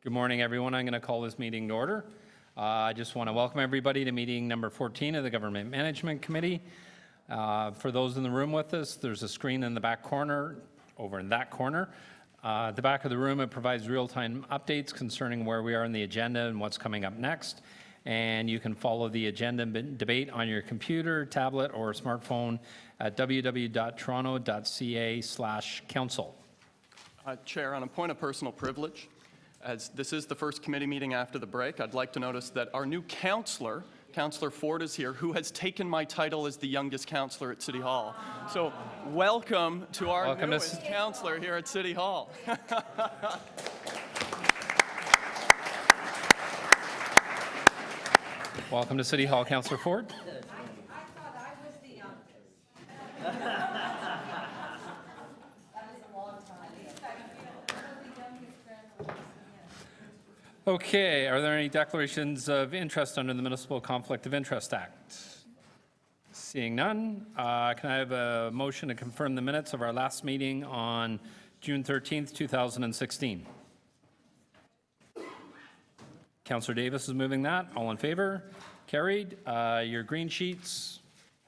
Good morning, everyone. I'm going to call this meeting to order. I just want to welcome everybody to meeting number 14 of the Government Management Committee. For those in the room with us, there's a screen in the back corner, over in that corner. At the back of the room, it provides real-time updates concerning where we are in the agenda and what's coming up next. And you can follow the agenda debate on your computer, tablet, or smartphone at www.toronto.ca/council. Chair, on a point of personal privilege, as this is the first committee meeting after the break, I'd like to notice that our new councillor, Councillor Ford, is here, who has taken my title as the youngest councillor at City Hall. So welcome to our newest councillor here at City Hall. Welcome to City Hall, Councillor Ford. I thought I was the youngest. That is a long time. At least I feel the youngest grandma. Okay, are there any declarations of interest under the Municipal Conflict of Interest Act? Seeing none, can I have a motion to confirm the minutes of our last meeting on June 13th, 2016? Councillor Davis is moving that. All in favor? Carried. Your green sheets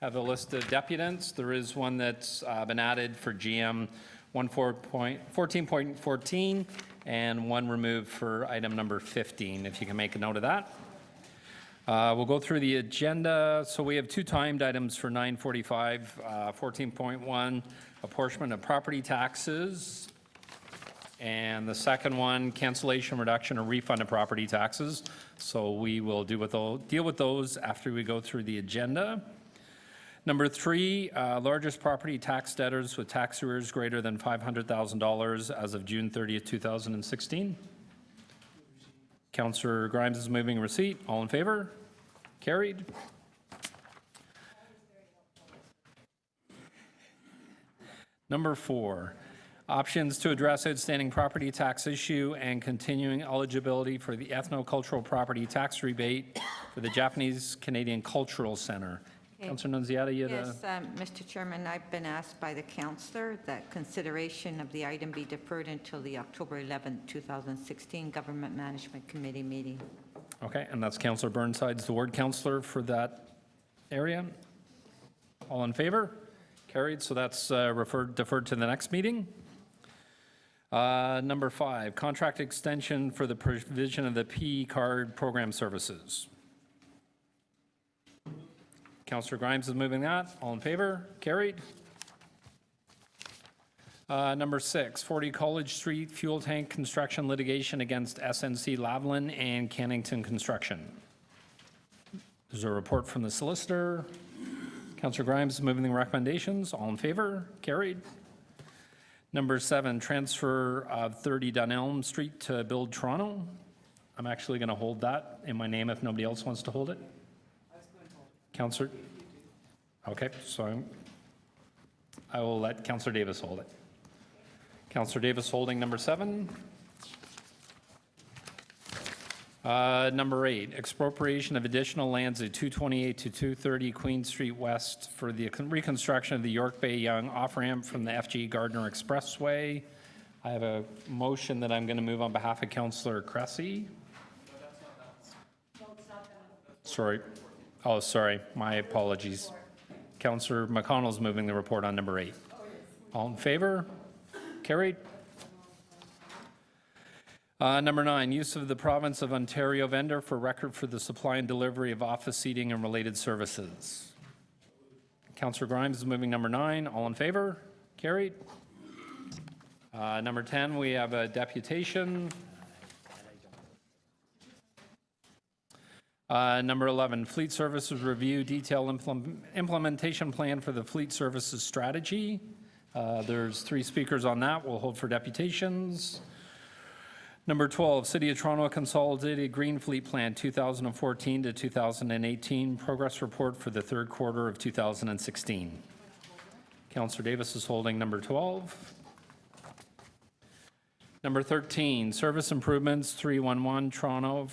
have a list of deputants. There is one that's been added for GM 14.14 and one removed for item number 15, if you can make a note of that. We'll go through the agenda. So we have two timed items for 9:45, 14.1, apportionment of property taxes. And the second one, cancellation, reduction, or refund of property taxes. So we will deal with those after we go through the agenda. Number 3, largest property tax debtors with tax arrears greater than $500,000 as of June 30th, 2016. Councillor Grimes is moving receipt. All in favor? Carried. Number 4, options to address outstanding property tax issue and continuing eligibility for the ethnocultural property tax rebate for the Japanese Canadian Cultural Centre. Okay. Councillor Nunziata, you had Yes, Mr. Chairman, I've been asked by the councillor that consideration of the item be deferred until the October 11, 2016 Government Management Committee meeting. Okay, and that's Councillor Burnside's the ward councillor for that area. All in favor? Carried, so that's deferred to the next meeting. Number 5, contract extension for the provision of the P card program services. Councillor Grimes is moving that. All in favor? Carried. Number 6, 40 College Street fuel tank construction litigation against SNC Lavalin and Cannington Construction. There's a report from the solicitor. Councillor Grimes is moving the recommendations. All in favor? Carried. Number 7, transfer of 30 Dunelm Street to Build Toronto. I'm actually going to hold that in my name if nobody else wants to hold it. Councillor? Okay, so I will let Councillor Davis hold it. Councillor Davis holding number 7. Number 8, expropriation of additional lands at 228 to 230 Queen Street West for the reconstruction of the York Bay Yonge off-ramp from the FG Gardner Expressway. I have a motion that I'm going to move on behalf of Councillor Cressy. Sorry. Oh, sorry. My apologies. Councillor McConnell's moving the report on number 8. All in favor? Carried. Number 9, use of the province of Ontario vendor for record for the supply and delivery of office seating and related services. Councillor Grimes is moving number 9. All in favor? Carried. Number 10, we have a deputation. Number 11, Fleet Services Review Detailed Implementation Plan for the Fleet Services Strategy. There's 3 speakers on that. We'll hold for deputations. Number 12, City of Toronto Consolidated Green Fleet Plan 2014 to 2018 Progress Report for the 3rd quarter of 2016. Councillor Davis is holding number 12. Number 13, Service Improvements 311 Toronto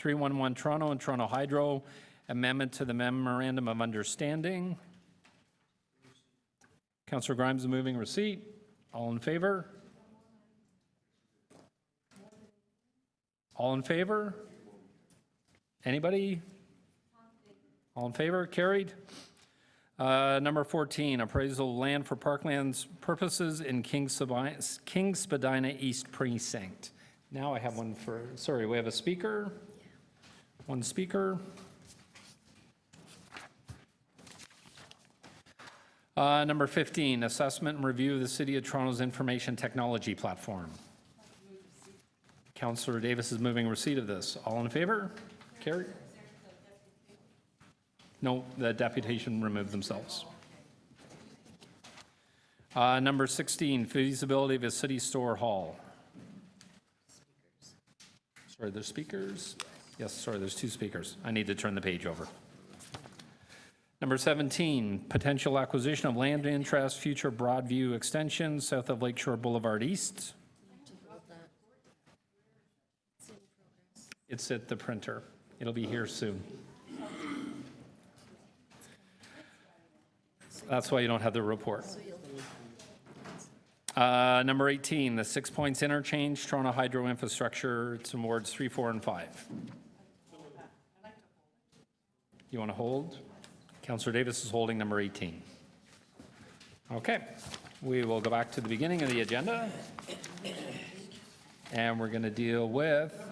and Toronto Hydro, amendment to the Memorandum of Understanding. Councillor Grimes is moving receipt. All in favor? All in favor? Anybody? All in favor? Carried. Number 14, appraisal of land for parklands purposes in King Spadina East Precinct. Now I have one for, sorry, we have a speaker. One speaker. Number 15, assessment and review of the City of Toronto's information technology platform. Councillor Davis is moving receipt of this. All in favor? Carried. No, the deputation removed themselves. Number 16, feasibility of a city store hall. Sorry, there's speakers? Yes, sorry, there's two speakers. I need to turn the page over. Number 17, potential acquisition of land interest, future Broadview extension, south of Lakeshore Boulevard East. It's at the printer. It'll be here soon. That's why you don't have the report. Number 18, the 6 Points Interchange, Toronto Hydro Infrastructure, it's in wards 3, 4, and 5. You want to hold? Councillor Davis is holding number 18. Okay, we will go back to the beginning of the agenda. And we're going to deal with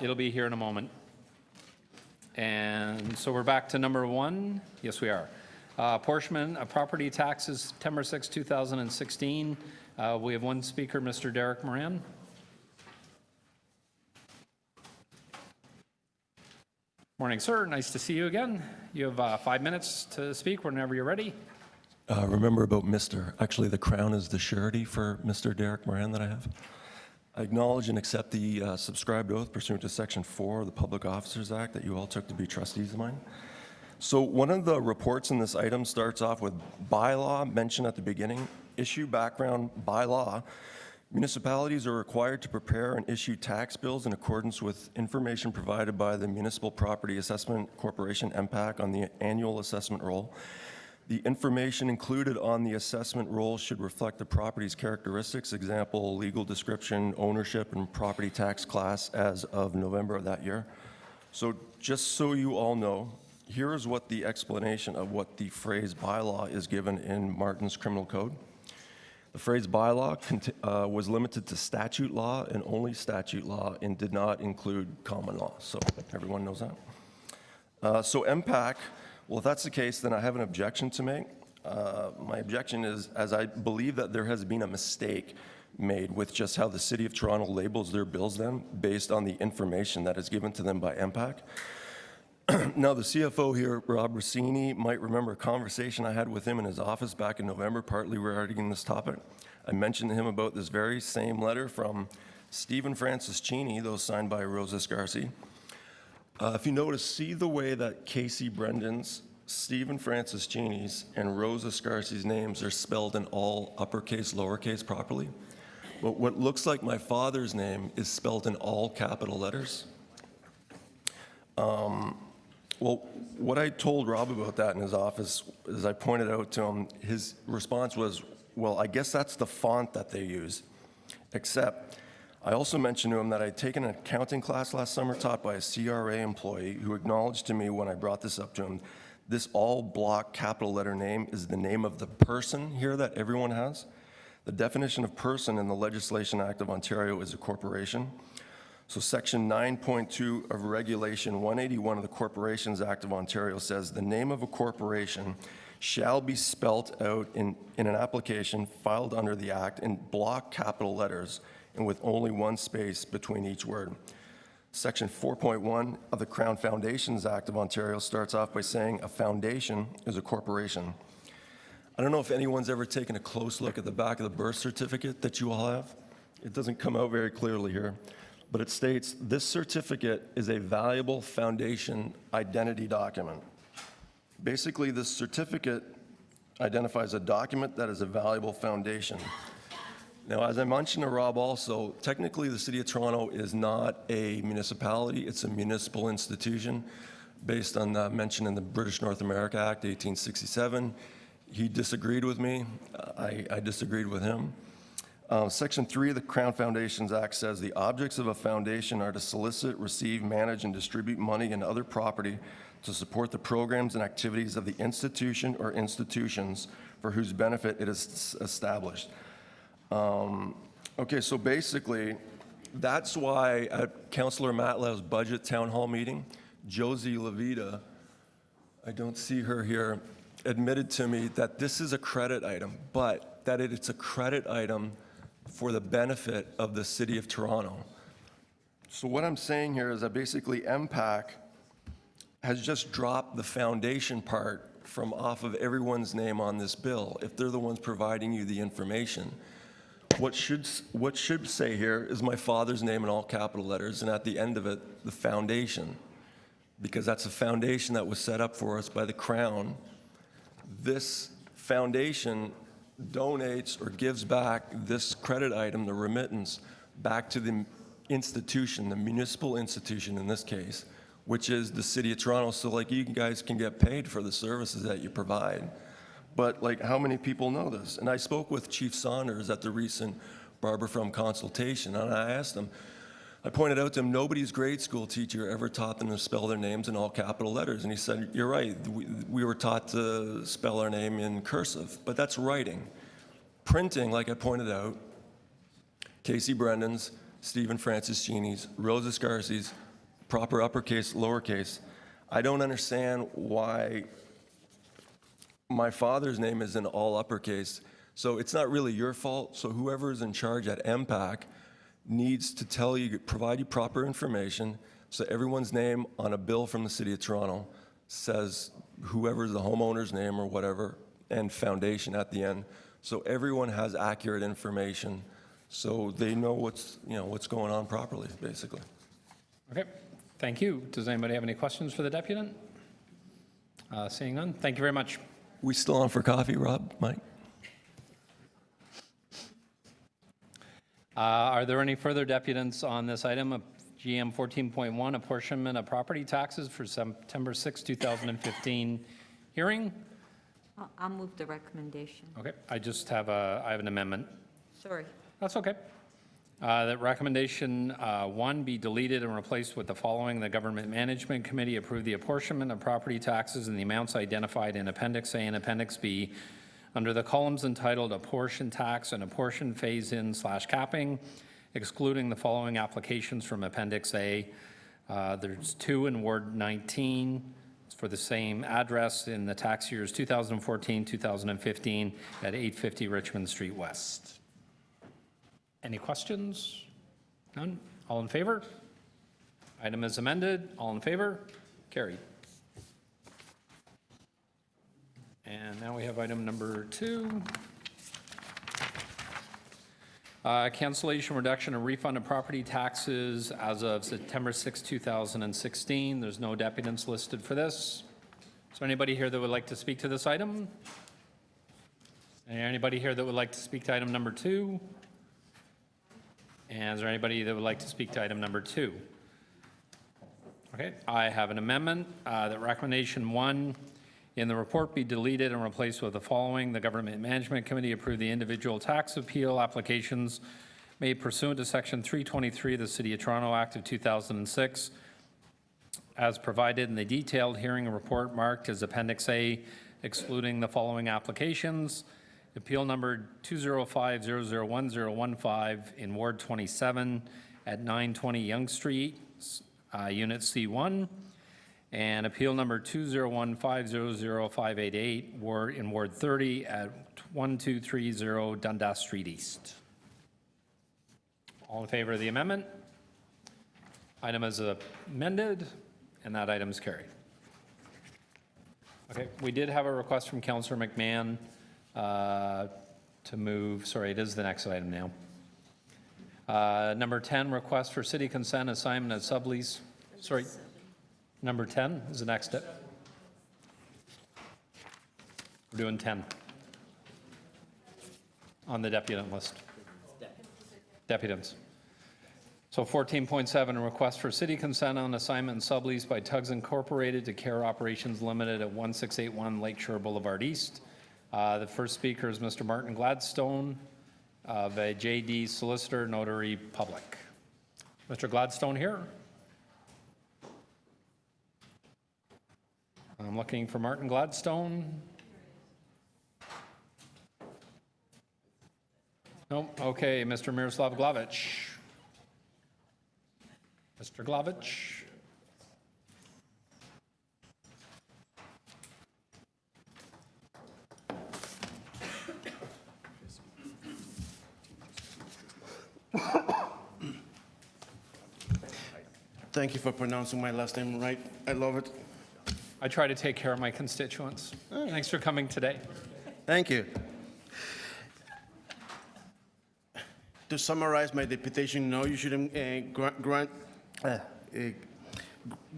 it'll be here in a moment. And so we're back to number 1. Yes, we are. Apportionment of property taxes, September 6, 2016. We have one speaker, Mr. Derek Moran. Morning, sir. Nice to see you again. You have 5 minutes to speak whenever you're ready. Remember about Mr. Actually, the Crown is the surety for Mr. Derek Moran that I have. I acknowledge and accept the subscribed oath pursuant to Section 4 of the Public Officers Act that you all took to be trustees of mine. So one of the reports in this item starts off with bylaw mentioned at the beginning. Issue background bylaw. Municipalities are required to prepare and issue tax bills in accordance with information provided by the Municipal Property Assessment Corporation, MPAC, on the annual assessment roll. The information included on the assessment roll should reflect the property's characteristics, example, legal description, ownership, and property tax class as of November of that year. So just so you all know, here is what the explanation of what the phrase bylaw is given in Martin's Criminal Code. The phrase bylaw was limited to statute law and only statute law and did not include common law. So everyone knows that. So MPAC, well, if that's the case, then I have an objection to make. My objection is, as I believe that there has been a mistake made with just how the City of Toronto labels their bills then based on the information that is given to them by MPAC. Now, the CFO here, Rob Rossini, might remember a conversation I had with him in his office back in November, partly regarding this topic. I mentioned to him about this very same letter from Stephen Francis Cheney, though signed by Rosa Scarsi. If you notice, see the way that Casey Brendan's, Stephen Francis Cheney's, and Rosa Scarsi's names are spelled in all uppercase, lowercase properly? But what looks like my father's name is spelled in all capital letters. Well, what I told Rob about that in his office, as I pointed out to him, his response was, well, I guess that's the font that they use. Except, I also mentioned to him that I'd taken an accounting class last summer taught by a CRA employee who acknowledged to me when I brought this up to him, this all block capital letter name is the name of the person here that everyone has. The definition of person in the Legislation Act of Ontario is a corporation. So Section 9.2 of Regulation 181 of the Corporations Act of Ontario says the name of a corporation shall be spelt out in an application filed under the Act in block capital letters and with only one space between each word. Section 4.1 of the Crown Foundations Act of Ontario starts off by saying a foundation is a corporation. I don't know if anyone's ever taken a close look at the back of the birth certificate that you all have. It doesn't come out very clearly here. But it states, this certificate is a valuable foundation identity document. Basically, this certificate identifies a document that is a valuable foundation. Now, as I mentioned to Rob also, technically the City of Toronto is not a municipality, it's a municipal institution based on the mention in the British North America Act, 1867. He disagreed with me. I disagreed with him. Section 3 of the Crown Foundations Act says the objects of a foundation are to solicit, receive, manage, and distribute money and other property to support the programs and activities of the institution or institutions for whose benefit it is established. Okay, so basically, that's why at Councillor Matlow's budget town hall meeting, Josie Levita, I don't see her here, admitted to me that this is a credit item, but that it's a credit item for the benefit of the City of Toronto. So what I'm saying here is that basically MPAC has just dropped the foundation part from off of everyone's name on this bill, if they're the ones providing you the information. What should say here is my father's name in all capital letters, and at the end of it, the foundation, because that's a foundation that was set up for us by the Crown. This foundation donates or gives back this credit item, the remittance, back to the institution, the municipal institution in this case, which is the City of Toronto. So like you guys can get paid for the services that you provide. But like how many people know this? And I spoke with Chief Saunders at the recent Barber From consultation, and I asked him, I pointed out to him, nobody's grade school teacher ever taught them to spell their names in all capital letters. And he said, you're right, we were taught to spell our name in cursive, but that's writing. Printing, like I pointed out, Casey Brendan's, Stephen Francis Gini's, Rosa Scarcy's, proper uppercase, lowercase. I don't understand why my father's name is in all uppercase. So it's not really your fault. So whoever is in charge at MPAC needs to tell you, provide you proper information, so everyone's name on a bill from the City of Toronto says whoever's the homeowner's name or whatever, and foundation at the end, so everyone has accurate information, so they know what's going on properly, basically. Okay, thank you. Does anybody have any questions for the deputant? Seeing none, thank you very much. We still on for coffee, Rob, Mike? Are there any further deputants on this item of GM 14.1, apportionment of property taxes for September 6, 2015 hearing? I'll move the recommendation. Okay, I have an amendment. Sorry. That's okay. That recommendation 1 be deleted and replaced with the following. The Government Management Committee approve the apportionment of property taxes in the amounts identified in Appendix A and Appendix B under the columns entitled Apportion Tax and Apportion Phase-In/Capping, excluding the following applications from Appendix A. There's 2 in Ward 19. It's for the same address in the tax years 2014, 2015 at 850 Richmond Street West. Any questions? None? All in favor? Item is amended. All in favor? Carried. And now we have item number 2. Cancellation, reduction, and refund of property taxes as of September 6, 2016. There's no deputants listed for this. Is there anybody here that would like to speak to this item? Anybody here that would like to speak to item number 2? And is there anybody that would like to speak to item number 2? Okay, I have an amendment that recommendation 1 in the report be deleted and replaced with the following. The Government Management Committee approve the individual tax appeal applications made pursuant to Section 323 of the City of Toronto Act of 2006 as provided in the detailed hearing report marked as Appendix A, excluding the following applications. Appeal number 205001015 in Ward 27 at 920 Yonge Street, Unit C1. And appeal number 201500588 in Ward 30 at 1230 Dundas Street East. All in favor of the amendment? Item is amended, and that item is carried. Okay, we did have a request from Councillor McMahon to move, sorry, it is the next item now. Number 10, request for city consent assignment of sublease, sorry. Number 10 is the next step. We're doing 10 on the deputant list. Deputants. So 14.7, request for city consent on assignment and sublease by Tugs Incorporated to Care Operations Limited at 1681 Lakeshore Boulevard East. The first speaker is Mr. Martin Gladstone of a JD Solicitor Notary Public. Mr. Gladstone here? I'm looking for Martin Gladstone. Nope, okay, Mr. Miroslav Glavich. Mr. Glavich? Thank you for pronouncing my last name right. I love it. I try to take care of my constituents. Thanks for coming today. Thank you. To summarize my deputation, no, you shouldn't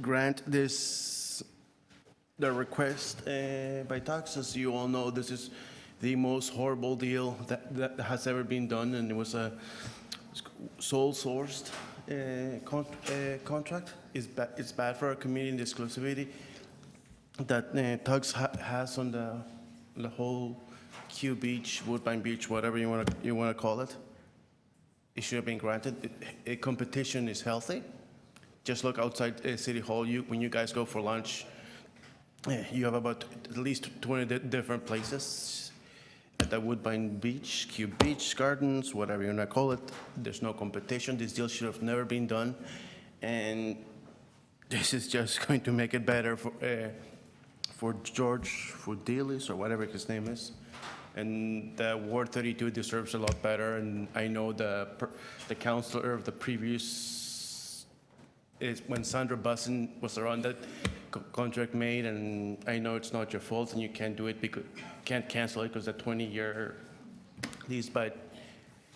grant this the request by taxes. You all know this is the most horrible deal that has ever been done, and it was a sole-sourced contract. It's bad for our community and the exclusivity that Tugs has on the whole Q Beach, Woodbine Beach, whatever you want to call it. It should have been granted. A competition is healthy. Just look outside City Hall. When you guys go for lunch, you have about at least 20 different places at the Woodbine Beach, Q Beach, Gardens, whatever you want to call it. There's no competition. This deal should have never been done, and this is just going to make it better for George, for Dealis, or whatever his name is. And Ward 32 deserves a lot better, and I know the counselor of the previous, is when Sandra Bussin was around that contract made, and I know it's not your fault and you can't do it because, can't cancel it because a 20-year lease, but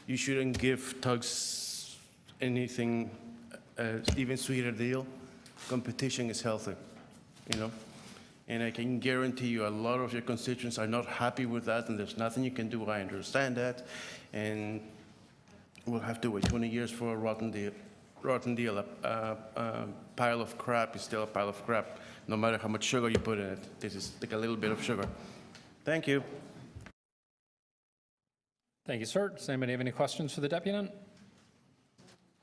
you shouldn't give Tugs anything, even sweeter deal. Competition is healthy, you know? And I can guarantee you a lot of your constituents are not happy with that, and there's nothing you can do. I understand that. And we'll have to wait 20 years for a rotten deal. A pile of crap is still a pile of crap, no matter how much sugar you put in it. This is like a little bit of sugar. Thank you. Thank you, sir. Does anybody have any questions for the deputant?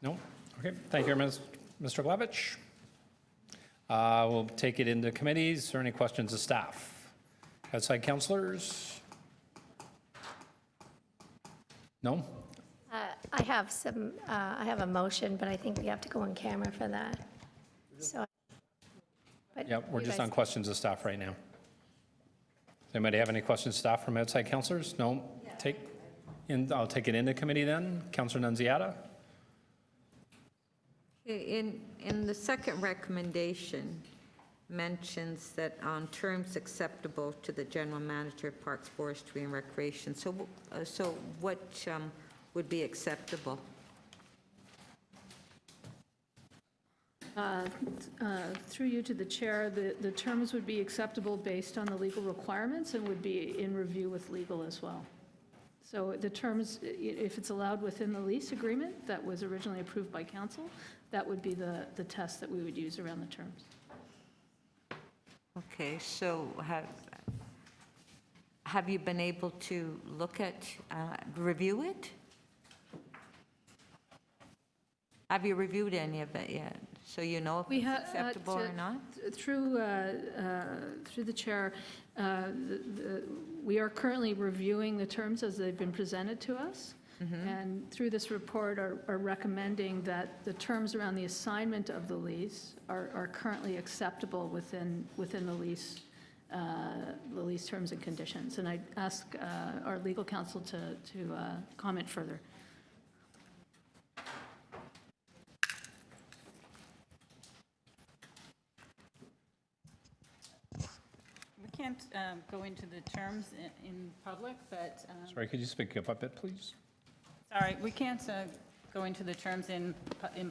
No? Okay, thank you, Mr. Glavich. We'll take it into committees. Are there any questions of staff? Outside councilors? No? I have I have a motion, but I think we have to go on camera for that. So. but Yeah, we're you just guys- on questions of staff right now. Does anybody have any questions of staff from outside councilors? No? I'll take it into committee then. Councilor Nunziata? In the second recommendation, mentions that on terms acceptable to the general manager, Parks, Forestry, and Recreation. So what would be acceptable? Through you to the chair, the terms would be acceptable based on the legal requirements and would be in review with legal as well. So the terms, if it's allowed within the lease agreement that was originally approved by council, that would be the test that we would use around the terms. Okay, so have you been able to look at, review it? Have you reviewed any of it yet? So you know if We it's have acceptable or not? Through the chair, we are currently reviewing the terms as they've been presented to us. And through this report are recommending that the terms around the assignment of the lease are currently acceptable within the lease terms and conditions. And I ask our legal counsel to comment further. We can't go into the terms in public, but, Sorry, could you speak up a bit, please? sorry, we can't go into the terms in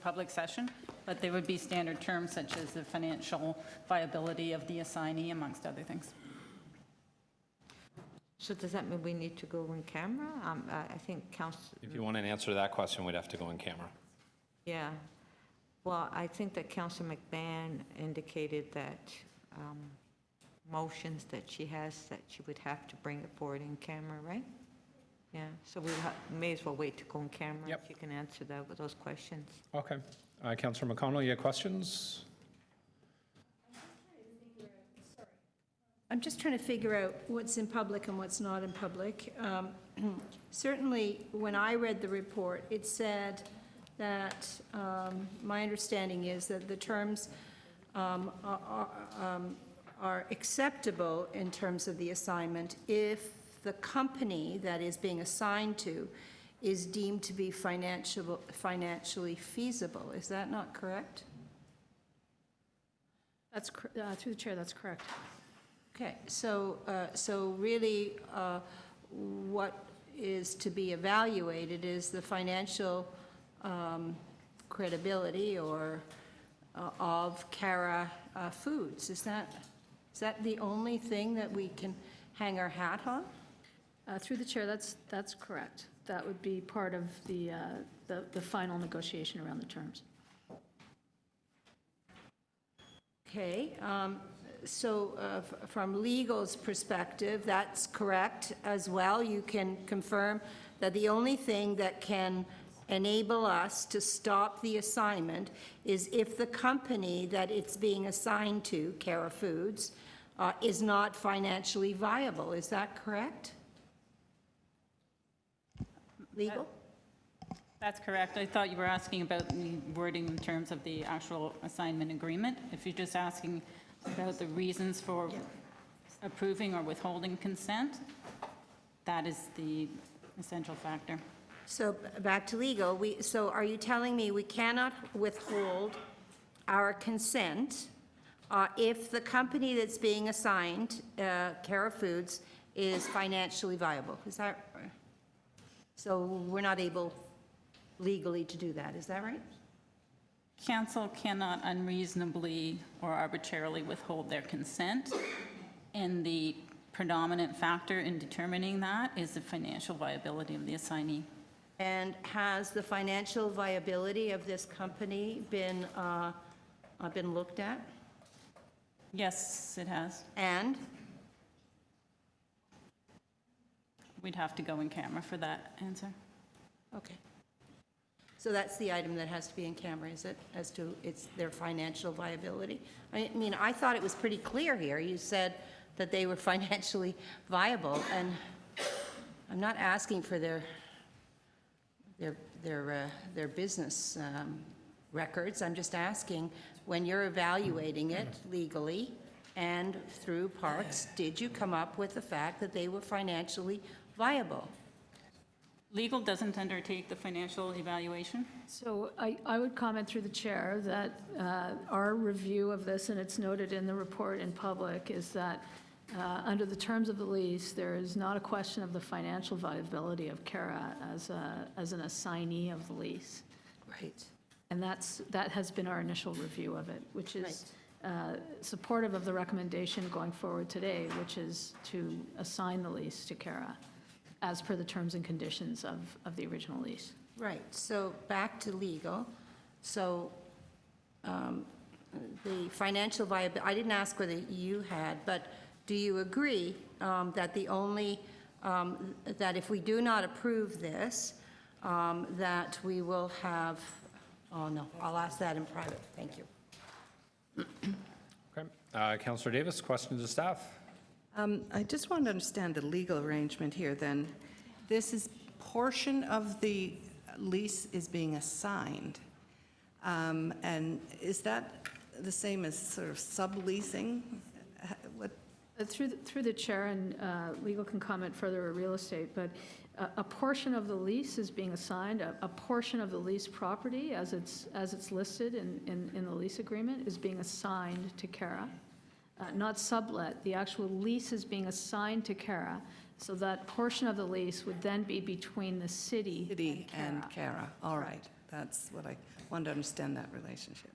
public session, but there would be standard terms such as the financial viability of the assignee, amongst other things. So does that mean we need to go on camera? I think council, If you want an answer to that question, we'd have to go on camera. yeah. Well, I think that Councilor McMahon indicated that motions that she has, that she would have to bring it forward in camera, right? Yeah, so we may as well wait to go in camera Yep. if you can answer that with those questions. Okay. Councillor McConnell, you have questions? I'm just trying to figure out what's in public and what's not in public. Certainly, when I read the report, it said that, my understanding is that the terms are acceptable in terms of the assignment if the company that is being assigned to is deemed to be financially feasible. Is that not correct? That's, through the chair, that's correct. Okay, so really, what is to be evaluated is the financial credibility or of Cara Foods. Is that the only thing that we can hang our hat on? Through the chair, that's correct. That would be part of the final negotiation around the terms. Okay, so from legal's perspective, that's correct as well. You can confirm that the only thing that can enable us to stop the assignment is if the company that it's being assigned to, Cara Foods, is not financially viable. Is that correct? Legal? That's correct. I thought you were asking about the wording in terms of the actual assignment agreement. If you're just asking about the reasons for approving or withholding consent, that is the essential factor. So back to legal, so are you telling me we cannot withhold our consent if the company that's being assigned, Cara Foods, is financially viable? Is that, so we're not able legally to do that, is that right? Council cannot unreasonably or arbitrarily withhold their consent, and the predominant factor in determining that is the financial viability of the assignee. And has the financial viability of this company been looked at? Yes, it has. And? We'd have to go in camera for that answer. Okay. So that's the item that has to be in camera, is it, as to their financial viability? I mean, I thought it was pretty clear here. You said that they were financially viable, and I'm not asking for their business records. I'm just asking, when you're evaluating it legally and through Parks, did you come up with the fact that they were financially viable? Legal doesn't undertake the financial evaluation. So I would comment through the chair that our review of this, and it's noted in the report in public, is that under the terms of the lease, there is not a question of the financial viability of Cara as an assignee of the lease. Right. And that has been our initial review of it, which is supportive of the recommendation going forward today, which is to assign the lease to Cara as per the terms and conditions of the original lease. Right, so back to legal. So the financial viability, I didn't ask whether you had, but do you agree that the only, that if we do not approve this, that we will have, oh no, I'll ask that in private, thank you. Okay. Councillor Davis, questions of staff? I just want to understand the legal arrangement here then. This is portion of the lease is being assigned. And is that the same as sort of subleasing? What? Through the chair, and legal can comment further on real estate, but a portion of the lease is being assigned, a portion of the lease property as it's listed in the lease agreement is being assigned to Cara. Not sublet, the actual lease is being assigned to Cara, so that portion of the lease would then be between the city and Cara. All right, that's what I wanted to understand, that relationship.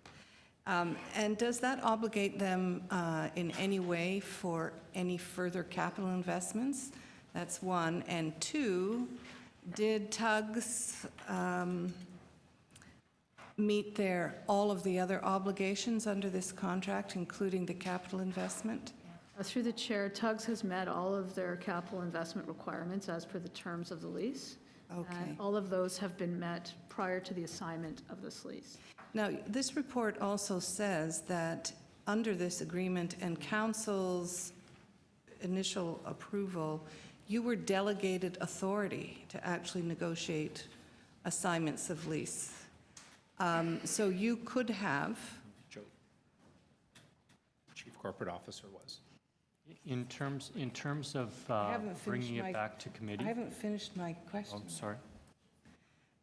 And does that obligate them in any way for any further capital investments? That's one. And two, did Tugs meet all of the other obligations under this contract, including the capital investment? Through the chair, Tugs has met all of their capital investment requirements as per the terms of the lease. Okay. And all of those have been met prior to the assignment of this lease. Now, this report also says that under this agreement and council's initial approval, you were delegated authority to actually negotiate assignments of lease. So you could have, Joe. Chief Corporate Officer was. In terms of haven't finished bringing my- it back to committee? I haven't finished my question. Oh, I'm sorry.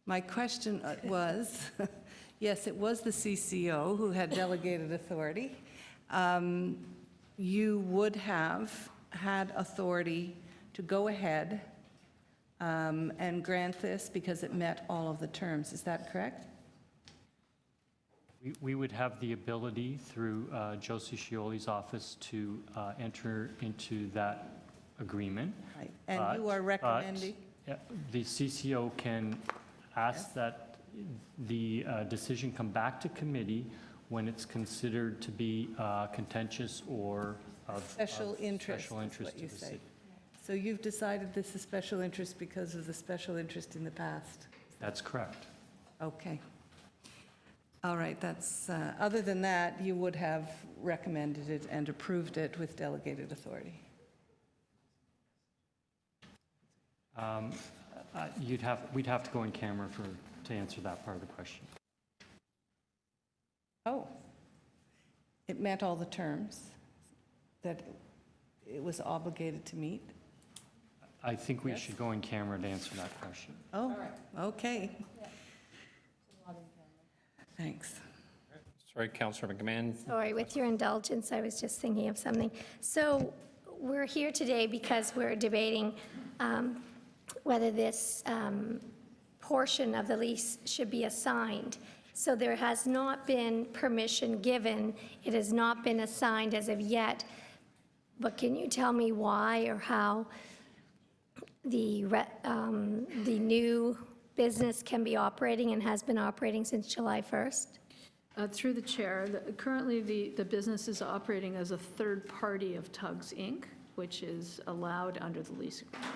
My question was, yes, it was the CCO who had delegated authority. You would have had authority to go ahead and grant this because it met all of the terms. Is that correct? We would have the ability through Josie Scioli's office to enter into that agreement. Right. And you are recommending? The CCO can ask that the decision come back to committee when it's considered to be contentious or of Special interest, special is interest what to you the say. city. So you've decided this is special interest because of the special interest in the past? That's correct. Okay. All right, that's, other than that, you would have recommended it and approved it with delegated authority? We'd have to go in camera to answer that part of the question. Oh, it met all the terms that it was obligated to meet? I think we Yes. should go in camera to answer that question. Oh, okay. Thanks. Sorry, Councillor McMahon. Sorry, with your indulgence, I was just thinking of something. So we're here today because we're debating whether this portion of the lease should be assigned. So there has not been permission given. It has not been assigned as of yet. But can you tell me why or how the new business can be operating and has been operating since July 1st? Through the chair, currently the business is operating as a third party of Tugs, Inc., which is allowed under the lease agreement.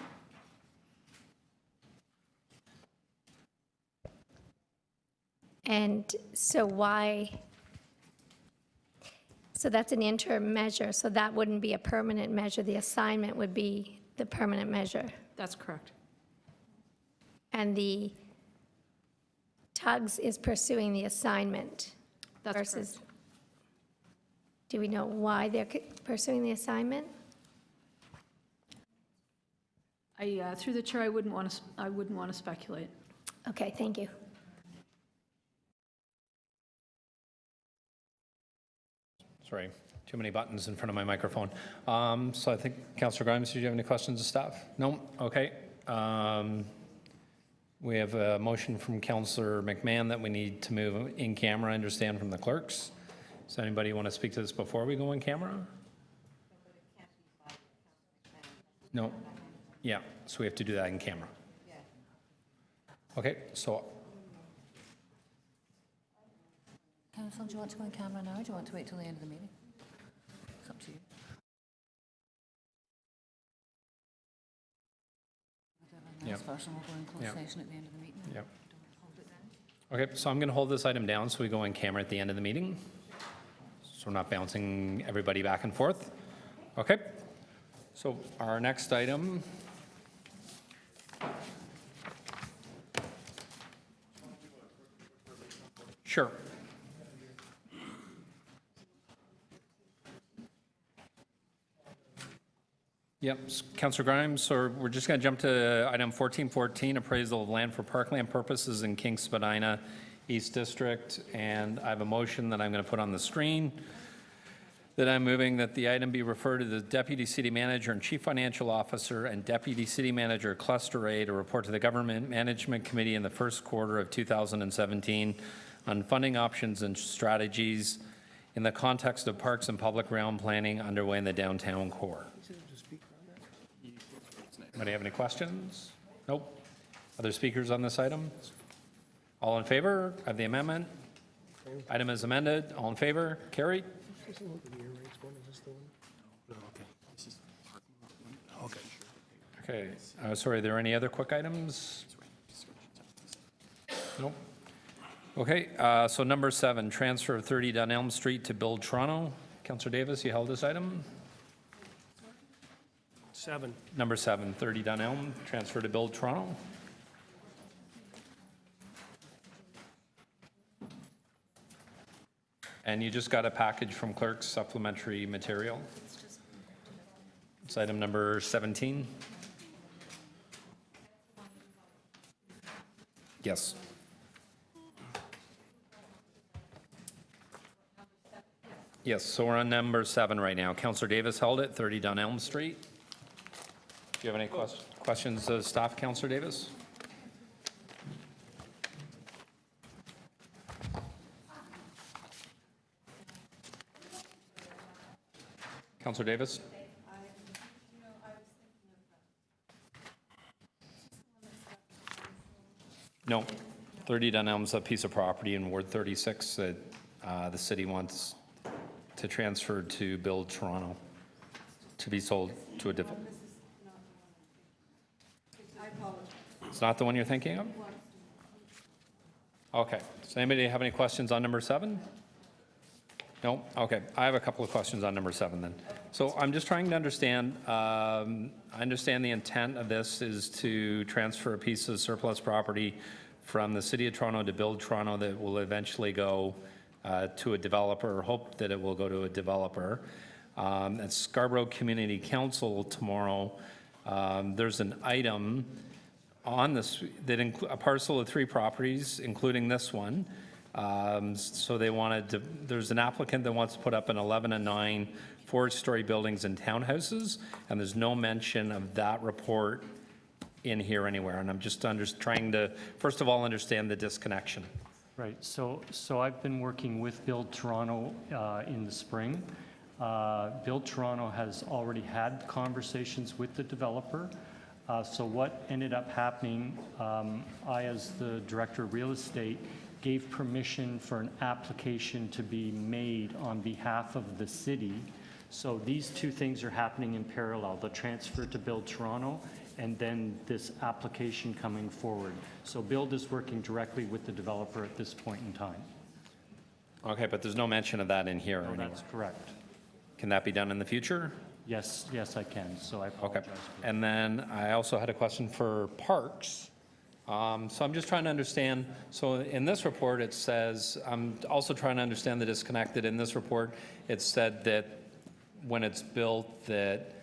And so why? So that's an interim measure, so that wouldn't be a permanent measure. The assignment would be the permanent measure. That's correct. And the Tugs is pursuing the assignment That's versus. correct. Do we know why they're pursuing the assignment? Through the chair, I wouldn't want to speculate. Okay, thank you. Sorry, too many buttons in front of my microphone. So I think, Councillor Grimes, did you have any questions of staff? No? Okay. We have a motion from Councillor McMahon that we need to move in camera, I understand from the clerks. Does anybody want to speak to this before we go in camera? No? Yeah, so we have to do that in camera. Okay, so Council, do you want to go on camera now, or do you want to wait till the end of the meeting? It's up to you. Yep. First, and we'll go in closed Yep. session at the end of the meeting. Yep. Hold it then. Okay, so I'm going to hold this item down so we go in camera at the end of the meeting. So we're not bouncing everybody back and forth. Okay, so our next item. Sure. Yep, Councillor Grimes, so we're just going to jump to item 1414, appraisal of land for parkland purposes in King Spadina East District. And I have a motion that I'm going to put on the screen, that I'm moving that the item be referred to the Deputy City Manager and Chief Financial Officer and Deputy City Manager Cluster A to report to the Government Management Committee in the first quarter of 2017 on funding options and strategies in the context of parks and public realm planning underway in the downtown core. Anybody have any questions? Nope. Other speakers on this item? All in favor of the amendment? Item is amended. All in favor? Carried. Okay, sorry, are there any other quick items? Nope. Okay, so number 7, transfer of 30 Dunelm Street to Build Toronto. Councillor Davis, you held this item? 7. Number 7, 30 Dunelm, transfer to Build Toronto. And you just got a package from clerk's supplementary material. It's item number 17. Yes. Yes, so we're on number 7 right now. Councillor Davis held it, 30 Dunelm Street. Do you have any questions of staff, Councillor Davis? Councillor Davis? No. 30 Dunelm's a piece of property in Ward 36 that the city wants to transfer to Build Toronto to be sold to a different. It's not the one you're thinking of? Okay. Does anybody have any questions on number 7? No? Okay. I have a couple of questions on number 7 then. So I'm just trying to understand, I understand the intent of this is to transfer a piece of surplus property from the City of Toronto to Build Toronto that will eventually go to a developer, or hope that it will go to a developer. At Scarborough Community Council tomorrow, there's an item on this that a parcel of 3 properties, including this one. So they wanted to, there's an applicant that wants to put up an 11 and 9 4-story buildings and townhouses, and there's no mention of that report in here anywhere. And I'm just trying to, first of all, understand the disconnection. Right, so I've been working with Build Toronto in the spring. Build Toronto has already had conversations with the developer. So what ended up happening, I, as the Director of Real Estate, gave permission for an application to be made on behalf of the city. So these 2 things are happening in parallel, the transfer to Build Toronto and then this application coming forward. So Build is working directly with the developer at this point in time. Okay, but there's no mention of that in here No, anywhere. that's correct. Can that be done in the future? Yes, I can, so I Okay. apologize for that. And then I also had a question for parks. So I'm just trying to understand, so in this report it says, I'm also trying to understand the disconnect that in this report, it said that when it's built that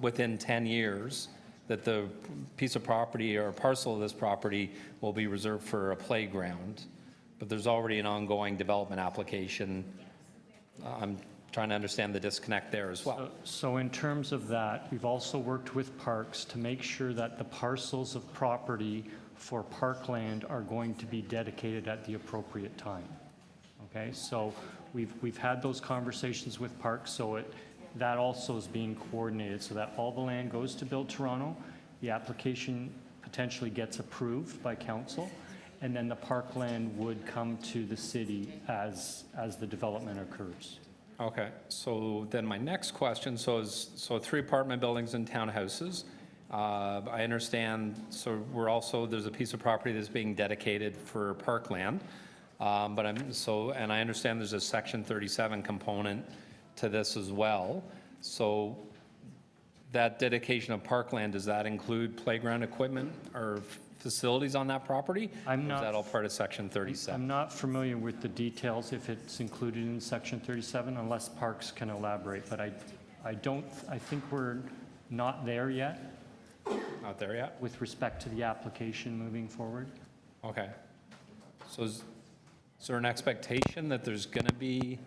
within 10 years, that the piece of property or parcel of this property will be reserved for a playground. But there's already an ongoing development application. I'm trying to understand the disconnect there as well. So in terms of that, we've also worked with parks to make sure that the parcels of property for parkland are going to be dedicated at the appropriate time. Okay, so we've had those conversations with parks, so that also is being coordinated so that all the land goes to Build Toronto, the application potentially gets approved by council, and then the parkland would come to the city as the development occurs. Okay, so then my next question, so 3 apartment buildings and townhouses. I understand, so there's a piece of property that's being dedicated for parkland. And I understand there's a Section 37 component to this as well. So that dedication of parkland, does that include playground equipment or facilities on that property? I'm not- Or is that all part of Section 37? I'm not familiar with the details if it's included in Section 37, unless Parks can elaborate, but I think we're not there yet Not there yet? with respect to the application moving forward. Okay. So is there an expectation that there's going to be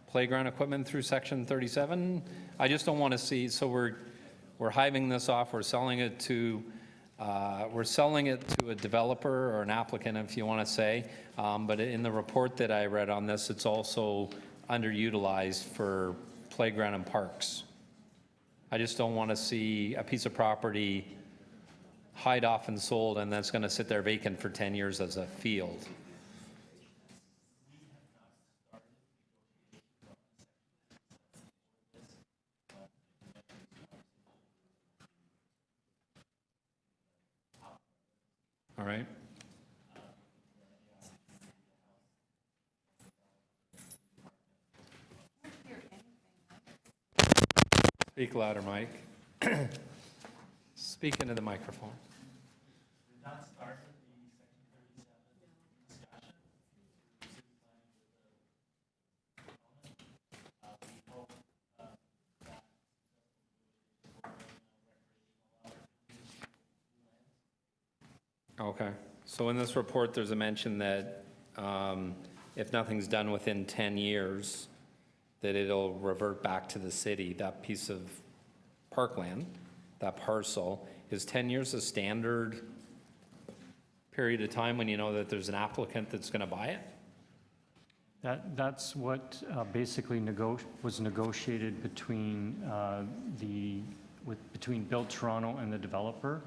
playground equipment through Section 37? I just don't want to see, so we're hiving this off, we're selling it to a developer or an applicant, if you want to say. But in the report that I read on this, it's also underutilized for playground and parks. I just don't want to see a piece of property hied off and sold, and that's going to sit there vacant for 10 years as a field. All right. Speak louder, Mike. Speak into the microphone. Okay, so in this report, there's a mention that if nothing's done within 10 years, that it'll revert back to the city. That piece of parkland, that parcel, is 10 years a standard period of time when you know that there's an applicant that's going to buy it? That's what basically was negotiated between between Build Toronto and the developer.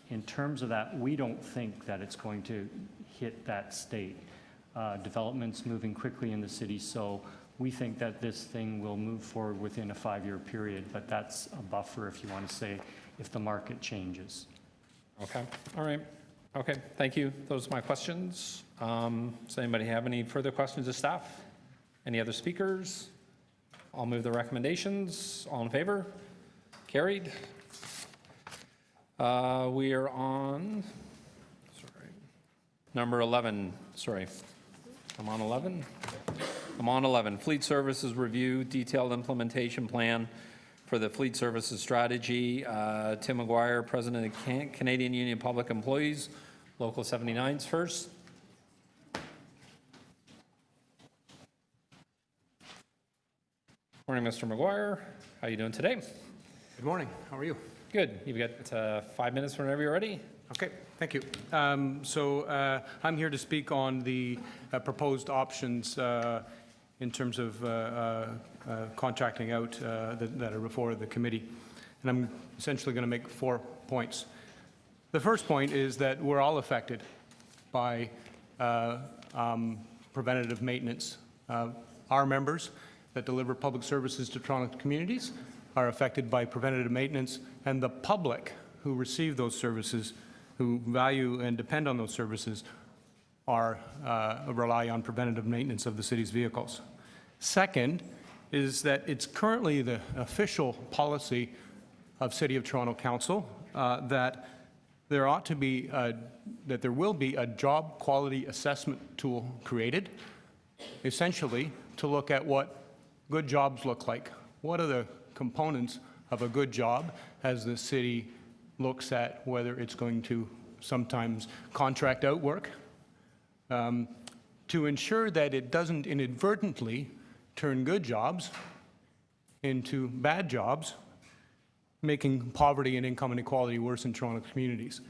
In terms of that, we don't think that it's going to hit that state. Development's moving quickly in the city, so we think that this thing will move forward within a 5-year period, but that's a buffer, if you want to say, if the market changes. Okay, all right. Okay, thank you. Those are my questions. Does anybody have any further questions of staff? Any other speakers? I'll move the recommendations. All in favor? Carried. We are on, number 11. Sorry, I'm on 11? I'm on 11. Fleet Services Review, Detailed Implementation Plan for the Fleet Services Strategy. Tim McGuire, President of Canadian Union Public Employees, Local 79's first. Morning, Mr. McGuire. How are you doing today? Good morning. How are you? Good. You've got 5 minutes whenever you're ready. Okay, thank you. I'm here to speak on the proposed options in terms of contracting out that are before the committee. And I'm essentially going to make 4 points. The first point is that we're all affected by preventative maintenance. Our members that deliver public services to Toronto communities are affected by preventative maintenance, and the public who receive those services, who value and depend on those services, rely on preventative maintenance of the city's vehicles. Second is that it's currently the official policy of City of Toronto Council that there will be a job quality assessment tool created, essentially to look at what good jobs look like. What are the components of a good job as the city looks at whether it's going to sometimes contract out work to ensure that it doesn't inadvertently turn good jobs into bad jobs, making poverty and income inequality worse in Toronto communities.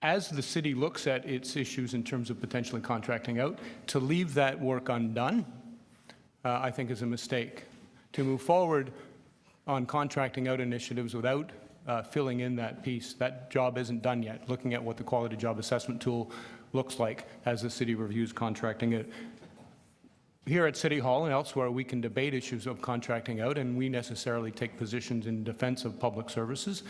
As the city looks at its issues in terms of potentially contracting out, to leave that work undone, I think is a mistake. To move forward on contracting out initiatives without filling in that piece, that job isn't done yet, looking at what the quality job assessment tool looks like as the city reviews contracting it. Here at City Hall and elsewhere, we can debate issues of contracting out, and we necessarily take positions in defense of public services,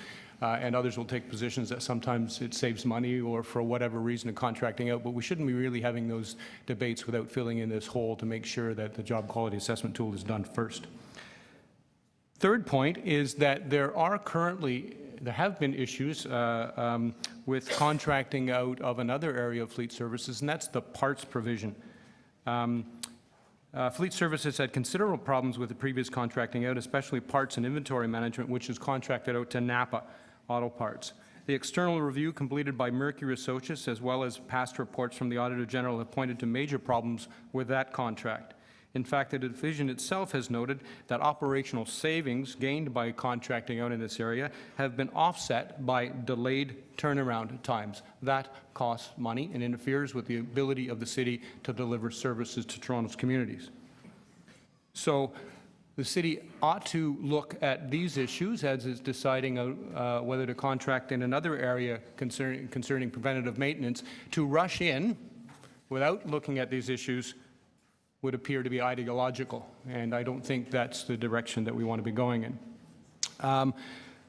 and others will take positions that sometimes it saves money or for whatever reason of contracting out, but we shouldn't be really having those debates without filling in this hole to make sure that the job quality assessment tool is done first. Third point is that there have been issues with contracting out of another area of fleet services, and that's the parts provision. Fleet Services had considerable problems with the previous contracting out, especially parts and inventory management, which is contracted out to Napa Auto Parts. The external review completed by Mercury Associates, as well as past reports from the Auditor General, have pointed to major problems with that contract. In fact, the division itself has noted that operational savings gained by contracting out in this area have been offset by delayed turnaround times. That costs money and interferes with the ability of the city to deliver services to Toronto's communities. So the city ought to look at these issues as it's deciding whether to contract in another area concerning preventative maintenance. To rush in without looking at these issues would appear to be ideological, and I don't think that's the direction that we want to be going in.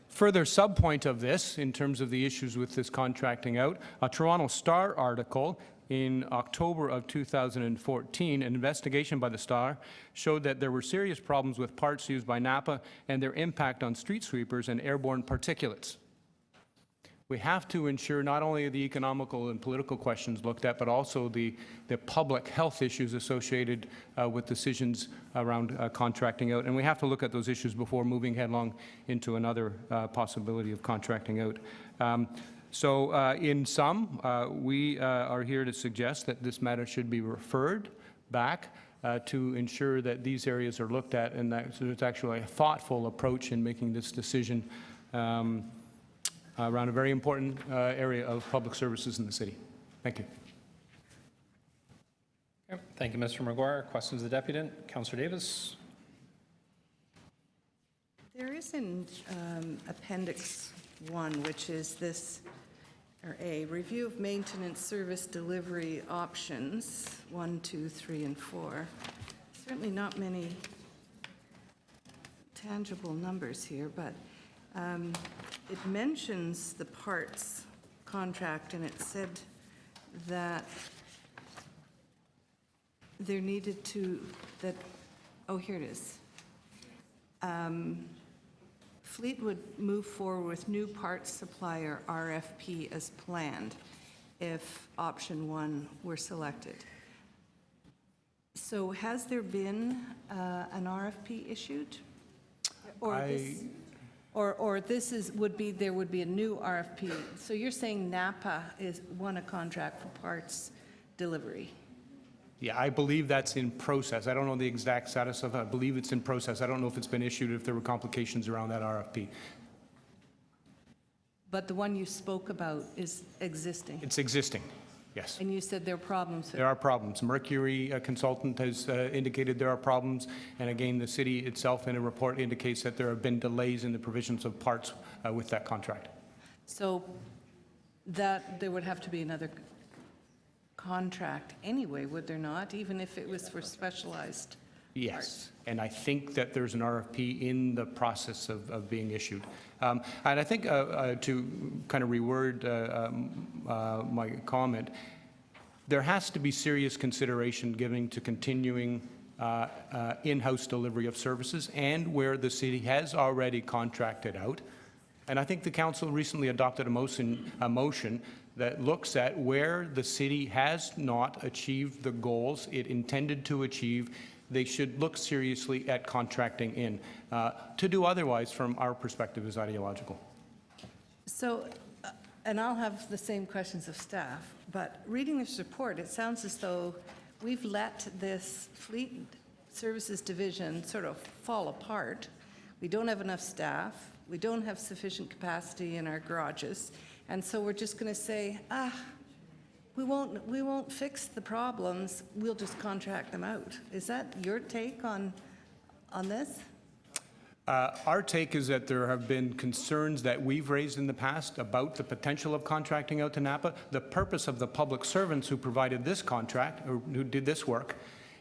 Further subpoint of this, in terms of the issues with this contracting out, a Toronto Star article in October of 2014, an investigation by the Star showed that there were serious problems with parts used by Napa and their impact on street sweepers and airborne particulates. We have to ensure not only the economical and political questions looked at, but also the public health issues associated with decisions around contracting out. And we have to look at those issues before moving headlong into another possibility of contracting out. In sum, we are here to suggest that this matter should be referred back to ensure that these areas are looked at and that there's actually a thoughtful approach in making this decision around a very important area of public services in the city. Thank you. Okay. Thank you, Mr. McGuire. Questions of the deputant? Councillor Davis. There is in Appendix 1, which is this, or A, review of maintenance service delivery options, 1, 2, 3, and 4. Certainly not many tangible numbers here, but it mentions the parts contract, and it said that there needed to, here it is. Fleet would move forward with new parts supplier RFP as planned if option 1 were selected. So has there been an RFP issued? Or there would be a new RFP. So you're saying Napa won a contract for parts delivery? Yeah, I believe that's in process. I don't know the exact status of it. I believe it's in process. I don't know if it's been issued, if there were complications around that RFP. But the one you spoke about is existing? It's existing, yes. And you said there are problems? There are problems. Mercury consultant has indicated there are problems. And again, the city itself in a report indicates that there have been delays in the provisions of parts with that contract. So that there would have to be another contract anyway, would there not, even if it was for specialized Yes, parts? and I think that there's an RFP in the process of being issued. And I think to kind of reword my comment, there has to be serious consideration given to continuing in-house delivery of services and where the city has already contracted out. And I think the council recently adopted a motion that looks at where the city has not achieved the goals it intended to achieve. They should look seriously at contracting in. To do otherwise, from our perspective, is ideological. So, and I'll have the same questions of staff, but reading this report, it sounds as though we've let this fleet services division sort of fall apart. We don't have enough staff. We don't have sufficient capacity in our garages. And so we're just going to say, we won't fix the problems, we'll just contract them out. Is that your take on this? Our take is that there have been concerns that we've raised in the past about the potential of contracting out to Napa. The purpose of the public servants who provided this contract, or who did this work,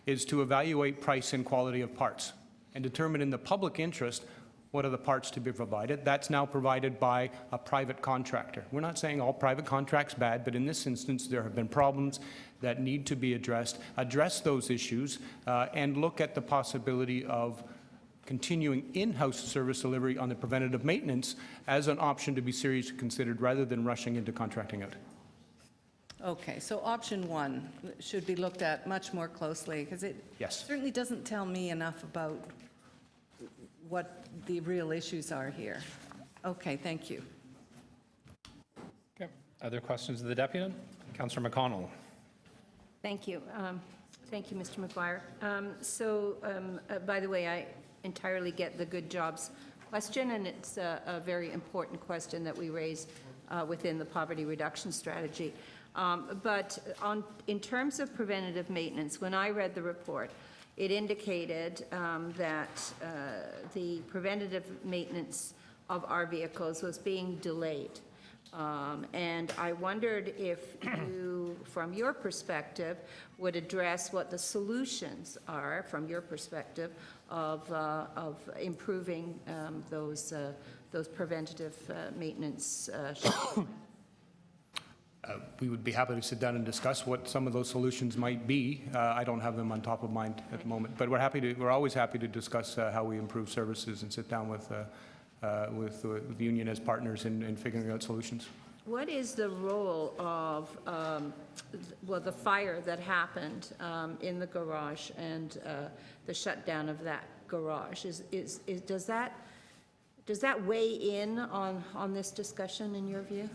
is to evaluate price and quality of parts and determine in the public interest what are the parts to be provided. That's now provided by a private contractor. We're not saying all private contracts bad, but in this instance there have been problems that need to be addressed. Address those issues and look at the possibility of continuing in-house service delivery on the preventative maintenance as an option to be seriously considered rather than rushing into contracting out. Okay, so option 1 should be looked at much more closely, because it certainly doesn't tell me enough about what the real issues are here. Okay, thank you. Okay. Other questions of the deputant? Councillor McConnell. Thank you. Thank you, Mr. McGuire. By the way, I entirely get the good jobs question, and it's a very important question that we raise within the poverty reduction strategy. But in terms of preventative maintenance, when I read the report, it indicated that the preventative maintenance of our vehicles was being delayed. And I wondered if you, from your perspective, would address what the solutions are, from your perspective, of improving those those preventative maintenance We would be happy to sit down and discuss what some of those solutions might be. I don't have them on top of mind at the moment, but we're always happy to discuss how we improve services and sit down with the union as partners in figuring out solutions. What is the role of, well, the fire that happened in the garage and the shutdown of that garage? Does that weigh in on this discussion in your view?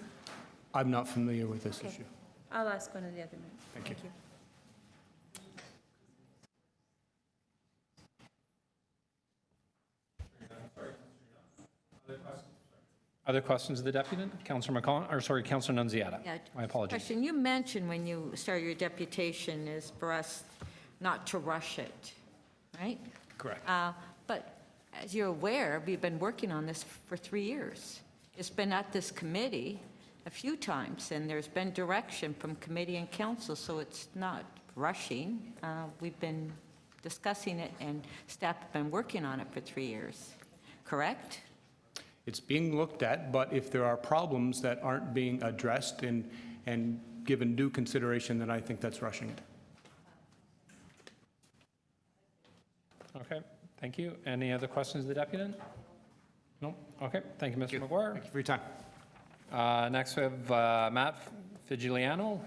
I'm not familiar with this Okay. issue. I'll ask one of the other men. Thank you. Other questions of the deputant? Councillor McCon, or sorry, Councillor Nunziata. Yeah, My apologies. Question, you mentioned when you started your deputation is for us not to rush it, right? Correct. But as you're aware, we've been working on this for 3 years. It's been at this committee a few times, and there's been direction from committee and council, so it's not rushing. We've been discussing it, and staff have been working on it for 3 years, correct? It's being looked at, but if there are problems that aren't being addressed and given due consideration, then I think that's rushing it. Okay, thank you. Any other questions of the deputant? No? Okay, thank you, Mr. McGuire. Thank you for your time. Next, we have Matt Figliano.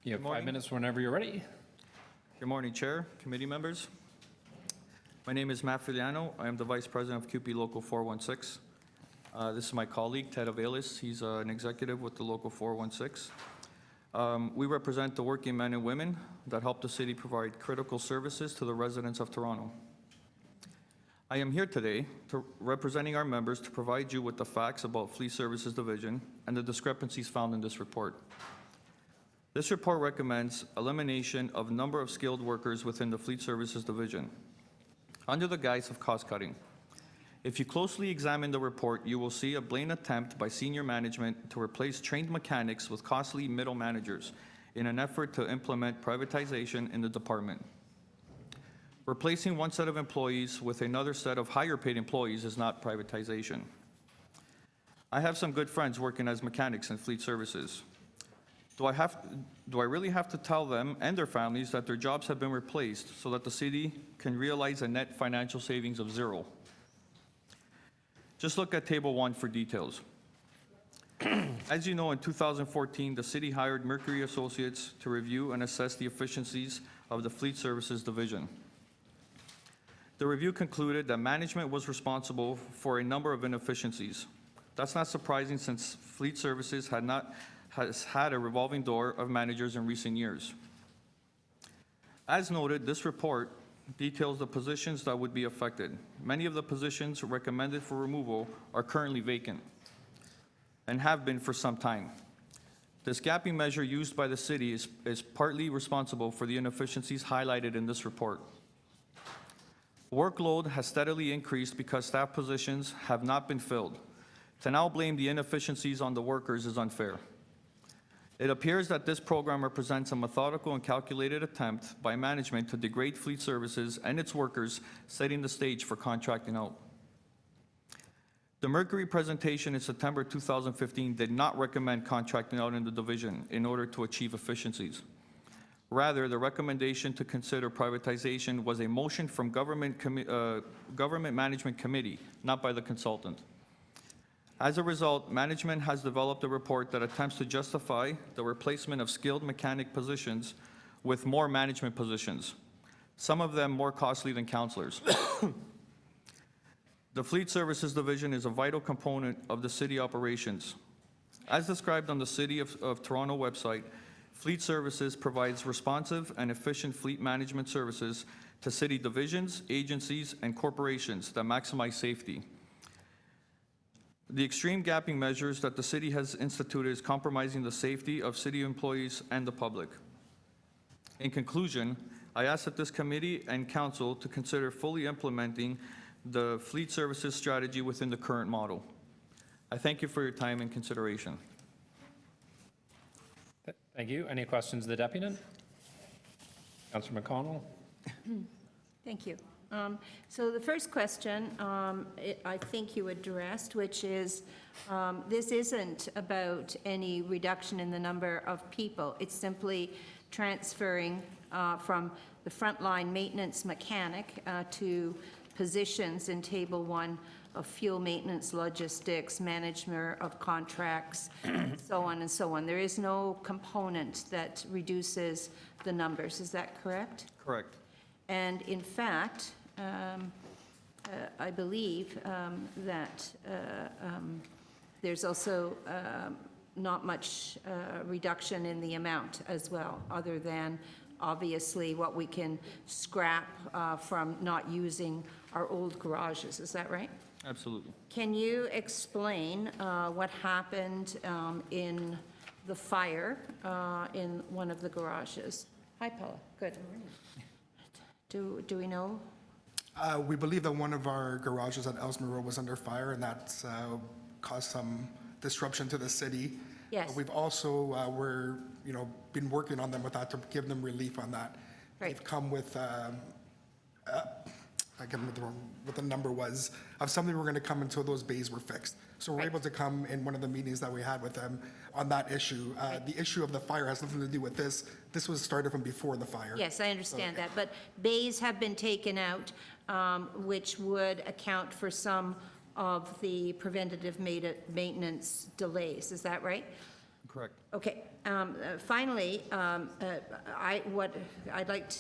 You have 5 minutes whenever you're ready. Good morning, Chair, committee members. My name is Matt Figliano. I am the Vice President of CUPE Local 416. This is my colleague, Ted Avelis. He's an executive with the Local 416. We represent the working men and women that help the city provide critical services to the residents of Toronto. I am here today representing our members to provide you with the facts about Fleet Services Division and the discrepancies found in this report. This report recommends elimination of number of skilled workers within the Fleet Services Division under the guise of cost cutting. If you closely examine the report, you will see a blatant attempt by senior management to replace trained mechanics with costly middle managers in an effort to implement privatization in the department. Replacing one set of employees with another set of higher paid employees is not privatization. I have some good friends working as mechanics in Fleet Services. Do I really have to tell them and their families that their jobs have been replaced so that the city can realize a net financial savings of $0? Just look at Table 1 for details. As you know, in 2014, the city hired Mercury Associates to review and assess the efficiencies of the Fleet Services Division. The review concluded that management was responsible for a number of inefficiencies. That's not surprising since Fleet Services has had a revolving door of managers in recent years. As noted, this report details the positions that would be affected. Many of the positions recommended for removal are currently vacant and have been for some time. This gapping measure used by the city is partly responsible for the inefficiencies highlighted in this report. Workload has steadily increased because staff positions have not been filled. To now blame the inefficiencies on the workers is unfair. It appears that this program represents a methodical and calculated attempt by management to degrade Fleet Services and its workers, setting the stage for contracting out. The Mercury presentation in September 2015 did not recommend contracting out in the division in order to achieve efficiencies. Rather, the recommendation to consider privatization was a motion from Government Management Committee, not by the consultant. As a result, management has developed a report that attempts to justify the replacement of skilled mechanic positions with more management positions, some of them more costly than counselors. The Fleet Services Division is a vital component of the city operations. As described on the City of Toronto website, Fleet Services provides responsive and efficient fleet management services to city divisions, agencies, and corporations that maximize safety. The extreme gapping measures that the city has instituted is compromising the safety of city employees and the public. In conclusion, I ask that this committee and council to consider fully implementing the Fleet Services strategy within the current model. I thank you for your time and consideration. Thank you. Any questions of the deputant? Councillor McConnell? Thank you. So the first question, I think you addressed, which is, this isn't about any reduction in the number of people. It's simply transferring from the frontline maintenance mechanic to positions in Table 1 of fuel maintenance, logistics, management of contracts, so on and so on. There is no component that reduces the numbers. Is that correct? Correct. And in fact, I believe that there's also not much reduction in the amount as well, other than obviously what we can scrap from not using our old garages. Is that right? Absolutely. Can you explain what happened in the fire in one of the garages? Hi, Paula. Good. Do we know? We believe that one of our garages at Ellesmere Road was under fire, and that's caused some disruption to the city. Yes. We've also been working on them with that to give them relief on that. Right. They've come with I can't remember what the number was, of something we're going to come until those bays were fixed. So we're able to come in one of the meetings that we had with them on that issue. The issue of the fire has nothing to do with this. This was started from before the fire. Yes, I understand that, but bays have been taken out, which would account for some of the preventative maintenance delays. Is that right? Correct. Okay. Finally, I'd like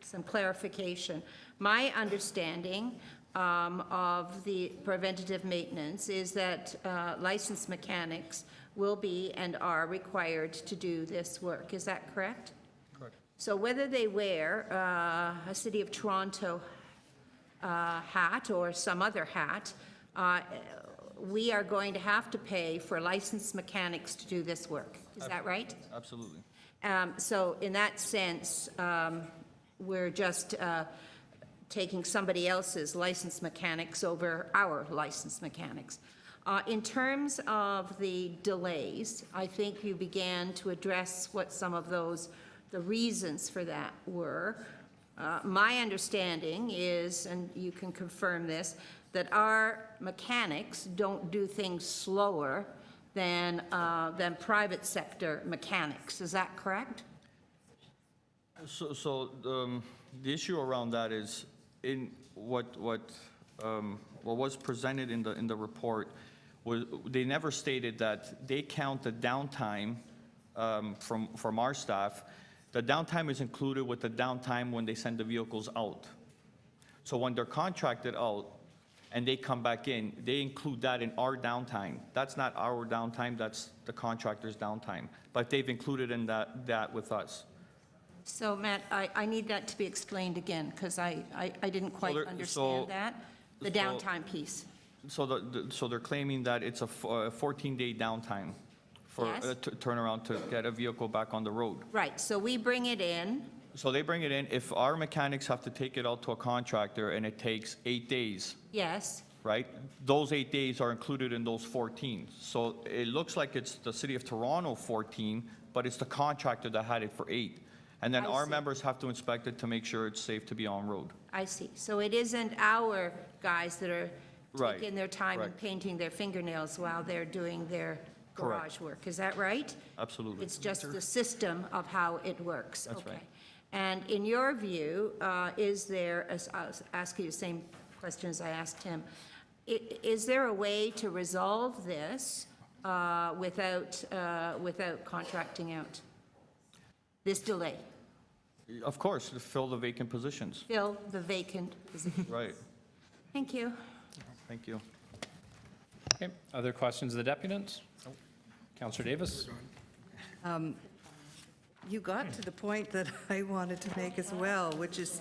some clarification. My understanding of the preventative maintenance is that licensed mechanics will be and are required to do this work. Is that correct? Correct. So whether they wear a City of Toronto hat or some other hat, we are going to have to pay for licensed mechanics to do this work. Is that right? Absolutely. So in that sense, we're just taking somebody else's licensed mechanics over our licensed mechanics. In terms of the delays, I think you began to address what some of the reasons for that were. My understanding is, and you can confirm this, that our mechanics don't do things slower than private sector mechanics. Is that correct? So the issue around that is in what was presented in the report was they never stated that they count the downtime from our staff. The downtime is included with the downtime when they send the vehicles out. So when they're contracted out and they come back in, they include that in our downtime. That's not our downtime, that's the contractor's downtime. But they've included in that with us. So, Matt, I need that to be explained again, because I didn't quite understand that, the downtime piece. So they're claiming that it's a 14-day downtime for Yes. turnaround to get a vehicle back on the road. Right, so we bring it in, So they bring it in. If our mechanics have to take it out to a contractor and it takes 8 days, yes, right? Those 8 days are included in those 14. So it looks like it's the City of Toronto 14, but it's the contractor that had it for 8. And then I our see. members have to inspect it to make sure it's safe to be on road. I see. So it isn't our guys that are Right, taking their time and correct. painting their fingernails while they're doing their Correct. garage work. Is that right? Absolutely. It's just the system of how it works. That's Okay. right. And in your view, is there, as I'll ask you the same question as I asked him, is there a way to resolve this without contracting out? This delay? Of course, to fill the vacant positions. Fill the vacant position. Right. Thank you. Thank you. Okay, other questions of the deputants? Councillor Davis? You got to the point that I wanted to make as well, which is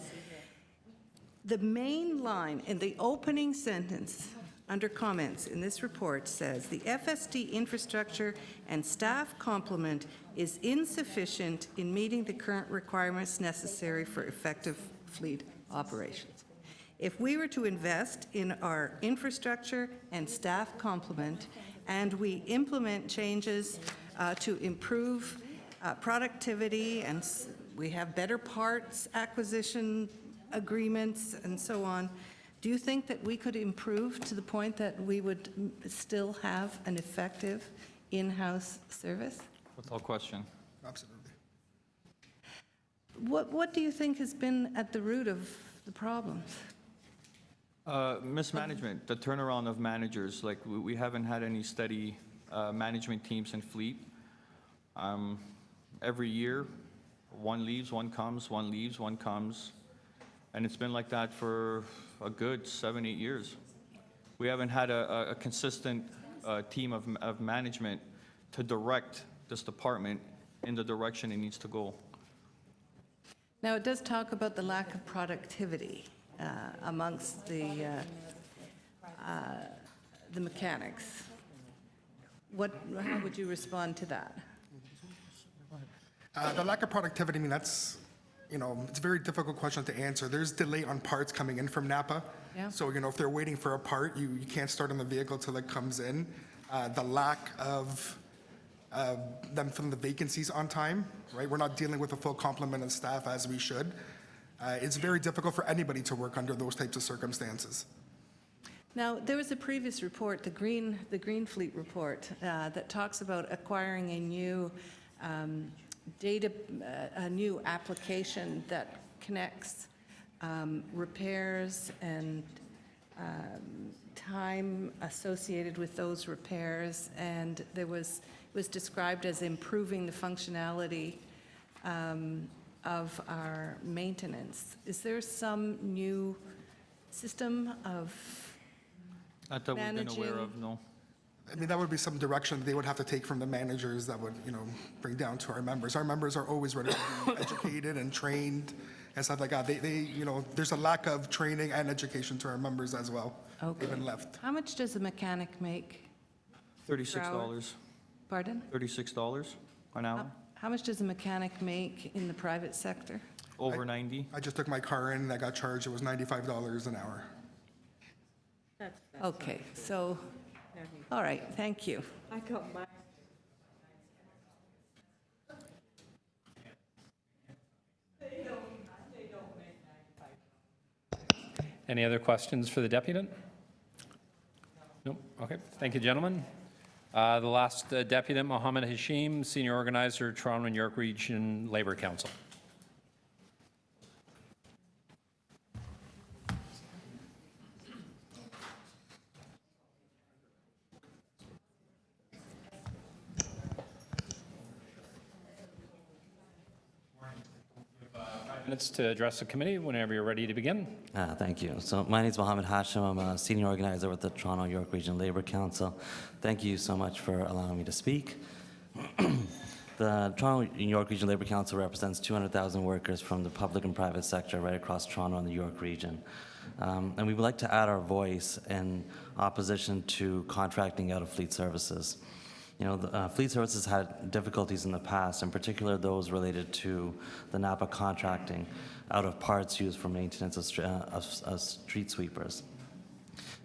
the main line in the opening sentence under comments in this report says, "The FSD infrastructure and staff complement is insufficient in meeting the current requirements necessary for effective fleet operations." If we were to invest in our infrastructure and staff complement, and we implement changes to improve productivity, and we have better parts acquisition agreements and so on. Do you think that we could improve to the point that we would still have an effective in-house service? Without question. Absolutely. What do you think has been at the root of the problems? Mismanagement, the turnaround of managers, like we haven't had any steady management teams in fleet. Every year, one leaves, one comes, one leaves, one comes. And it's been like that for a good 7, 8 years. We haven't had a consistent team of management to direct this department in the direction it needs to go. Now, it does talk about the lack of productivity amongst the mechanics. How would you respond to that? The lack of productivity, I mean, that's, it's a very difficult question to answer. There's delay on parts coming in from Napa. Yeah. So, if they're waiting for a part, you can't start on the vehicle till it comes in. The lack of them filling the vacancies on time, right? We're not dealing with a full complement of staff as we should. It's very difficult for anybody to work under those types of circumstances. Now, there was a previous report, the Green Fleet report, that talks about acquiring a new a new application that connects repairs and time associated with those repairs, and it was described as improving the functionality of our maintenance. Is there some new system of Not that we've been aware managing? of, no. I mean, that would be some direction they would have to take from the managers that would, bring down to our members. Our members are always ready to be educated and trained and stuff like that. There's a lack of training and education to our members as well. Okay. They've been left. How much does a mechanic make? $36. Pardon? $36 an hour, How much does a mechanic make in the private sector? over 90. I just took my car in and I got charged, it was $95 an hour. Okay, so, all right, thank you. Any other questions for the deputant? Nope. Okay. Thank you, gentlemen. The last deputant, Mohammed Hashim, Senior Organizer, Toronto and York Region Labour Council. Minutes to address the committee whenever you're ready to begin. Thank you. So my name is Mohammed Hashim. I'm a senior organizer with the Toronto York Region Labour Council. Thank you so much for allowing me to speak. The Toronto York Region Labour Council represents 200,000 workers from the public and private sector right across Toronto and the York region. And we would like to add our voice in opposition to contracting out of fleet services. Fleet services had difficulties in the past, in particular those related to the Napa contracting out of parts used for maintenance of street sweepers.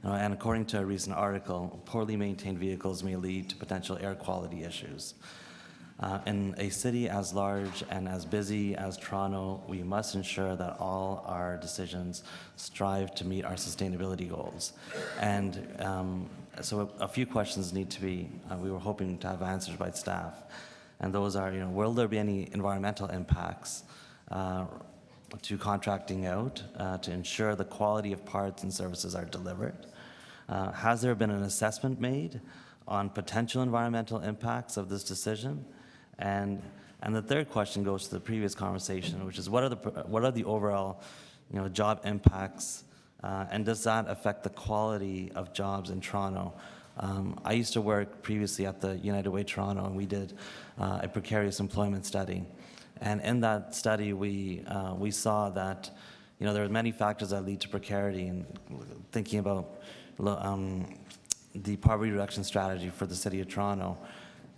And according to a recent article, poorly maintained vehicles may lead to potential air quality issues. In a city as large and as busy as Toronto, we must ensure that all our decisions strive to meet our sustainability goals. And so a few questions need to be, we were hoping to have answers by staff. And those are, will there be any environmental impacts to contracting out to ensure the quality of parts and services are delivered? Has there been an assessment made on potential environmental impacts of this decision? And the third question goes to the previous conversation, which is what are the overall, job impacts, and does that affect the quality of jobs in Toronto? I used to work previously at the United Way Toronto, and we did a precarious employment study. And in that study, we saw that there are many factors that lead to precarity. And thinking about the poverty reduction strategy for the City of Toronto,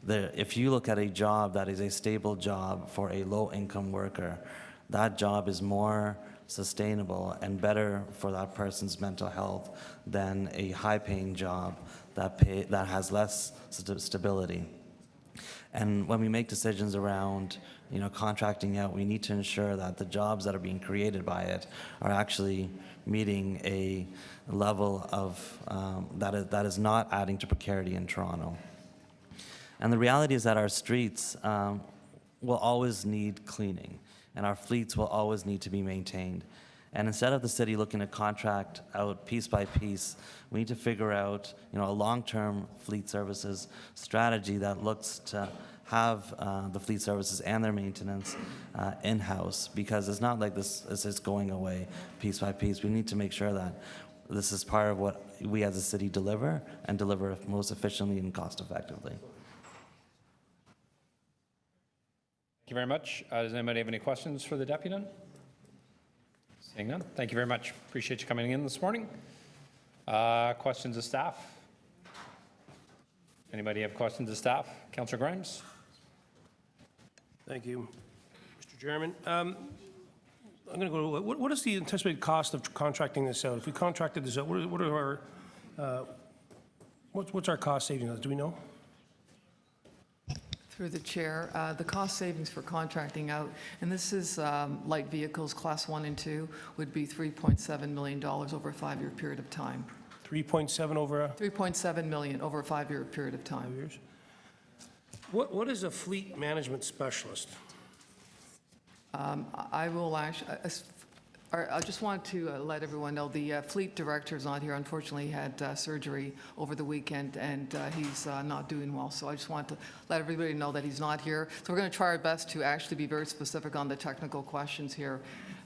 if you look at a job that is a stable job for a low-income worker, that job is more sustainable and better for that person's mental health than a high-paying job that has less stability. And when we make decisions around, contracting out, we need to ensure that the jobs that are being created by it are actually meeting a level of, that is not adding to precarity in Toronto. And the reality is that our streets will always need cleaning, and our fleets will always need to be maintained. And instead of the city looking to contract out piece by piece, we need to figure out, a long-term fleet services strategy that looks to have the fleet services and their maintenance in-house, because it's not like this is just going away piece by piece. We need to make sure that this is part of what we as a city deliver, and deliver most efficiently and cost-effectively. Thank you very much. Does anybody have any questions for the deputy? Seeing none. Thank you very much. Appreciate you coming in this morning. Questions of staff? Anybody have questions of staff? Councillor Grimes? Thank you, Mr. Chairman. I'm going to go to, what is the anticipated cost of contracting this out? If we contracted this out, what are our, what's our cost savings? Do we know? Through the chair, the cost savings for contracting out, and this is light vehicles, class 1 and 2, would be $3.7 million over a 5-year period of time. 3.7 over 3.7 million over a 5-year period of time. 5 years? What is a fleet management specialist? I will actually, I just want to let everyone know the fleet director is not here. Unfortunately, he had surgery over the weekend, and he's not doing well. So I just want to let everybody know that he's not here. So we're going to try our best to actually be very specific on the technical questions here.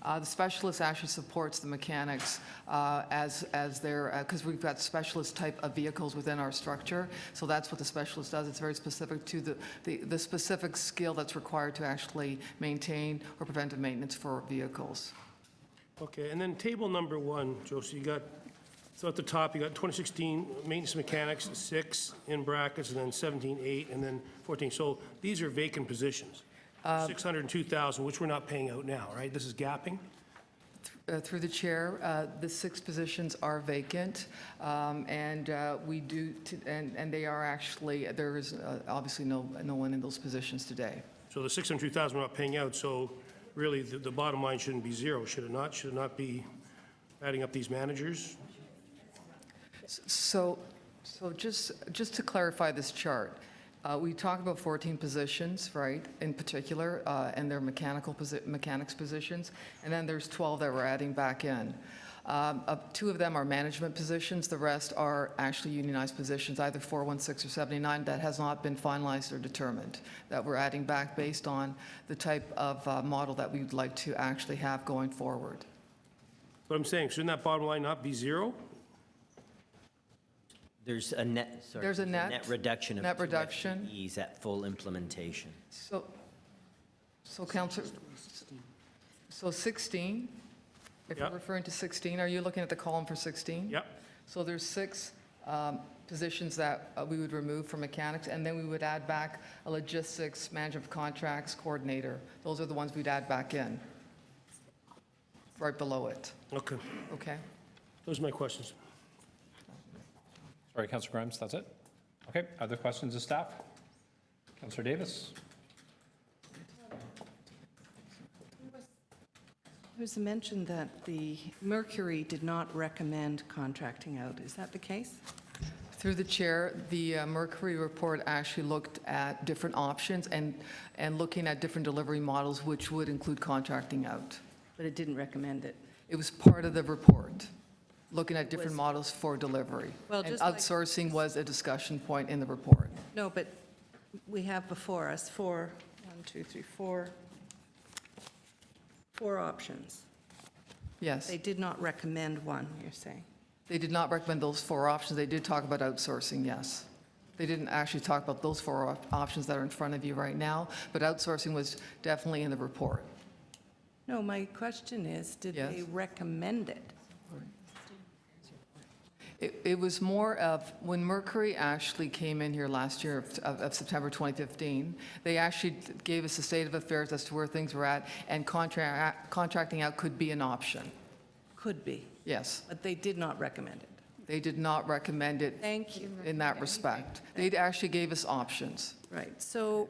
The specialist actually supports the mechanics as their, because we've got specialist type of vehicles within our structure. So that's what the specialist does. It's very specific to the specific skill that's required to actually maintain or preventive maintenance for vehicles. Okay, and then table number 1, Josie, you got, so at the top, you got 2016 maintenance mechanics, 6 in brackets, and then 17, 8, and then 14. So these are vacant positions. 602,000, which we're not paying out now, right? This is gapping? Through the chair, the 6 positions are vacant, and we do, and they are actually, there is obviously no one in those positions today. So the 602,000 we're not paying out, so really the bottom line shouldn't be 0, should it not? Should it not be adding up these managers? So just to clarify this chart, we talk about 14 positions, right, in particular, and they're mechanics positions, and then there's 12 that we're adding back in. 2 of them are management positions. The rest are actually unionized positions, either 416 or 79, that has not been finalized or determined, that we're adding back based on the type of model that we'd like to actually have going forward. What I'm saying, shouldn't that bottom line not be 0? There's a net, sorry, There's a net reduction of net 2 reduction. FTEs at full implementation. So Councillor, so 16, if you're referring to 16, are you looking at the column for 16? Yep. So there's 6 positions that we would remove from mechanics, and then we would add back a logistics, management of contracts, coordinator. Those are the ones we'd add back in, right below it. Okay. Okay? Those are my questions. Sorry, Councillor Grimes, that's it? Okay, other questions of staff? Councillor Davis? There was a mention that the Mercury did not recommend contracting out. Is that the case? Through the chair, the Mercury report actually looked at different options and looking at different delivery models, which would include contracting out. But it didn't recommend it. It was part of the report, looking at different models for delivery. Well, And just like- outsourcing was a discussion point in the report. No, but we have before us 4 options. Yes. They did not recommend one, you're saying? They did not recommend those 4 options. They did talk about outsourcing, yes. They didn't actually talk about those 4 options that are in front of you right now, but outsourcing was definitely in the report. No, my question is, did Yes. they recommend it? It was more of, when Mercury actually came in here last year of September 2015, they actually gave us a state of affairs as to where things were at, and contracting out could be an option. Could be, Yes. but they did not recommend it. They did not recommend it Thank you. in that respect. They actually gave us options. Right, so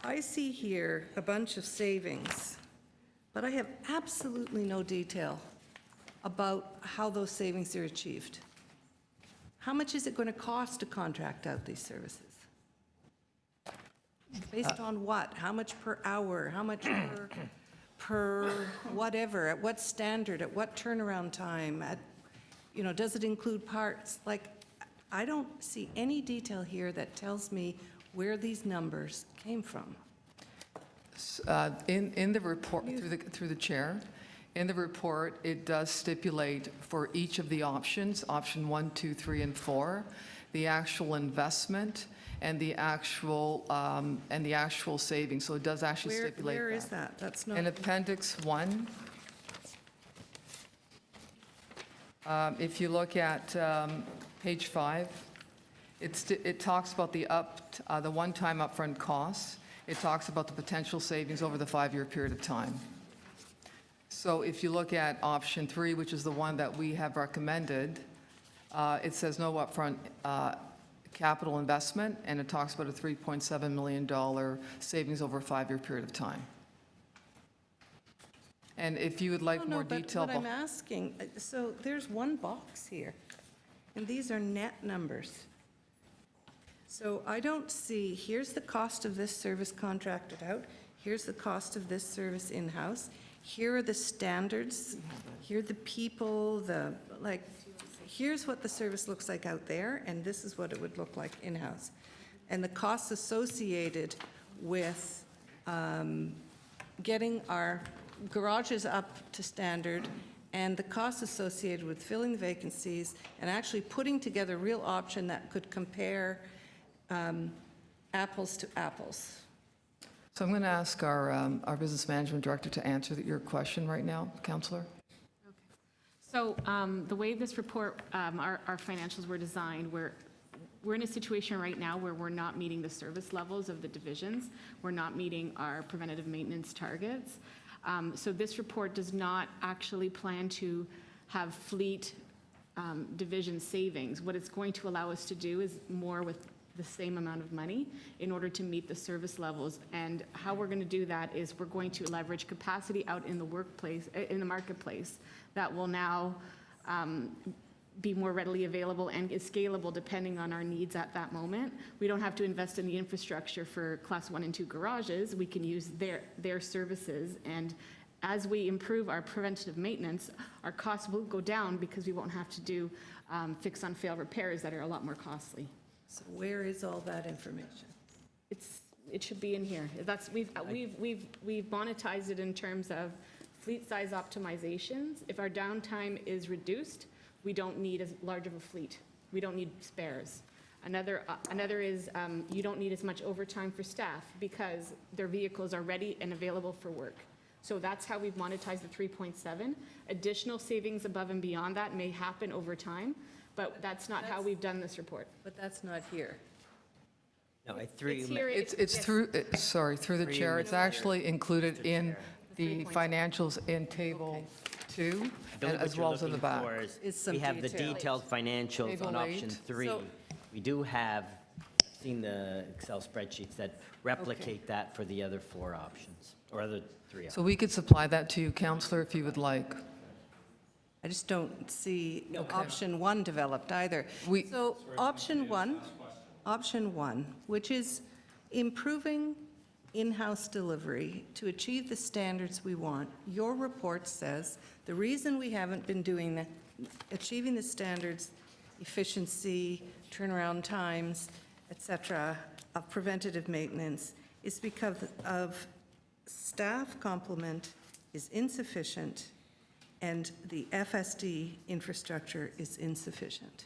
I see here a bunch of savings, but I have absolutely no detail about how those savings are achieved. How much is it going to cost to contract out these services? Based on what? How much per hour? How much per whatever? At what standard? At what turnaround time? At, you know, does it include parts? Like, I don't see any detail here that tells me where these numbers came from. In the report, through the chair, in the report, it does stipulate for each of the options, option 1, 2, 3, and 4, the actual investment and the actual savings. So it does actually stipulate that. Where is that? That's not. In Appendix 1, if you look at page 5, it talks about the one-time upfront costs. It talks about the potential savings over the 5-year period of time. So if you look at option 3, which is the one that we have recommended, it says no upfront capital investment, and it talks about a $3.7 million savings over a 5-year period of time. And if you would like more detail. But what I'm asking, so there's one box here, and these are net numbers. So I don't see, here's the cost of this service contracted out, here's the cost of this service in-house, here are the standards, here are the people, here's what the service looks like out there, and this is what it would look like in-house. And the costs associated with getting our garages up to standard, and the costs associated with filling the vacancies and actually putting together a real option that could compare apples to apples. So I'm going to ask our business management director to answer your question right now, Councillor. So the way this report, our financials were designed, we're in a situation right now where we're not meeting the service levels of the divisions. We're not meeting our preventative maintenance targets. So this report does not actually plan to have fleet division savings. What it's going to allow us to do is more with the same amount of money in order to meet the service levels. And how we're going to do that is we're going to leverage capacity out in the workplace, in the marketplace, that will now be more readily available and is scalable depending on our needs at that moment. We don't have to invest in the infrastructure for Class 1 and 2 garages. We can use their services, and as we improve our preventative maintenance, our costs will go down because we won't have to do fix-on-fail repairs that are a lot more costly. So where is all that information? It should be in here. We've monetized it in terms of fleet size optimizations. If our downtime is reduced, we don't need as large of a fleet. We don't need spares. Another is you don't need as much overtime for staff because their vehicles are ready and available for work. So that's how we've monetized the 3.7. Additional savings above and beyond that may happen over time, but that's not how we've done this report. But that's not here. No, It's through the chair. It's actually included in the financials in Table 2, as well as in the back. We have the detailed financials on option 3. We do have seen the Excel spreadsheets that replicate that for the other 4 options, or other 3 options. So we could supply that to you, Councillor, if you would like. I just don't see option 1 developed either. So option 1, which is improving in-house delivery to achieve the standards we want. Your report says the reason we haven't been doing that, achieving the standards, efficiency, turnaround times, et cetera, of preventative maintenance is because of staff complement is insufficient and the FSD infrastructure is insufficient.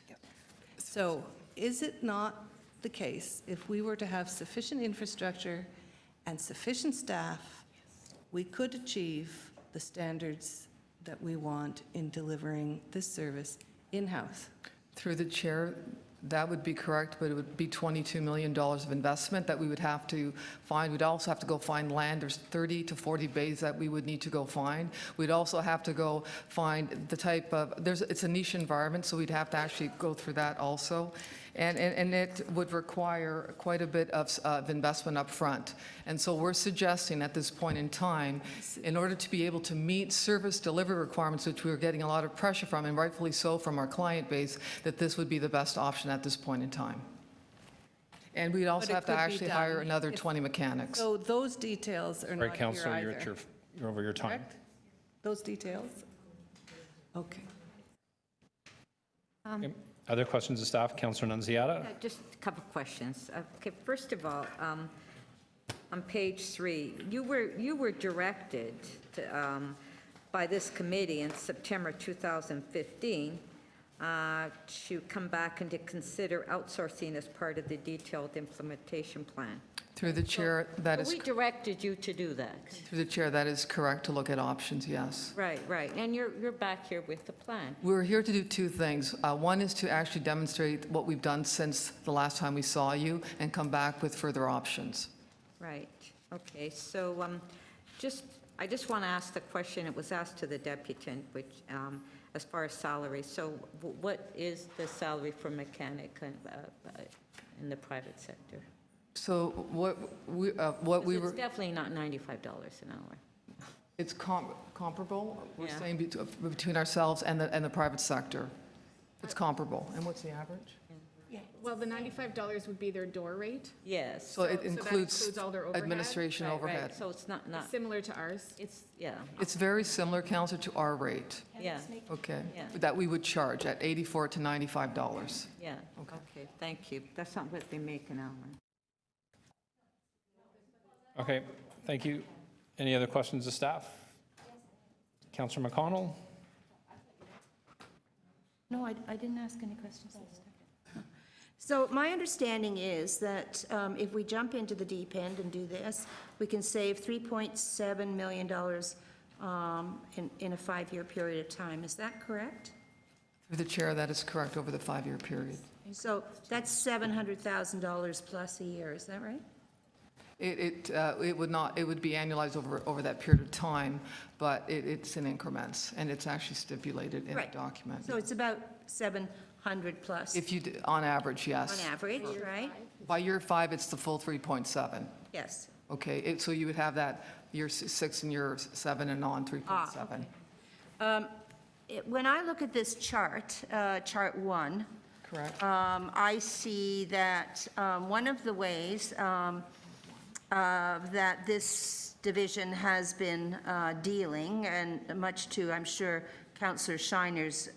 So is it not the case, if we were to have sufficient infrastructure and sufficient staff, we could achieve the standards that we want in delivering this service in-house? Through the chair, That would be correct, but it would be $22 million of investment that we would have to find. We'd also have to go find land. There's 30 to 40 bays that we would need to go find. We'd also have to go find the type of, it's a niche environment, so we'd have to actually go through that also. And it would require quite a bit of investment up front. And so we're suggesting at this point in time, in order to be able to meet service delivery requirements, which we're getting a lot of pressure from, and rightfully so from our client base, that this would be the best option at this point in time. And we'd also But it have to could be actually done hire another if- 20 mechanics. So those details are Right, not here Councillor, either. you're over your time. Correct? Those details? Okay. Okay. Other questions of staff? Councillor Nunziata? Just a couple of questions. Okay, first of all, on page 3, you were directed to, by this committee in September 2015 to come back and to consider outsourcing as part of the detailed implementation plan. Through the chair, that is, We directed you to do that. through the chair, that is correct, to look at options, yes. Right, right. And you're back here with the plan. We're here to do two things. One is to actually demonstrate what we've done since the last time we saw you and come back with further options. Right, okay, so I just want to ask the question, it was asked to the deputant, which, as far as salary, so what is the salary for mechanic in the private sector? So what we It's were, definitely not $95 an hour. it's comparable, we're Yeah. saying between ourselves and the private sector. It's comparable. And what's the average? Well, the $95 would be their door rate, Yes. So it that includes includes all their overhead? administration Right, overhead. right, so it's not, similar to ours. it's, yeah, It's very similar, Counselor, to our rate, yeah, okay? Yeah. That we would charge at $84 to $95. yeah, okay, thank you. That's not what they make an hour. Okay, thank you. Any other questions of staff? Councillor McConnell? No, I didn't ask any questions. So my understanding is that if we jump into the deep end and do this, we can save $3.7 million in a 5-year period of time. Is that correct? Through the chair, that is correct, over the 5-year period. So that's $700,000 plus a year, is that right? It would not, it would be annualized over that period of time, but it's in increments, and it's actually stipulated in the Right. document. So it's about 700 plus If you, on average, yes. on average, right? By year 5, it's the full 3.7. Yes. Okay, so you would have that year 6 and year 7 and on 3.7. When I look at this chart, chart 1, Correct. I see that one of the ways that this division has been dealing, and much to, I'm sure, Councillor Shiner's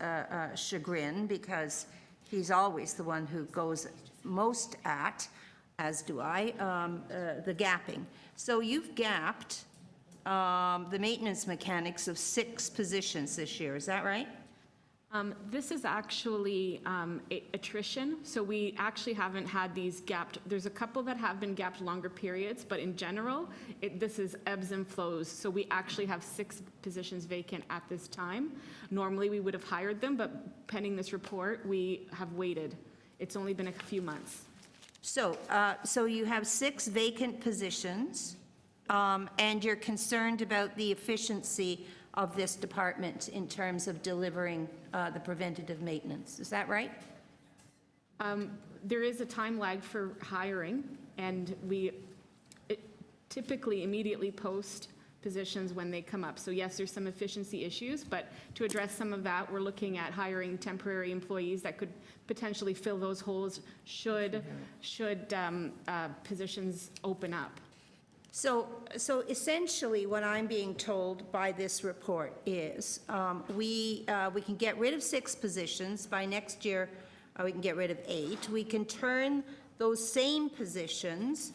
chagrin, because he's always the one who goes most at, as do I, the gapping. So you've gapped the maintenance mechanics of 6 positions this year, is that right? This is actually attrition, so we actually haven't had these gapped. There's a couple that have been gapped longer periods, but in general, this is ebbs and flows. So we actually have 6 positions vacant at this time. Normally, we would have hired them, but pending this report, we have waited. It's only been a few months. So, so you have 6 vacant positions, and you're concerned about the efficiency of this department in terms of delivering the preventative maintenance. Is that right? There is a time lag for hiring, and we typically immediately post positions when they come up. So yes, there's some efficiency issues, but to address some of that, we're looking at hiring temporary employees that could potentially fill those holes should positions open up. So essentially, what I'm being told by this report is we can get rid of 6 positions. By next year, we can get rid of 8. We can turn those same positions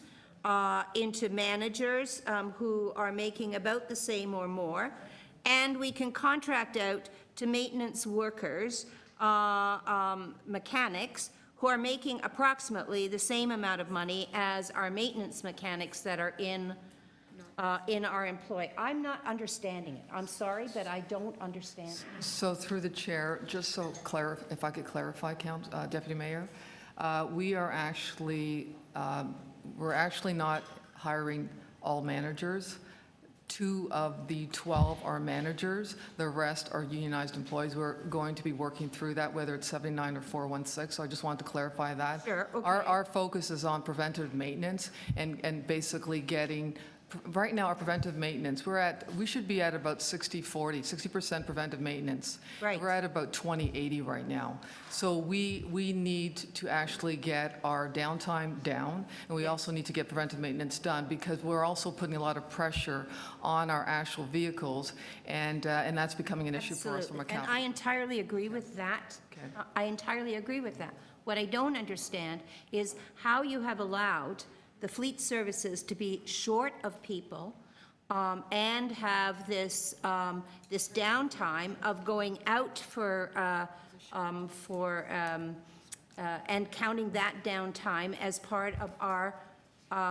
into managers who are making about the same or more, and we can contract out to maintenance workers, mechanics, who are making approximately the same amount of money as our maintenance mechanics that are in our employ. I'm not understanding it. I'm sorry, but I don't understand it. So through the chair, just so if I could clarify, Deputy Mayor, We're actually not hiring all managers. 2 of the 12 are managers. The rest are unionized employees. We're going to be working through that, whether it's 79 or 416. So I just wanted to clarify that. Sure, okay. Our focus is on preventive maintenance and basically getting, right now, our preventive maintenance, we should be at about 60/40, 60% preventive maintenance. Right. We're at about 20/80 right now. So we need to actually get our downtime down, and we also need to get preventive maintenance done, because we're also putting a lot of pressure on our actual vehicles, and that's becoming an issue for us from a Absolutely. And capital. I entirely agree with that. Okay. I entirely agree with that. What I don't understand is how you have allowed the fleet services to be short of people and have this downtime of going out and counting that downtime as part of our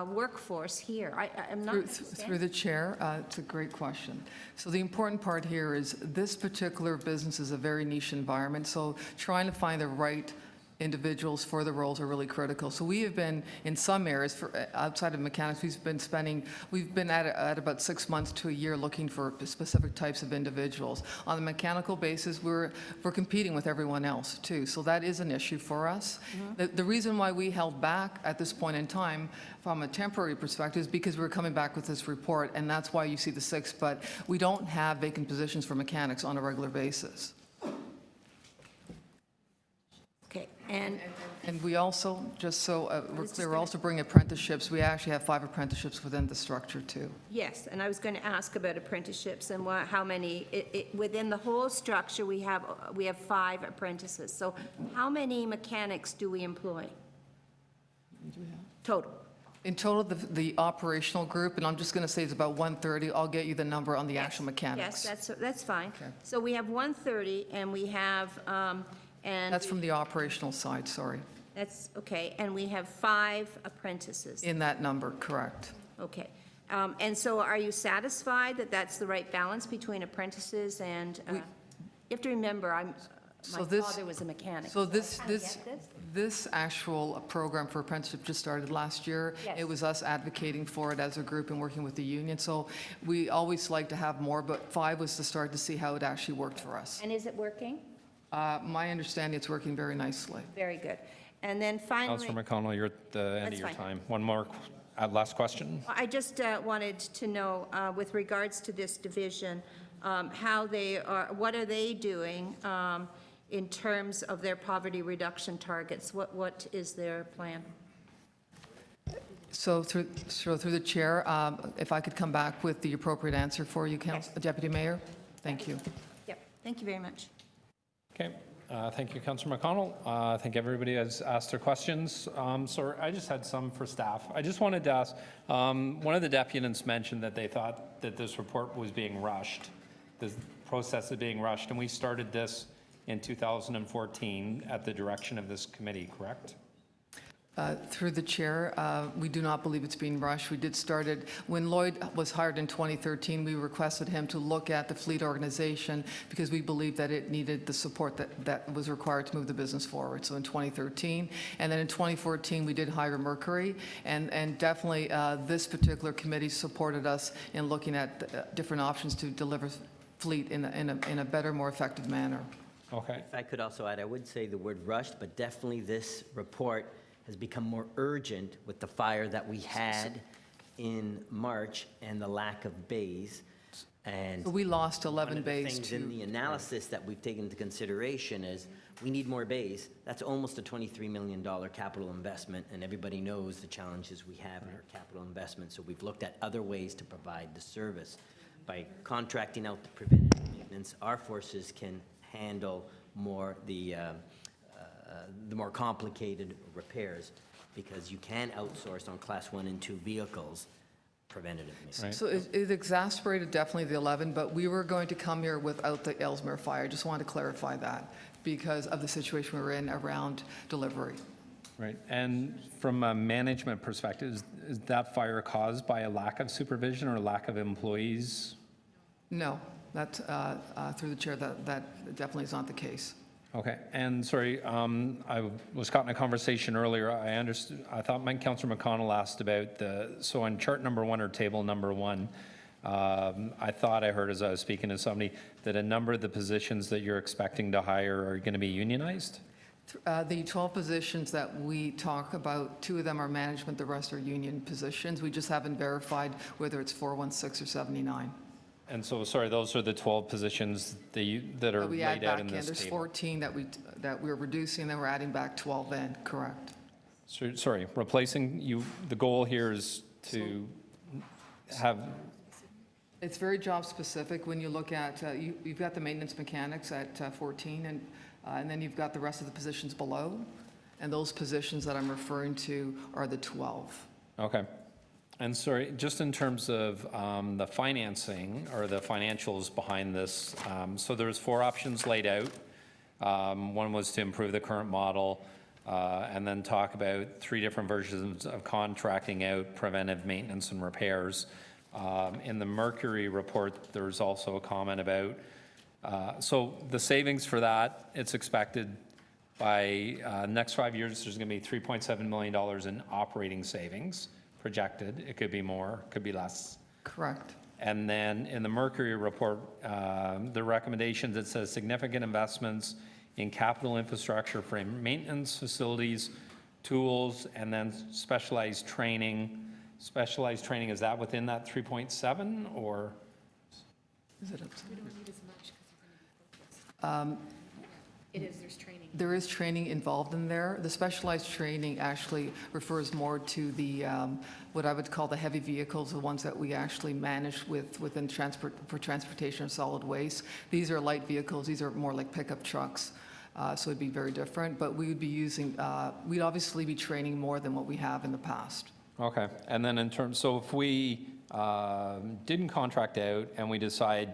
workforce here. I'm not Through understanding. the chair, it's a great question. So the important part here is this particular business is a very niche environment, so trying to find the right individuals for the roles are really critical. So we have been, in some areas, outside of mechanics, we've been at about 6 months to a year looking for specific types of individuals. On the mechanical basis, we're competing with everyone else too. So that is an issue for us. The reason why we held back at this point in time from a temporary perspective is because we're coming back with this report, and that's why you see the 6, but we don't have vacant positions for mechanics on a regular basis. Okay, And we also, just so we're clear, we're also bringing apprenticeships. We actually have 5 apprenticeships within the structure, too. yes, and I was going to ask about apprenticeships and how many, within the whole structure, we have 5 apprentices. So how many mechanics do we employ? Total? In total, the operational group, and I'm just going to say it's about 130. I'll get you the number on the actual mechanics. Yes, that's fine. Okay. So we have 130, and we have, That's from the operational side, sorry. That's, okay, and we have 5 apprentices. In that number, correct. Okay. And so are you satisfied that that's the right balance between apprentices and, you have to remember, my father was a mechanic. So I get this. this actual program for apprenticeship just started last year. Yes. It was us advocating for it as a group and working with the union. So we always like to have more, but 5 was the start to see how it actually worked for us. And is it working? My understanding, it's working very nicely. Very good. And then finally. Councillor McConnell, you're at the end That's of your fine. time. One more, last question. I just wanted to know, with regards to this division, how they are, what are they doing in terms of their poverty reduction targets? What is their plan? So through the chair, if I could come back with the appropriate answer for you, Deputy Mayor? Thank you. Yep, thank you very much. Okay, thank you, Councillor McConnell. I think everybody has asked their questions. So I just had some for staff. I just wanted to ask, one of the deputants mentioned that they thought that this report was being rushed, this process is being rushed, and we started this in 2014 at the direction of this committee, correct? Through the chair, we do not believe it's being rushed. We did start it, when Lloyd was hired in 2013, we requested him to look at the fleet organization because we believed that it needed the support that was required to move the business forward. So in 2013, and then in 2014, we did hire Mercury, and definitely this particular committee supported us in looking at different options to deliver fleet in a better, more effective manner. Okay. If I could also add, I would say the word rushed, but definitely this report has become more urgent with the fire that we had in March and the lack of bays. And So we lost 11 one of the bays things to. in the analysis that we've taken into consideration is we need more bays. That's almost a $23 million capital investment, and everybody knows the challenges we have in our capital investment. So we've looked at other ways to provide the service. By contracting out the preventative maintenance, our forces can handle more the more complicated repairs, because you can outsource on Class 1 and 2 vehicles preventative maintenance. So it exacerbated definitely the 11, but we were going to come here without the Ellesmere fire. Just wanted to clarify that because of the situation we were in around delivery. Right, and from a management perspective, is that fire caused by a lack of supervision or lack of employees? No, that, through the chair, that definitely is not the case. Okay, and sorry, I was caught in a conversation earlier. I thought Councillor McConnell asked about so on chart number 1 or table number 1, I thought I heard as I was speaking to somebody that a number of the positions that you're expecting to hire are going to be unionized? The 12 positions that we talk about, 2 of them are management, the rest are union positions. We just haven't verified whether it's 416 or 79. And so, sorry, those are the 12 positions that are We add laid out back in in, this there's table? 14 that we're reducing, then we're adding back 12 in, correct. So, sorry, replacing you, the goal here is to have, It's very job specific. When you look at, you've got the maintenance mechanics at 14, and then you've got the rest of the positions below. And those positions that I'm referring to are the 12. okay. And sorry, just in terms of the financing or the financials behind this, so there's 4 options laid out. One was to improve the current model, and then talk about 3 different versions of contracting out preventive maintenance and repairs. In the Mercury report, there's also a comment about, so the savings for that, it's expected by next 5 years, there's going to be $3.7 million in operating savings projected. It could be more, could be less. Correct. And then in the Mercury report, the recommendations, it says significant investments in capital infrastructure for maintenance facilities, tools, and then specialized training. Specialized training, is that within that 3.7 or? Is it We don't need as much because we're going to be focused. It is, there's training. There is training involved in there. The specialized training actually refers more to the, what I would call the heavy vehicles, the ones that we actually manage within for transportation of solid waste. These are light vehicles. These are more like pickup trucks. So it'd be very different, but we would be using, we'd obviously be training more than what we have in the past. Okay, and then in terms, so if we didn't contract out and we decide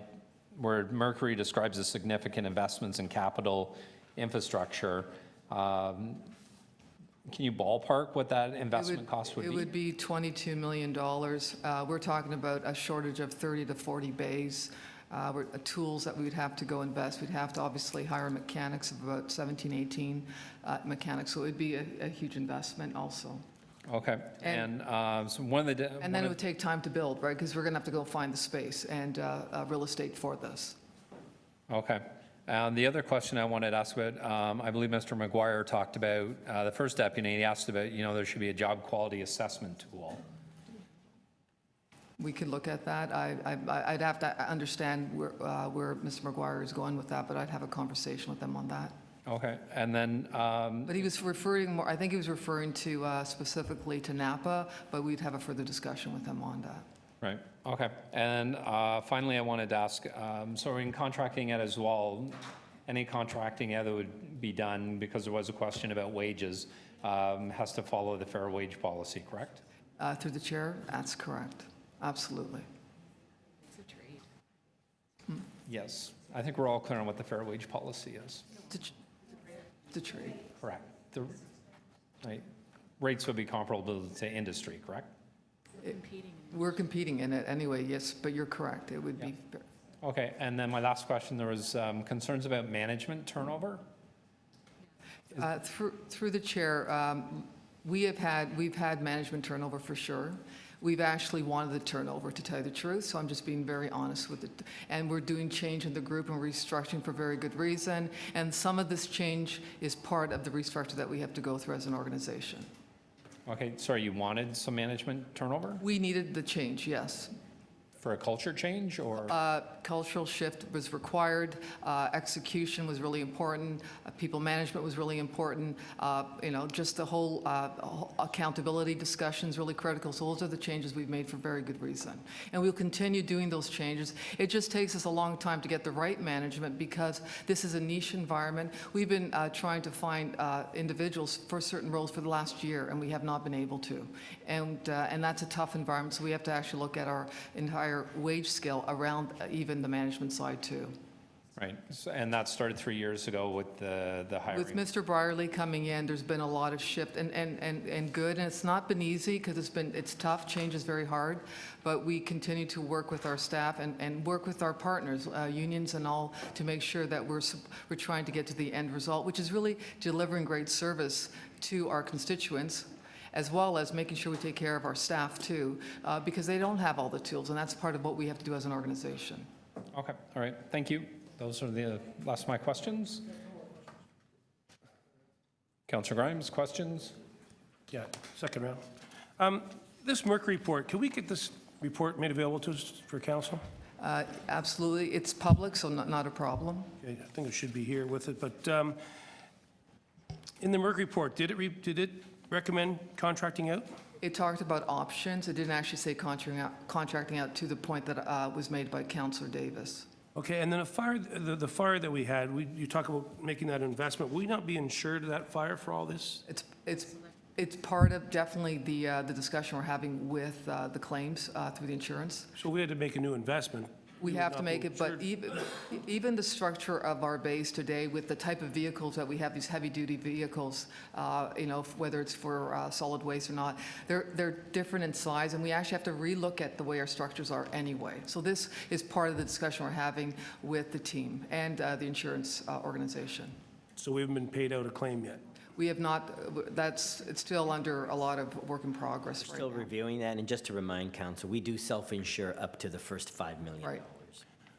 where Mercury describes as significant investments in capital infrastructure, can you ballpark what that investment cost would be? It would be $22 million. We're talking about a shortage of 30 to 40 bays. Tools that we would have to go invest. We'd have to obviously hire mechanics of about 17, 18 mechanics. So it would be a huge investment also. Okay, and so one of the... And then it would take time to build, right? Because we're going to have to go find the space and real estate for this. Okay. The other question I wanted to ask about, I believe Mr. McGuire talked about, the first deputy, he asked about, there should be a job quality assessment tool. We could look at that. I'd have to understand where Mr. McGuire is going with that, but I'd have a conversation with them on that. Okay, and then... But he was referring more, I think he was referring to specifically to Napa, but we'd have a further discussion with him on that. Right, okay. And finally, I wanted to ask, so in contracting out as well, any contracting out that would be done, because there was a question about wages, has to follow the fair wage policy, correct? Through the chair, that's correct. Absolutely. It's a trade. Yes, I think we're all clear on what the fair wage policy is. The trade. Correct. The rates would be comparable to industry, correct? We're competing in it anyway, yes, but you're correct. It would be. Okay, and then my last question, there was concerns about management turnover? Through the chair, we've had management turnover for sure. We've actually wanted the turnover, to tell you the truth, so I'm just being very honest with it. And we're doing change in the group and restructuring for very good reason. And some of this change is part of the restructure that we have to go through as an organization. Okay, sorry, you wanted some management turnover? We needed the change, yes. For a culture change, or? Cultural shift was required. Execution was really important. People management was really important. Just the whole accountability discussion is really critical. So those are the changes we've made for very good reason. And we'll continue doing those changes. It just takes us a long time to get the right management because this is a niche environment. We've been trying to find individuals for certain roles for the last year, and we have not been able to. And that's a tough environment, so we have to actually look at our entire wage scale around even the management side too. Right, and that started 3 years ago with the hiring. With Mr. Brierly coming in, there's been a lot of shift and good, and it's not been easy because it's tough, change is very hard, but we continue to work with our staff and work with our partners, unions and all, to make sure that we're trying to get to the end result, which is really delivering great service to our constituents, as well as making sure we take care of our staff too, because they don't have all the tools, and that's part of what we have to do as an organization. Okay, all right, thank you. Those are the last of my questions. Councillor Grimes, questions? Yeah, second round. This Merck report, can we get this report made available to us for council? Absolutely, it's public, so not a problem. Okay, I think it should be here with it, but in the Merck report, did it recommend contracting out? It talked about options. It didn't actually say contracting out to the point that was made by Councillor Davis. Okay, and then the fire that we had, you talk about making that investment. Will we not be insured of that fire for all this? It's part of definitely the discussion we're having with the claims through the insurance. So we had to make a new investment. We have to make it, but even the structure of our base today with the type of vehicles that we have, these heavy-duty vehicles, whether it's for solid waste or not, they're different in size, and we actually have to relook at the way our structures are anyway. So this is part of the discussion we're having with the team and the insurance organization. So we haven't been paid out a claim yet? We have not, it's still under a lot of work in progress right now. Still reviewing that, and just to remind council, we do self-insure up to the first $5 million. Right.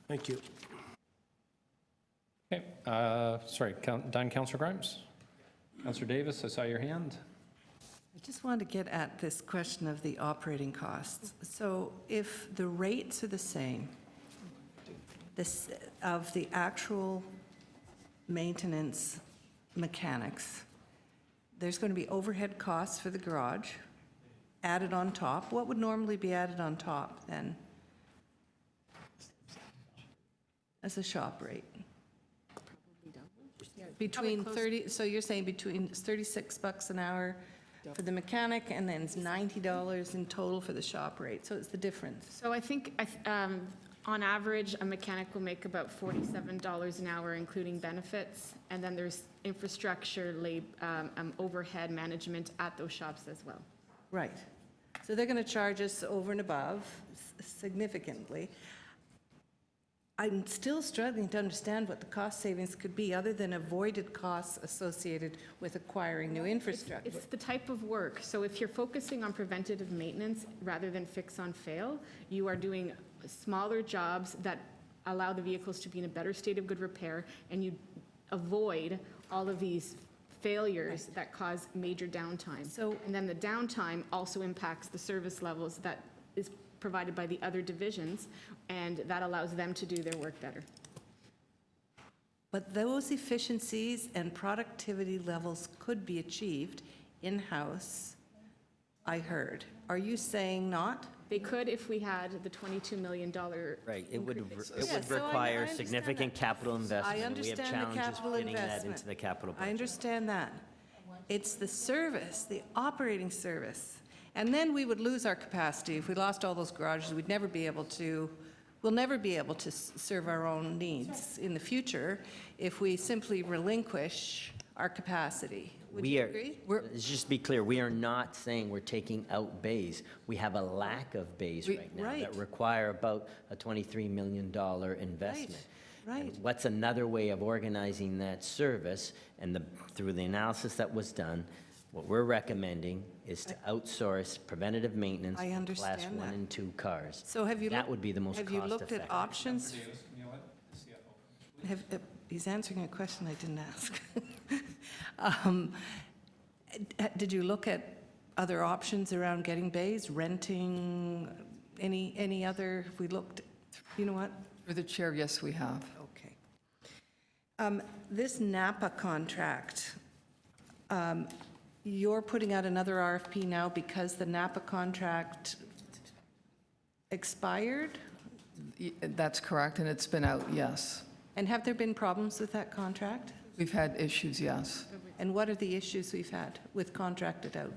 Thank you. Okay, sorry, done, Councillor Grimes? Councillor Davis, I saw your hand. I just wanted to get at this question of the operating costs. So if the rates are the same, of the actual maintenance mechanics, there's going to be overhead costs for the garage added on top. What would normally be added on top then as a shop rate? Between 30, so you're saying between $36 an hour for the mechanic and then it's $90 in total for the shop rate. So it's the difference. So I think on average, a mechanic will make about $47 an hour, including benefits. And then there's infrastructure, overhead management at those shops as well. Right. So they're going to charge us over and above significantly. I'm still struggling to understand what the cost savings could be other than avoided costs associated with acquiring new infrastructure. It's the type of work. So if you're focusing on preventative maintenance rather than fix on fail, you are doing smaller jobs that allow the vehicles to be in a better state of good repair, and you avoid all of these failures that cause major downtime. And then the downtime also impacts the service levels that is provided by the other divisions, and that allows them to do their work better. But those efficiencies and productivity levels could be achieved in-house, I heard. Are you saying not? They could if we had the $22 million. Right, it would require significant capital investment. I understand the capital We have challenges fitting that investment. into the capital budget. I understand that. It's the service, the operating service. And then we would lose our capacity. If we lost all those garages, we'd never be able to, we'll never be able to serve our own needs in the future if we simply relinquish our capacity. Would you agree? Let's just be clear, we are not saying we're taking out bays. We have a lack of bays right now that require about a $23 million investment. Right. And what's another way of organizing that service? And through the analysis that was done, what we're recommending is to outsource preventative maintenance I for understand Class 1 that. and 2 cars. So have you That would be the most have you looked cost-effective. at options? He's answering a question I didn't ask. Did you look at other options around getting bays, renting, any other, if we looked, you know what? Through the chair, yes, we have. Okay. This Napa contract, you're putting out another RFP now because the Napa contract expired? That's correct, and it's been out, yes. And have there been problems with that contract? We've had issues, yes. And what are the issues we've had with contracted out?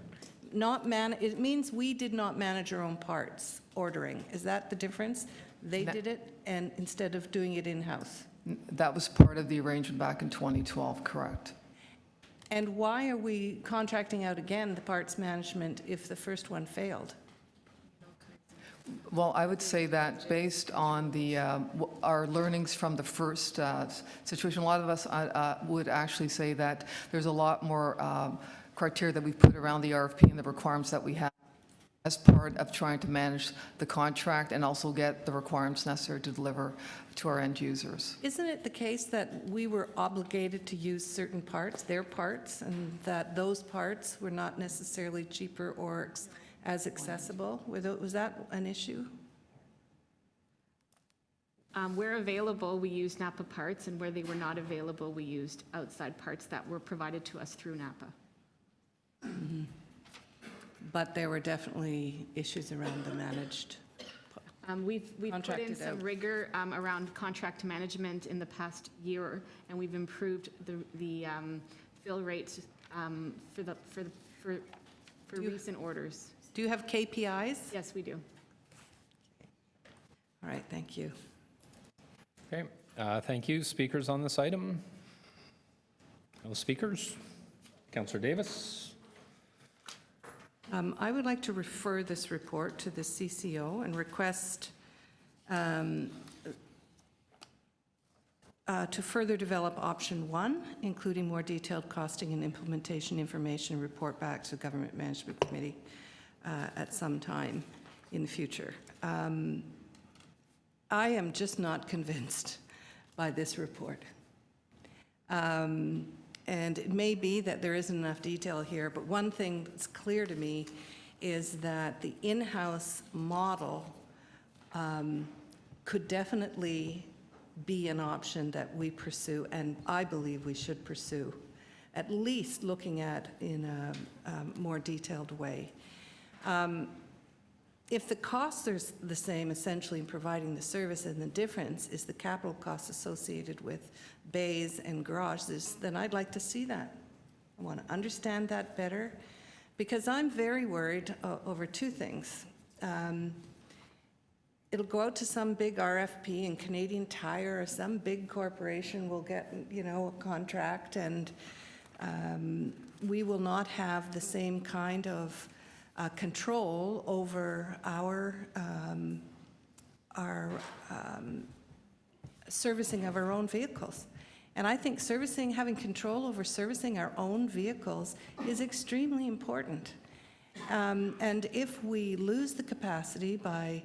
It means we did not manage our own parts ordering. Is that the difference? They did it, and instead of doing it in-house? That was part of the arrangement back in 2012, correct? And why are we contracting out again the parts management if the first one failed? Well, I would say that based on our learnings from the first situation, a lot of us would actually say that there's a lot more criteria that we put around the RFP and the requirements that we have as part of trying to manage the contract and also get the requirements necessary to deliver to our end users. Isn't it the case that we were obligated to use certain parts, their parts, and that those parts were not necessarily cheaper or as accessible? Was that an issue? Where available, we used Napa parts, and where they were not available, we used outside parts that were provided to us through Napa. Mm-hmm. But there were definitely issues around the managed. We've put in Contracted some out. rigor around contract management in the past year, and we've improved the fill rates for recent orders. Do you have KPIs? Yes, we do. All right, thank you. Okay, thank you. Speakers on this item? No speakers? Councillor Davis? I would like to refer this report to the CCO and request to further develop option 1, including more detailed costing and implementation information, report back to the Government Management Committee at some time in the future. I am just not convinced by this report. And it may be that there isn't enough detail here, but one thing that's clear to me is that the in-house model could definitely be an option that we pursue, and I believe we should pursue, at least looking at in a more detailed way. If the costs are the same, essentially, in providing the service, and the difference is the capital costs associated with bays and garages, then I'd like to see that. I want to understand that better, because I'm very worried over two things. It'll go out to some big RFP, and Canadian Tire or some big corporation will get, a contract, and we will not have the same kind of control over our servicing of our own vehicles. And I think having control over servicing our own vehicles is extremely important. And if we lose the capacity by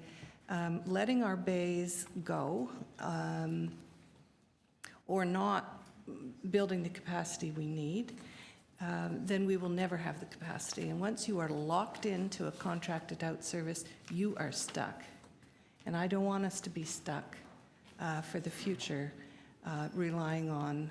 letting our bays go or not building the capacity we need, then we will never have the capacity. And once you are locked into a contracted out service, you are stuck. And I don't want us to be stuck for the future, relying on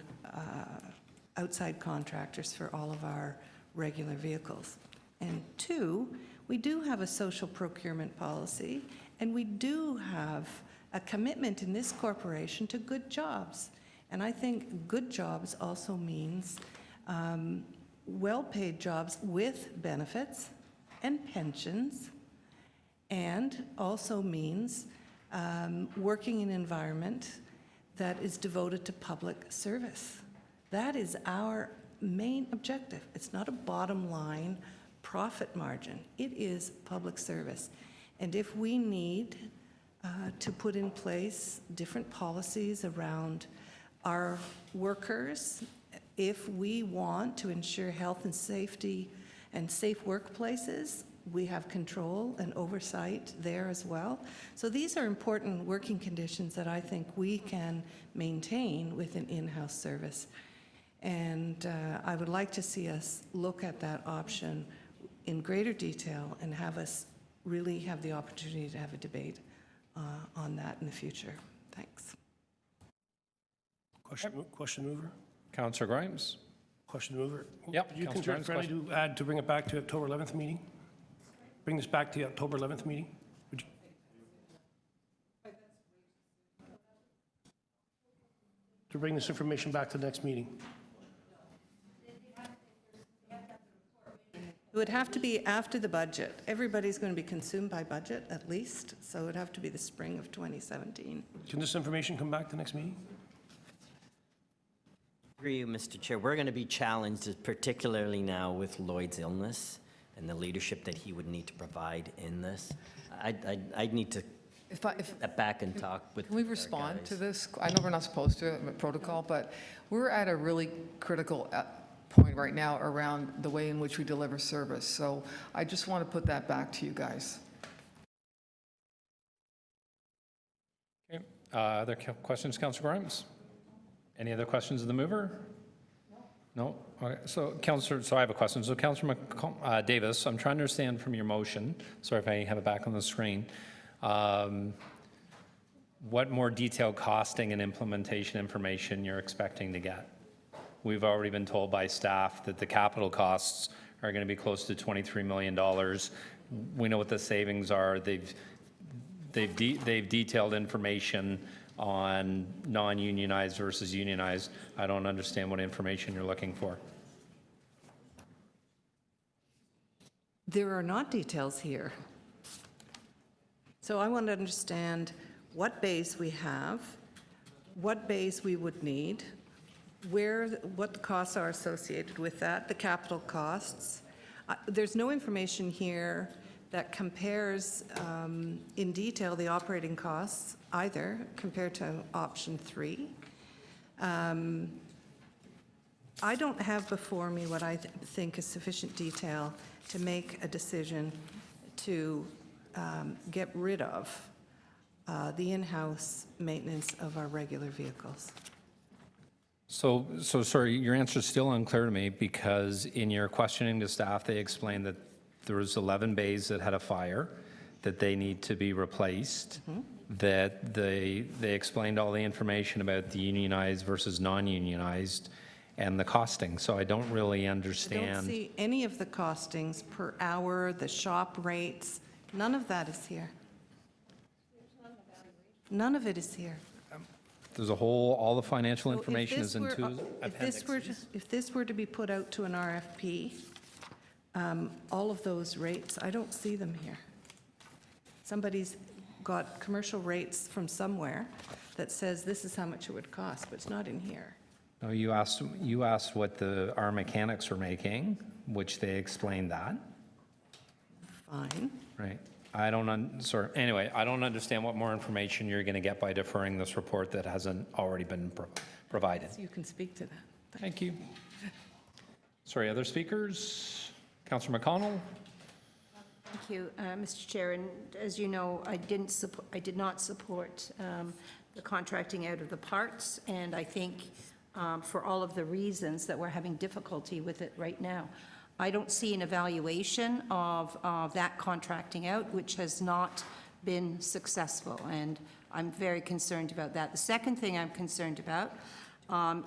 outside contractors for all of our regular vehicles. And 2, we do have a social procurement policy, and we do have a commitment in this corporation to good jobs. And I think good jobs also means well-paid jobs with benefits and pensions, and also means working in an environment that is devoted to public service. That is our main objective. It's not a bottom line profit margin. It is public service. And if we need to put in place different policies around our workers, if we want to ensure health and safety and safe workplaces, we have control and oversight there as well. So these are important working conditions that I think we can maintain with an in-house service. And I would like to see us look at that option in greater detail and have us really have the opportunity to have a debate on that in the future. Thanks. Question mover? Councillor Grimes? Question mover. Yep, Did you Councillor consider Grimes, friendly to add to bring it back to October 11th meeting? Bring this back to the October 11th meeting? Would you? To bring this information back to the next meeting? It would have to be after the budget. Everybody's going to be consumed by budget, at least, so it would have to be the spring of 2017. Can this information come back to the next meeting? Agree, Mr. Chair. We're going to be challenged, particularly now with Lloyd's illness and the leadership that he would need to provide in this. I'd need to step back and talk with. Can we respond to this? I know we're not supposed to, protocol, but we're at a really critical point right now around the way in which we deliver service. So I just want to put that back to you guys. Okay. Other questions, Councillor Grimes? Any other questions of the mover? No? Okay. So, Councillor, so I have a question. So, Councillor Davis, I'm trying to understand from your motion, sorry if I have it back on the screen, what more detailed costing and implementation information you're expecting to get? We've already been told by staff that the capital costs are going to be close to $23 million. We know what the savings are. They've detailed information on non-unionized versus unionized. I don't understand what information you're looking for. There are not details here. So I want to understand what base we have, what base we would need, what the costs are associated with that, the capital costs. There's no information here that compares in detail the operating costs either compared to option 3. I don't have before me what I think is sufficient detail to make a decision to get rid of the in-house maintenance of our regular vehicles. So sorry, your answer is still unclear to me because in your questioning to staff, they explained that there was 11 bays that had a fire, that they need to be replaced, that they explained all the information about the unionized versus non-unionized and the costing. So I don't really understand. I don't see any of the costings per hour, the shop rates. None of that is here. None of it is here. There's all the financial So information is in two appendixes. If this were to be put out to an RFP, all of those rates, I don't see them here. Somebody's got commercial rates from somewhere that says this is how much it would cost, but it's not in here. No, you asked what our mechanics are making, which they explained that. Fine. Right. Anyway, I don't understand what more information you're going to get by deferring this report that hasn't already been provided. So you can speak to that. Thank you. Sorry, other speakers? Councillor McConnell? Thank you, Mr. Chair. And as you know, I did not support the contracting out of the parts, and I think for all of the reasons that we're having difficulty with it right now. I don't see an evaluation of that contracting out, which has not been successful, and I'm very concerned about that. The second thing I'm concerned about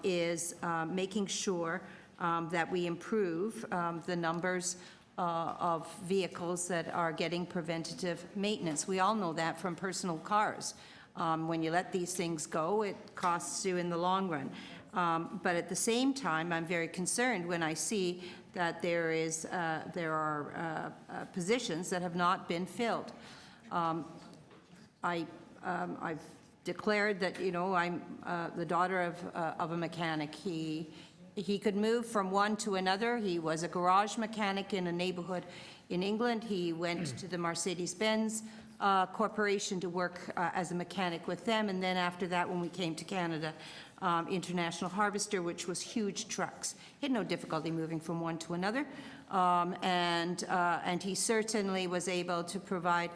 is making sure that we improve the numbers of vehicles that are getting preventative maintenance. We all know that from personal cars. When you let these things go, it costs you in the long run. But at the same time, I'm very concerned when I see that there are positions that have not been filled. I've declared that, you know, I'm the daughter of a mechanic. He could move from one to another. He was a garage mechanic in a neighborhood in England. He went to the Mercedes-Benz Corporation to work as a mechanic with them, and then after that, when we came to Canada, International Harvester, which was huge trucks. He had no difficulty moving from one to another, and he certainly was able to provide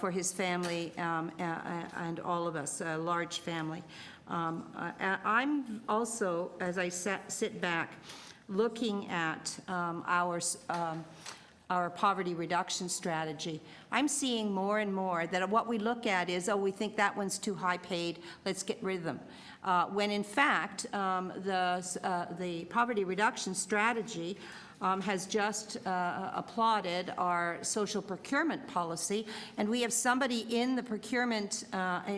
for his family and all of us, a large family. I'm also, as I sit back, looking at our poverty reduction strategy. I'm seeing more and more that what we look at is, oh, we think that one's too high paid, let's get rid of them. When in fact, the poverty reduction strategy has just applauded our social procurement policy, and we have somebody in the procurement,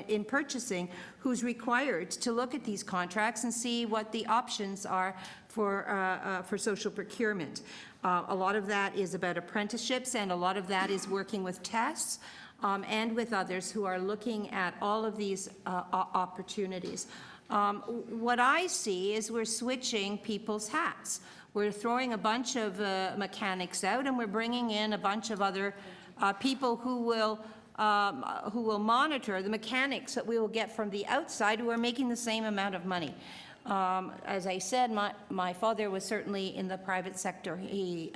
in purchasing, who's required to look at these contracts and see what the options are for social procurement. A lot of that is about apprenticeships, and a lot of that is working with TESS and with others who are looking at all of these opportunities. What I see is we're switching people's hats. We're throwing a bunch of mechanics out, and we're bringing in a bunch of other people who will monitor the mechanics that we will get from the outside who are making the same amount of money. As I said, my father was certainly in the private sector. He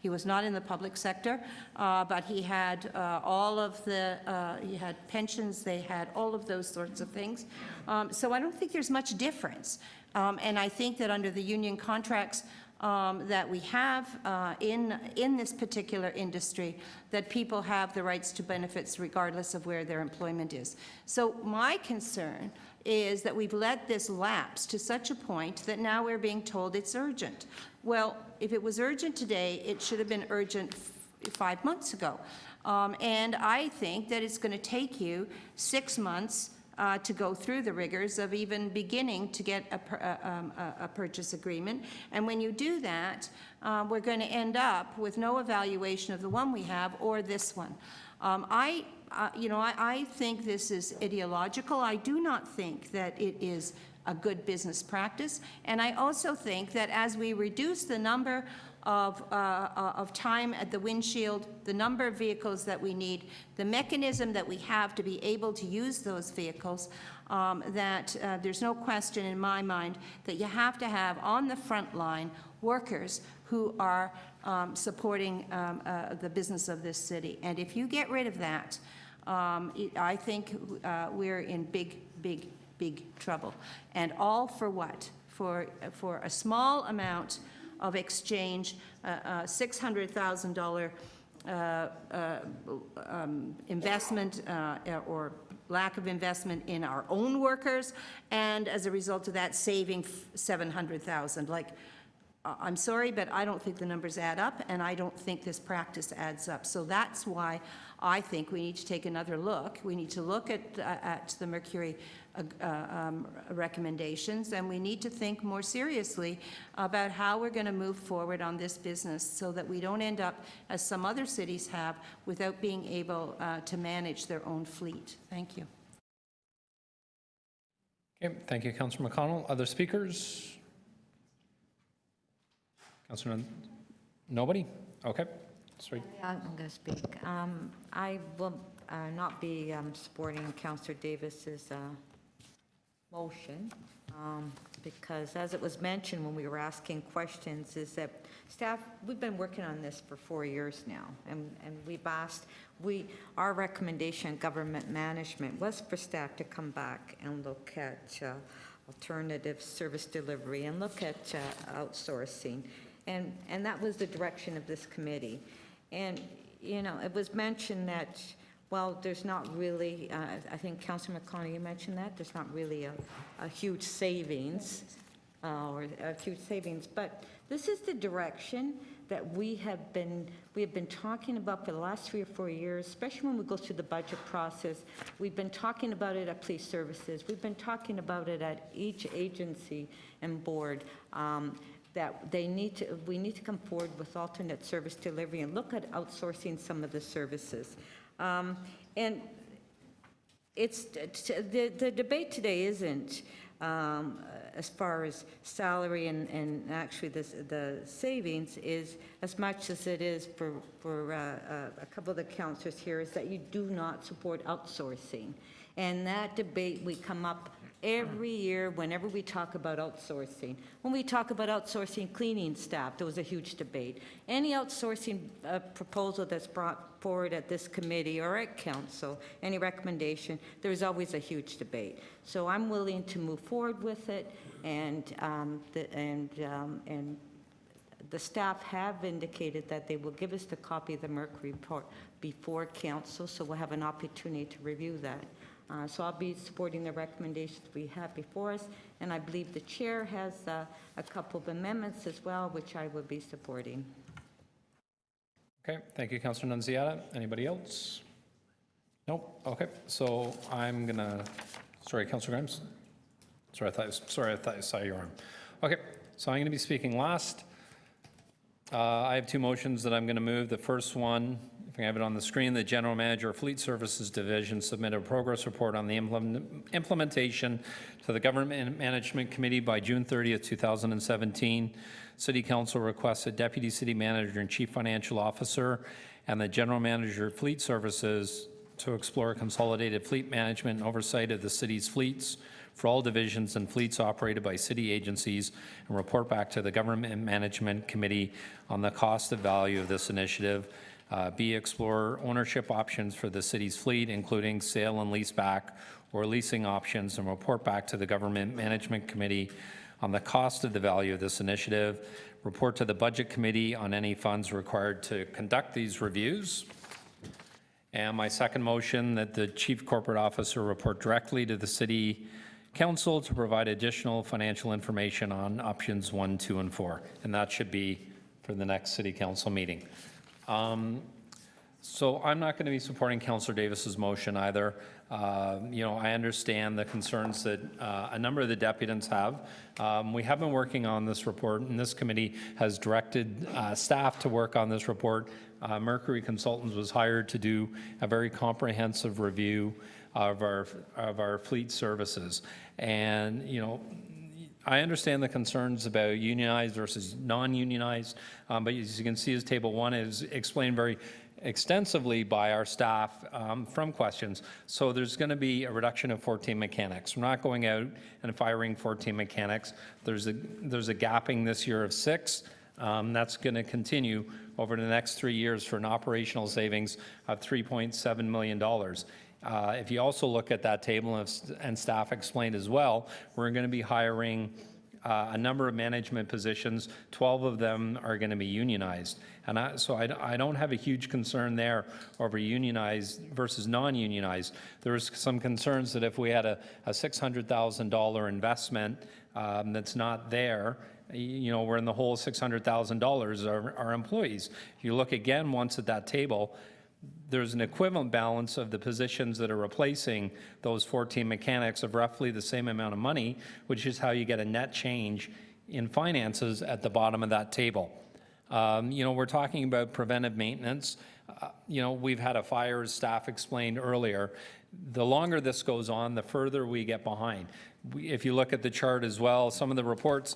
was not in the public sector, but he had all of the, he had pensions, they had all of those sorts of things. So I don't think there's much difference. And I think that under the union contracts that we have in this particular industry, that people have the rights to benefits regardless of where their employment is. So my concern is that we've let this lapse to such a point that now we're being told it's urgent. Well, if it was urgent today, it should have been urgent 5 months ago. And I think that it's going to take you 6 months to go through the rigors of even beginning to get a purchase agreement. And when you do that, we're going to end up with no evaluation of the one we have or this one. I think this is ideological. I do not think that it is a good business practice. And I also think that as we reduce the number of time at the windshield, the number of vehicles that we need, the mechanism that we have to be able to use those vehicles, that there's no question in my mind that you have to have on the front line workers who are supporting the business of this city. And if you get rid of that, I think we're in big trouble. And all for what? For a small amount of exchange, $600,000 investment or lack of investment in our own workers, and as a result of that, saving $700,000. Like, I'm sorry, but I don't think the numbers add up, and I don't think this practice adds up. So that's why I think we need to take another look. We need to look at the Mercury recommendations, and we need to think more seriously about how we're going to move forward on this business so that we don't end up, as some other cities have, without being able to manage their own fleet. Thank you. Okay, thank you, Councillor McConnell. Other speakers? Councillor, nobody? Okay, sorry. Yeah, I'm going to speak. I will not be supporting Councillor Davis's motion because, as it was mentioned when we were asking questions, is that staff, we've been working on this for 4 years now, and we've asked, our recommendation, government management, was for staff to come back and look at alternative service delivery and look at outsourcing. And that was the direction of this committee. And, you know, it was mentioned that, well, there's not really, I think Councillor McConnell, you mentioned that, there's not really a huge savings, but this is the direction that we have been talking about for the last 3 or 4 years, especially when we go through the budget process. We've been talking about it at police services. We've been talking about it at each agency and board. That we need to come forward with alternate service delivery and look at outsourcing some of the services. And it's the debate today isn't as far as salary and actually the savings is as much as it is for a couple of the councillors here, is that you do not support outsourcing. And that debate we come up every year whenever we talk about outsourcing. When we talk about outsourcing cleaning staff, there was a huge debate. Any outsourcing proposal that's brought forward at this committee or at council, any recommendation, there's always a huge debate. So I'm willing to move forward with it, and the staff have indicated that they will give us the copy of the Mercury report before council, so we'll have an opportunity to review that. So I'll be supporting the recommendations we have before us, and I believe the chair has a couple of amendments as well, which I will be supporting. Okay, thank you, Councillor Nunziata. Anybody else? Nope. Okay, so I'm gonna. Sorry, Councillor Grimes. Sorry, I thought I saw your arm. Okay, so I'm going to be speaking last. I have 2 motions that I'm going to move. The first one if I have it on the screen, the General Manager of Fleet Services Division submitted a progress report on the implementation to the Government Management Committee by June 30th, 2017. City Council requested Deputy City Manager and Chief Financial Officer and the General Manager of Fleet Services to explore consolidated fleet management and oversight of the city's fleets for all divisions and fleets operated by city agencies, and report back to the Government Management Committee on the cost and value of this initiative. B, explore ownership options for the city's fleet, including sale and lease back or leasing options, and report back to the Government Management Committee on the cost of the value of this initiative. Report to the Budget Committee on any funds required to conduct these reviews. And my second motion, that the Chief Corporate Officer report directly to the City Council to provide additional financial information on options 1, 2, and 4. And that should be for the next City Council meeting. So I'm not going to be supporting Councillor Davis's motion either. I understand the concerns that a number of the deputants have. We have been working on this report, and this committee has directed staff to work on this report. Mercury Consultants was hired to do a very comprehensive review of our fleet services. And, I understand the concerns about unionized versus non-unionized, but as you can see, as Table 1 is explained very extensively by our staff from questions. So there's going to be a reduction of 14 mechanics. We're not going out and firing 14 mechanics. There's a gapping this year of 6. That's going to continue over the next 3 years for an operational savings of $3.7 million. If you also look at that table, and staff explained as well, we're going to be hiring a number of management positions. 12 of them are going to be unionized. And so I don't have a huge concern there over unionized versus non-unionized. There's some concerns that if we had a $600,000 investment that's not there, we're in the whole $600,000 our employees. If you look again once at that table, there's an equivalent balance of the positions that are replacing those 14 mechanics of roughly the same amount of money, which is how you get a net change in finances at the bottom of that table. We're talking about preventive maintenance. We've had a fire, as staff explained earlier. The longer this goes on, the further we get behind. If you look at the chart as well, some of the reports,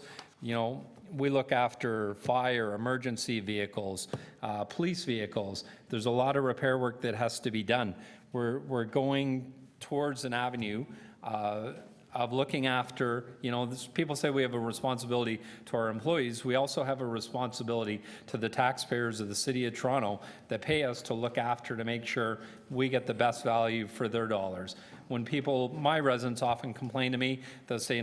we look after fire, emergency vehicles, police vehicles. There's a lot of repair work that has to be done. We're going towards an avenue of looking after, people say we have a responsibility to our employees. We also have a responsibility to the taxpayers of the City of Toronto that pay us to look after, to make sure we get the best value for their dollars. When my residents often complain to me, they'll say,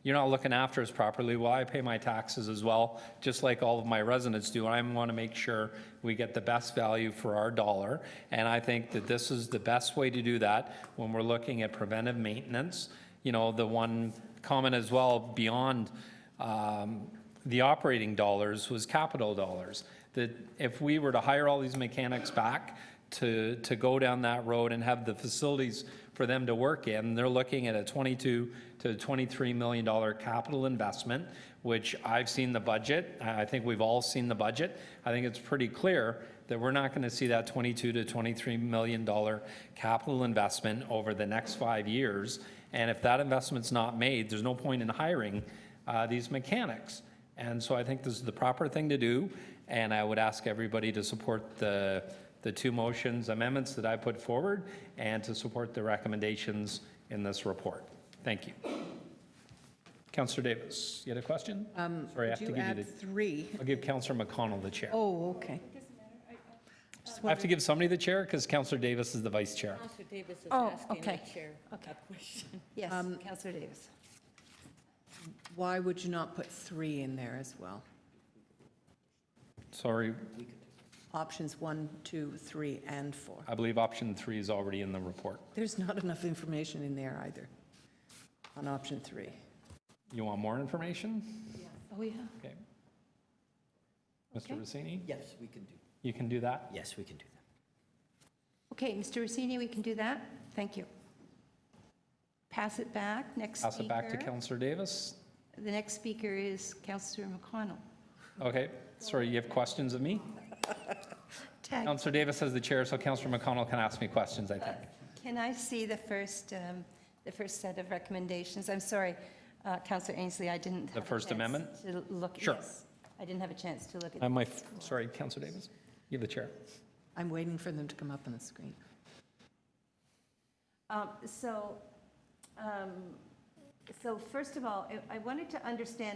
you're not looking after us properly. Well, I pay my taxes as well, just like all of my residents do. I want to make sure we get the best value for our dollar. And I think that this is the best way to do that when we're looking at preventive maintenance. The one comment as well beyond the operating dollars was capital dollars. That if we were to hire all these mechanics back to go down that road and have the facilities for them to work in, they're looking at a $22 to $23 million capital investment, which I've seen the budget. I think we've all seen the budget. I think it's pretty clear that we're not going to see that $22 to $23 million capital investment over the next 5 years. And if that investment's not made, there's no point in hiring these mechanics. And so I think this is the proper thing to do. And I would ask everybody to support the two amendments that I put forward, and to support the recommendations in this report. Thank you. Councillor Davis, you had a question? Sorry, I have to give you the 3. I'll give Councillor McConnell the chair. Oh, okay. I have to give somebody the chair because Councillor Davis is the vice chair. Councillor Davis is asking the chair a question. Yes, Councillor Davis. Why would you not put 3 in there as well? Sorry, Options 1, 2, 3, and 4. I believe option 3 is already in the report. There's not enough information in there either on option 3. You want more information? Oh, yeah. Okay. Mr. Rossini? Yes, we can do. You can do that? Yes, we can do that. Okay, Mr. Rossini, we can do that. Thank you. Pass it back. Next speaker. Pass it back to Councillor Davis. The next speaker is Councillor McConnell. Okay. Sorry, you have questions of me? Councillor Davis as the chair, so Councillor McConnell can ask me questions, I think. Can I see the first set of recommendations? I'm sorry, Councillor Ainsley, I didn't have a first chance amendment? to look. Sure. Yes, I didn't have a chance to look at it. Sorry, Councillor Davis, you have the chair. I'm waiting for them to come up on the screen. So first of all, I wanted to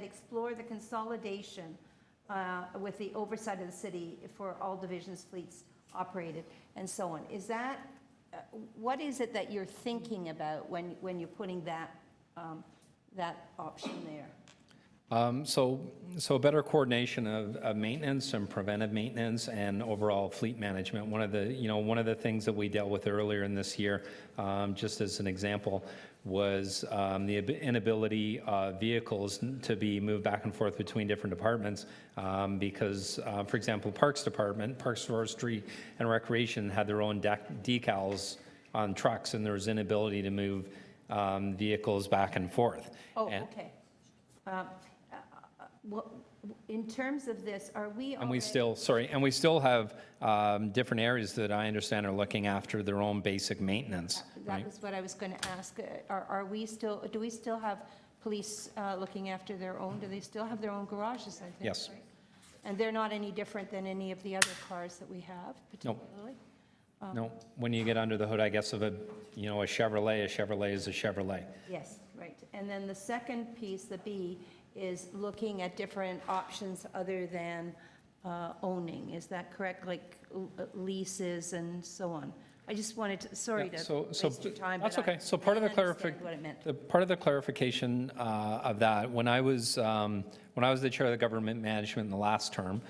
explore the consolidation with the oversight of the city for all divisions, fleets operated, and so on. Is that, what is it that you're thinking about when you're putting that option there? So better coordination of maintenance and preventive maintenance and overall fleet management. One of the things that we dealt with earlier in this year, just as an example, was the inability of vehicles to be moved back and forth between different departments because, for example, Parks Department, Parks, Forestry, and Recreation had their own decals on trucks, and there was inability to move vehicles back and forth. Oh, okay. In terms of this, are we And we still have different areas that I understand are looking after their own basic maintenance. That was what I was going to ask. Do we still have police looking after their own? Do they still have their own garages, I think? Yes. Right? And they're not any different than any of the other cars that we have, particularly? No, when you get under the hood, I guess, of a Chevrolet is a Chevrolet. Yes, right. And then the second piece, the B, is looking at different options other than owning. Is that correct? Like leases and so on? I just wanted to, sorry to waste your time. That's but okay. So part of the what it meant. clarification of that, when I was the chair of the government management in the last term,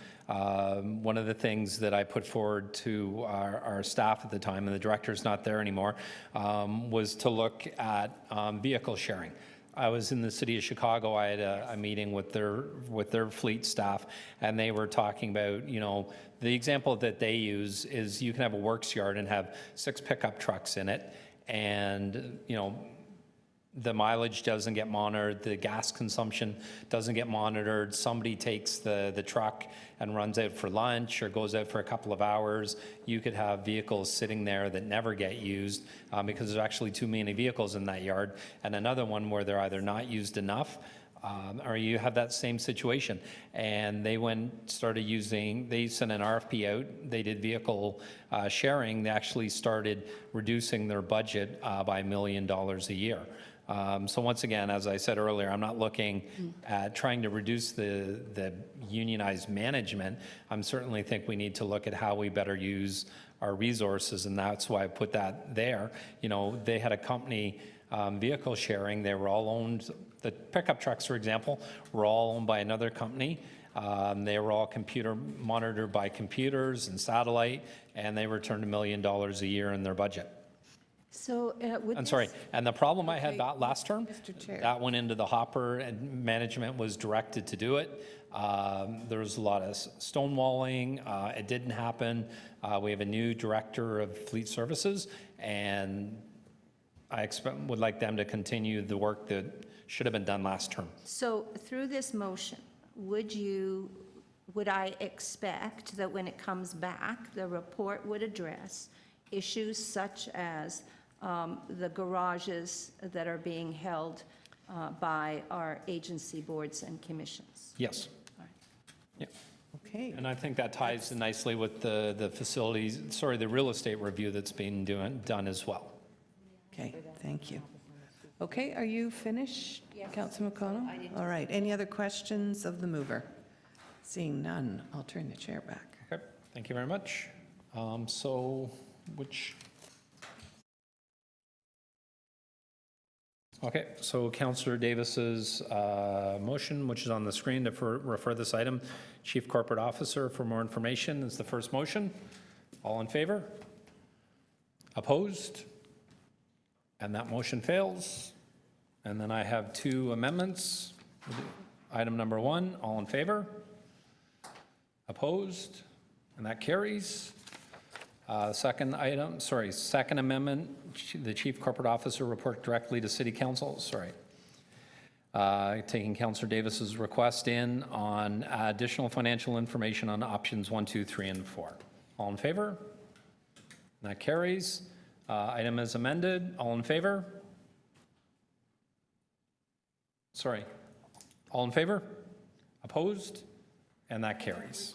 one of the things that I put forward to our staff at the time, and the director's not there anymore, was to look at vehicle sharing. I was in the city of Chicago. I had a meeting with their fleet staff, and they were talking about, the example that they use is you can have a works yard and have 6 pickup trucks in it, and the mileage doesn't get monitored, the gas consumption doesn't get monitored. Somebody takes the truck and runs out for lunch or goes out for a couple of hours. You could have vehicles sitting there that never get used because there's actually too many vehicles in that yard, and another one where they're either not used enough or you have that same situation. And they they sent an RFP out, they did vehicle sharing. They actually started reducing their budget by $1 million a year. So once again, as I said earlier, I'm not looking at trying to reduce the unionized management. I certainly think we need to look at how we better use our resources, and that's why I put that there. They had a company, vehicle sharing. They were all owned, the pickup trucks, for example, were all owned by another company. They were all monitored by computers and satellite, and they returned $1 million a year in their budget. So I'm sorry, and the problem I had that last term, that went into the hopper and management was directed to do it. There was a lot of stonewalling. It didn't happen. We have a new director of fleet services, and I would like them to continue the work that should have been done last term. So through this motion, would I expect that when it comes back, the report would address issues such as the garages that are being held by our agency boards and commissions? Yes. All right. Yeah. Okay. And I think that ties in nicely with the the real estate review that's being done as well. Okay, thank you. Okay, are you finished, Councillor McConnell? All right, any other questions of the mover? Seeing none, I'll turn the chair back. Okay, thank you very much. Okay, so Councillor Davis's motion, which is on the screen to refer this item, Chief Corporate Officer for more information, is the first motion. All in favor? Opposed? And that motion fails. And then I have 2 amendments. Item number 1, all in favor? Opposed? And that carries. Second amendment, the Chief Corporate Officer report directly to City Council. Taking Councillor Davis's request in on additional financial information on options 1, 2, 3, and 4. All in favor? That carries. Item is amended. All in favor? Sorry. All in favor? Opposed? And that carries.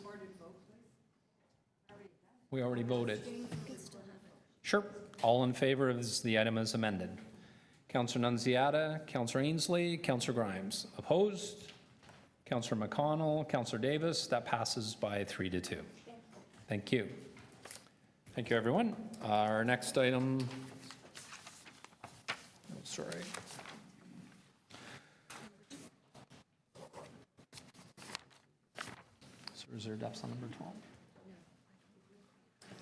We already voted. Sure. All in favor as the item is amended. Councillor Nunziata, Councillor Ainsley, Councillor Grimes. Opposed? Councillor McConnell, Councillor Davis. That passes by 3-2. Thank you. Thank you, everyone. Our next item, sorry. So is there depths on number 12?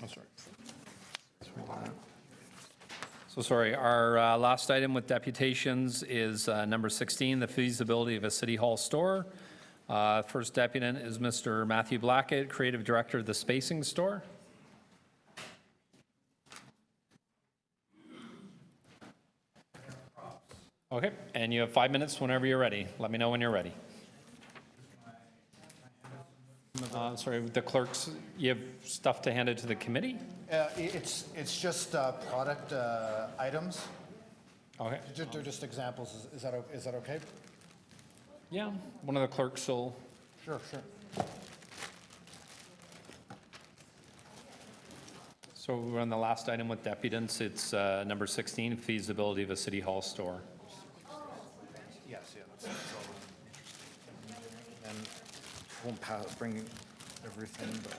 Oh, sorry. So sorry, our last item with deputations is number 16, the feasibility of a City Hall store. First deputant is Mr. Matthew Blackett, Creative Director of the Spacing Store. Okay, and you have 5 minutes whenever you're ready. Let me know when you're ready. Sorry, the clerks, you have stuff to hand it to the committee? It's just product items. Okay. They're just examples. Is that okay? Yeah, one of the clerks will. Sure. So we're on the last item with deputants. It's number 16, feasibility of a City Hall store. Yes, that's all. And won't bring everything, but.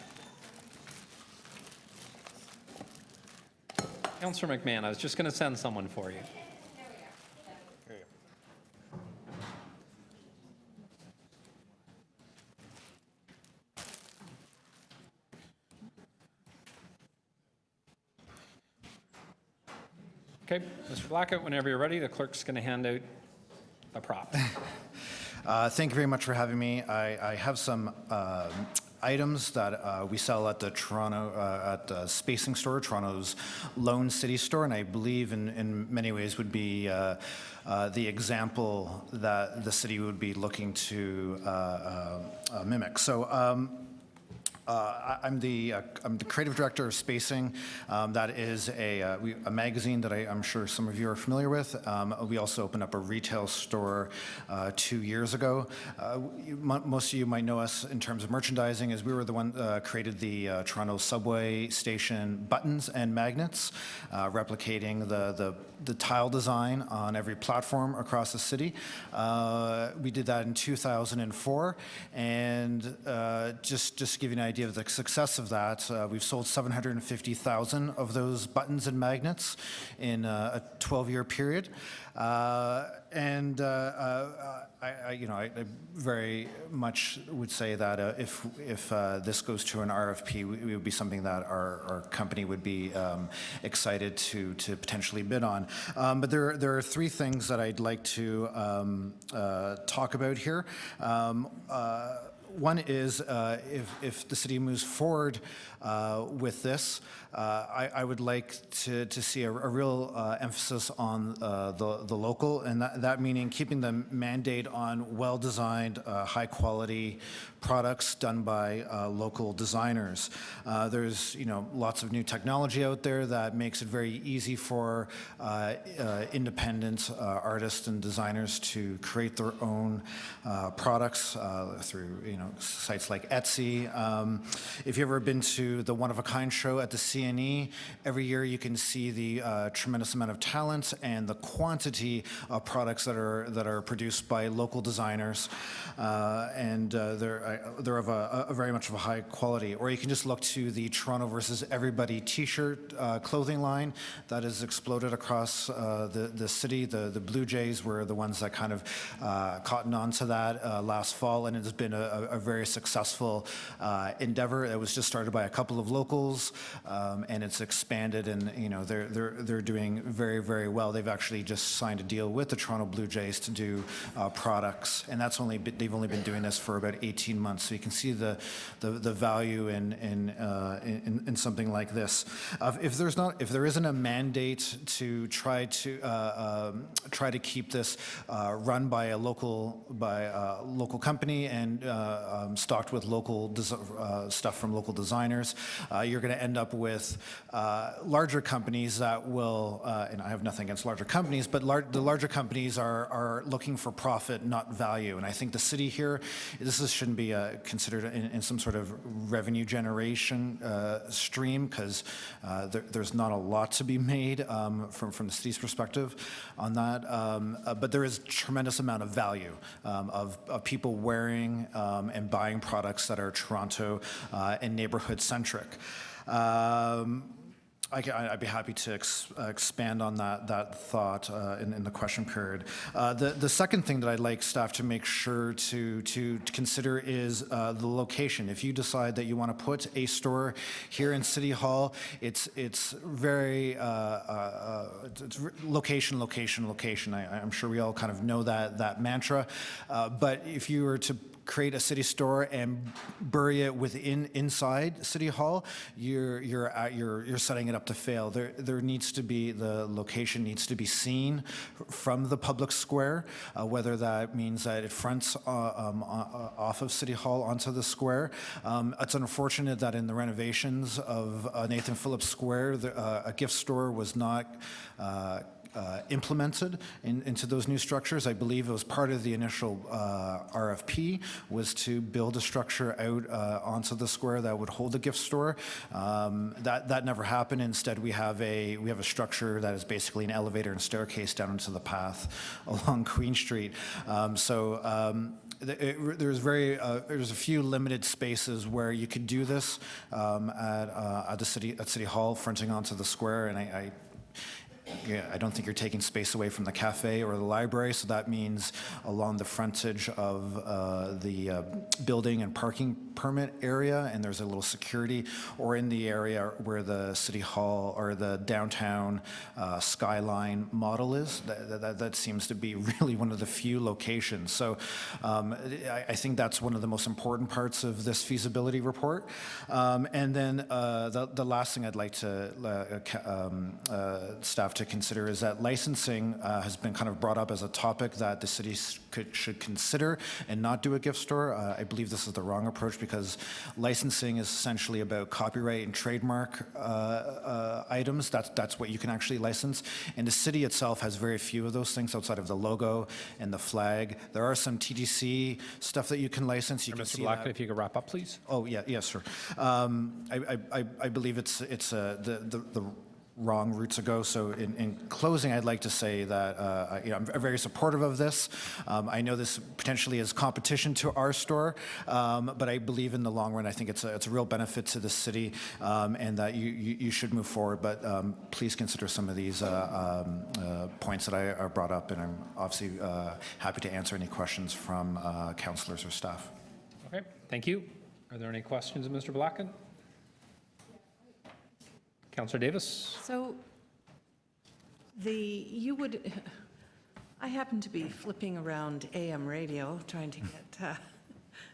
Councillor McMahon, I was just going to send someone for you. Okay, Mr. Blackett, whenever you're ready, the clerk's going to hand out a prop. Thank you very much for having me. I have some items that we sell at the Spacing Store, Toronto's lone city store, and I believe in many ways would be the example that the city would be looking to mimic. So I'm the creative director of Spacing. That is a magazine that I'm sure some of you are familiar with. We also opened up a retail store 2 years ago. Most of you might know us in terms of merchandising, as we were the one created the Toronto subway station buttons and magnets, replicating the tile design on every platform across the city. We did that in 2004, and just to give you an idea of the success of that, we've sold 750,000 of those buttons and magnets in a 12-year period. I very much would say that if this goes to an RFP, it would be something that our company would be excited to potentially bid on. But there are three things that I'd like to talk about here. One is if the city moves forward with this, I would like to see a real emphasis on the local, and that meaning keeping the mandate on well-designed, high-quality products done by local designers. There's lots of new technology out there that makes it very easy for independent artists and designers to create their own products through sites like Etsy. If you've ever been to the One of a Kind show at the CNE, every year you can see the tremendous amount of talent and the quantity of products that are produced by local designers, and they're of a very much of a high quality. Or you can just look to the Toronto versus Everybody T-shirt clothing line that has exploded across the city. The Blue Jays were the ones that kind of cottoned on to that last fall, and it has been a very successful endeavor. It was just started by a couple of locals, and it's expanded, and they're doing very, very well. They've actually just signed a deal with the Toronto Blue Jays to do products, and they've only been doing this for about 18 months. So you can see the value in something like this. If there isn't a mandate to try to keep this run by a local company and stocked with local stuff from local designers. You're going to end up with larger companies that will, and I have nothing against larger companies, but the larger companies are looking for profit, not value. And I think the city here, this shouldn't be considered in some sort of revenue generation stream, because there's not a lot to be made from the city's perspective on that. But there is tremendous amount of value of people wearing and buying products that are Toronto and neighborhood centric. I'd be happy to expand on that thought in the question period. The second thing that I'd like staff to make sure to consider is the location. If you decide that you want to put a store here in City Hall, it's very it's location, location, location. I'm sure we all kind of know that mantra. But if you were to create a city store and bury it inside City Hall, you're setting it up to fail. There needs to be, the location needs to be seen from the public square, whether that means that it fronts off of City Hall onto the square. It's unfortunate that in the renovations of Nathan Phillips Square, a gift store was not implemented into those new structures. I believe it was part of the initial RFP was to build a structure out onto the square that would hold a gift store. That never happened. Instead, we have a structure that is basically an elevator and staircase down into the path along Queen Street. There's a few limited spaces where you could do this at City Hall, fronting onto the square, and I don't think you're taking space away from the cafe or the library, so that means along the frontage of the building and parking permit area, and there's a little security, or in the area where the City Hall or the downtown skyline model is. That seems to be really one of the few locations. So I think that's one of the most important parts of this feasibility report. And then the last thing I'd like to staff to consider is that licensing has been kind of brought up as a topic that the city should consider and not do a gift store. I believe this is the wrong approach, because licensing is essentially about copyright and trademark items. That's what you can actually license. And the city itself has very few of those things outside of the logo and the flag. There are some TDC stuff that you can license. You can Mr. Blackman, if you could wrap up, please. Oh, yeah, yes, sir. I believe it's the wrong route to go. So in closing, I'd like to say that I'm very supportive of this. I know this potentially is competition to our store, but I believe in the long run, I think it's a real benefit to the city, and that you should move forward. But please consider some of these points that I brought up, and I'm obviously happy to answer any questions from councillors or staff. Okay, thank you. Are there any questions of Mr. Blackman? Councillor Davis? So I happened to be flipping around AM radio trying to get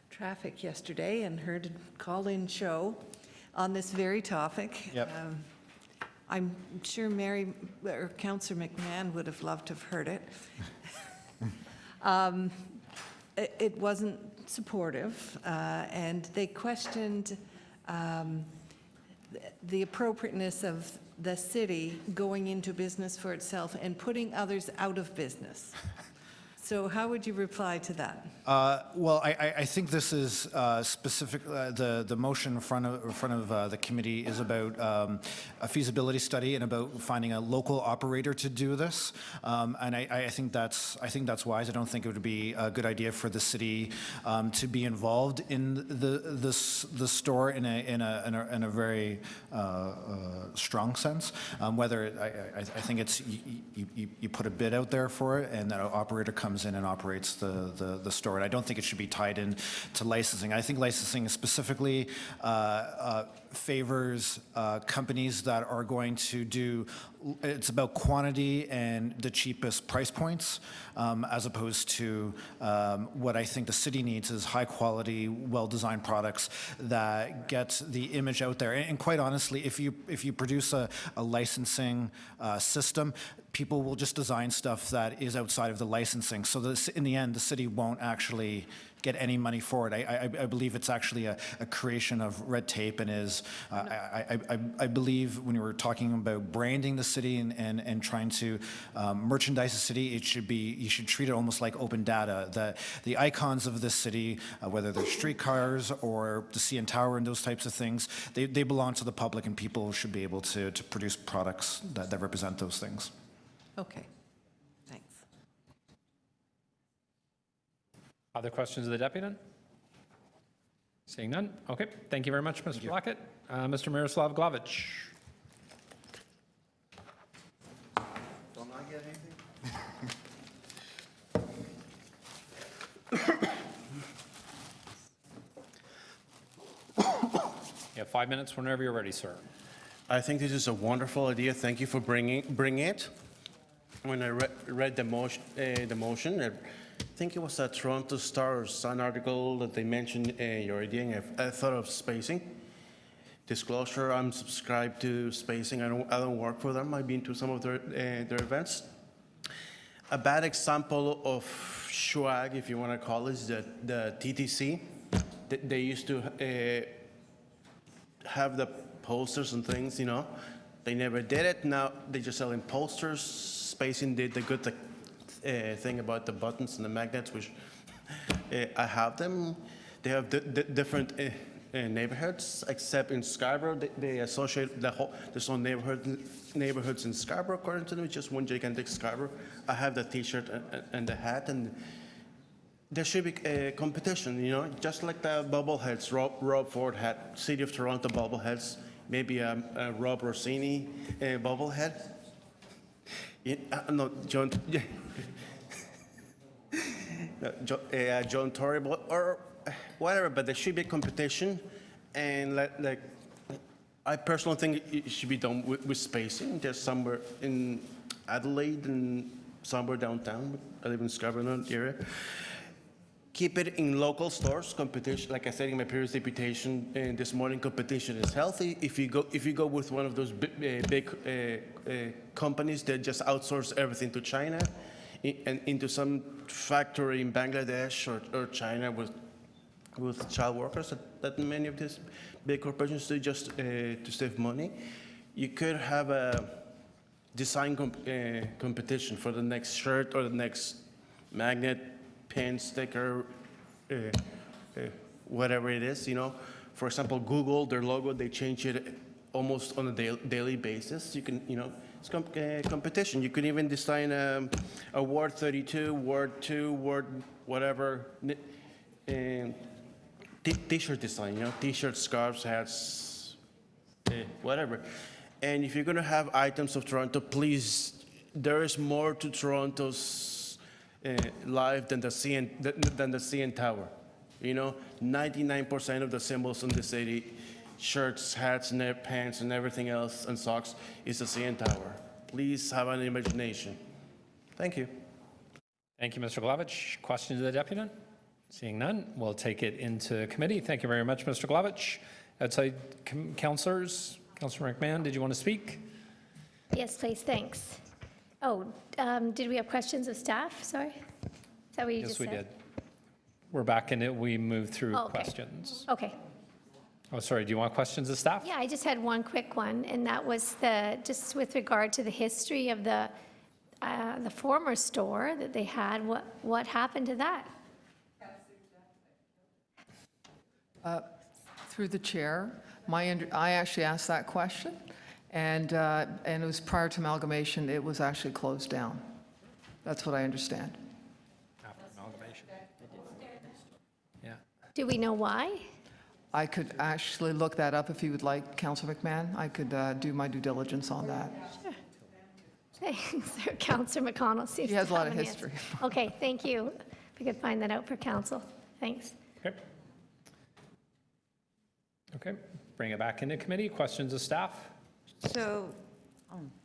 traffic yesterday and heard a call-in show on this very topic. Yep. I'm sure Councillor McMahon would have loved to have heard it. It wasn't supportive, and they questioned the appropriateness of the city going into business for itself and putting others out of business. So how would you reply to that? Well, I think this is specific. The motion in front of the committee is about a feasibility study and about finding a local operator to do this. And I think that's wise. I don't think it would be a good idea for the city to be involved in the store in a very strong sense. Whether I think it's you put a bid out there for it, and that an operator comes in and operates the store. And I don't think it should be tied in to licensing. I think licensing specifically favors companies that are going to do, it's about quantity and the cheapest price points, as opposed to what I think the city needs is high quality, well-designed products that get the image out there. And quite honestly, if you produce a licensing system, people will just design stuff that is outside of the licensing. So this, in the end, the city won't actually get any money for it. I believe it's actually a creation of red tape and is, I believe when you were talking about branding the city and trying to merchandise the city, it should be, you should treat it almost like open data. The icons of this city, whether they're streetcars or the CN Tower and those types of things, they belong to the public and people should be able to produce products that represent those things. Okay, thanks. Other questions of the deputant? Seeing none? Okay, thank you very much, Mr. Blackett. Mr. Miroslav Glavich. Don't I get anything? You have 5 minutes whenever you're ready, sir. I think this is a wonderful idea. Thank you for bringing it. When I read the motion, I think it was a Toronto Star or Sun article that they mentioned your idea, and I thought of spacing. Disclosure, I'm subscribed to spacing. I don't work for them. I've been to some of their events. A bad example of swag, if you want to call it, is the TTC. They used to have the posters and things, you know. They never did it. Now they're just selling posters. Spacing did the good thing about the buttons and the magnets, which I have them. They have different neighborhoods, except in Scarborough, they associate there's no neighborhoods in Scarborough, according to them. It's just one gigantic Scarborough. I have the T-shirt and the hat, and there should be a competition, you know, just like the bobbleheads. Rob Ford had City of Toronto bobbleheads, maybe a Rob Rossini bobblehead. No, John Tory, or whatever, but there should be competition, and like I personally think it should be done with spacing. There's somewhere in Adelaide and somewhere downtown. I live in Scarborough area. Keep it in local stores. Competition, like I said in my previous deputation this morning, competition is healthy. If you go with one of those big companies that just outsource everything to China and into some factory in Bangladesh or China with child workers that many of these big corporations do just to save money, you could have a design competition for the next shirt or the next magnet, pen, sticker, whatever it is, you know. For example, Google, their logo, they change it almost on a daily basis. You can, you know, it's competition. You can even design a Word 32, Word 2, Word whatever, T-shirt design, you know, T-shirts, scarves, hats, whatever. And if you're going to have items of Toronto, please, there is more to Toronto's life than the CN Tower. You know, 99% of the symbols in the city, shirts, hats, and pants, and everything else, and socks, is the CN Tower. Please have an imagination. Thank you. Thank you, Mr. Glavich. Questions of the deputant? Seeing none, we'll take it into committee. Thank you very much, Mr. Glavich. Outside councillors, Councillor McMahon, did you want to speak? Yes, please, thanks. Oh, did we have questions of staff? Sorry? Is that what you just said? Yes, we did. We're back in it. We moved through Oh, okay. questions. Okay. Oh, sorry. Do you want questions of staff? Yeah, I just had one quick one, and that was just with regard to the history of the former store that they had. What happened to that? Through the chair, I actually asked that question, and it was prior to amalgamation, it was actually closed down. That's what I understand. After amalgamation. Yeah. Do we know why? I could actually look that up if you would like, Councillor McMahon. I could do my due diligence on that. Sure. Thanks. Councillor McConnell seems She has to a lot have of an history. answer. Okay, thank you. If we could find that out for council. Thanks. Okay. Okay. Bring it back into committee. Questions of staff? So,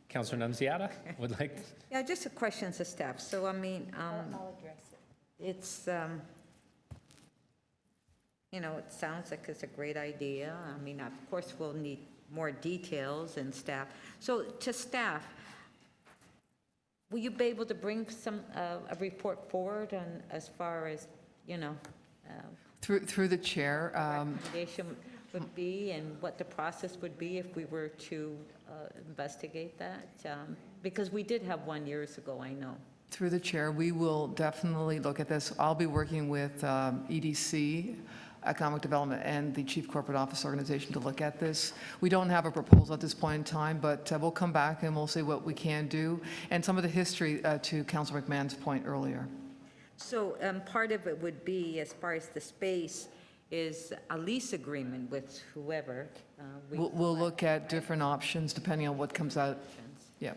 Councillor Nunziata would like. yeah, just a question to staff. So, I mean, it's, you know, it sounds like it's a great idea. I mean, of course, we'll need more details and staff. So to staff, Will you be able to bring a report forward on, as far as, Through the chair, recommendation would be and what the process would be if we were to investigate that? Because we did have one years ago, I know. through the chair, we will definitely look at this. I'll be working with EDC, Economic Development, and the Chief Corporate Office Organization to look at this. We don't have a proposal at this point in time, but we'll come back and we'll see what we can do, and some of the history to Councilor McMahon's point earlier. So part of it would be, as far as the space, is a lease agreement with whoever. We'll look at different options depending on what comes out. Yeah.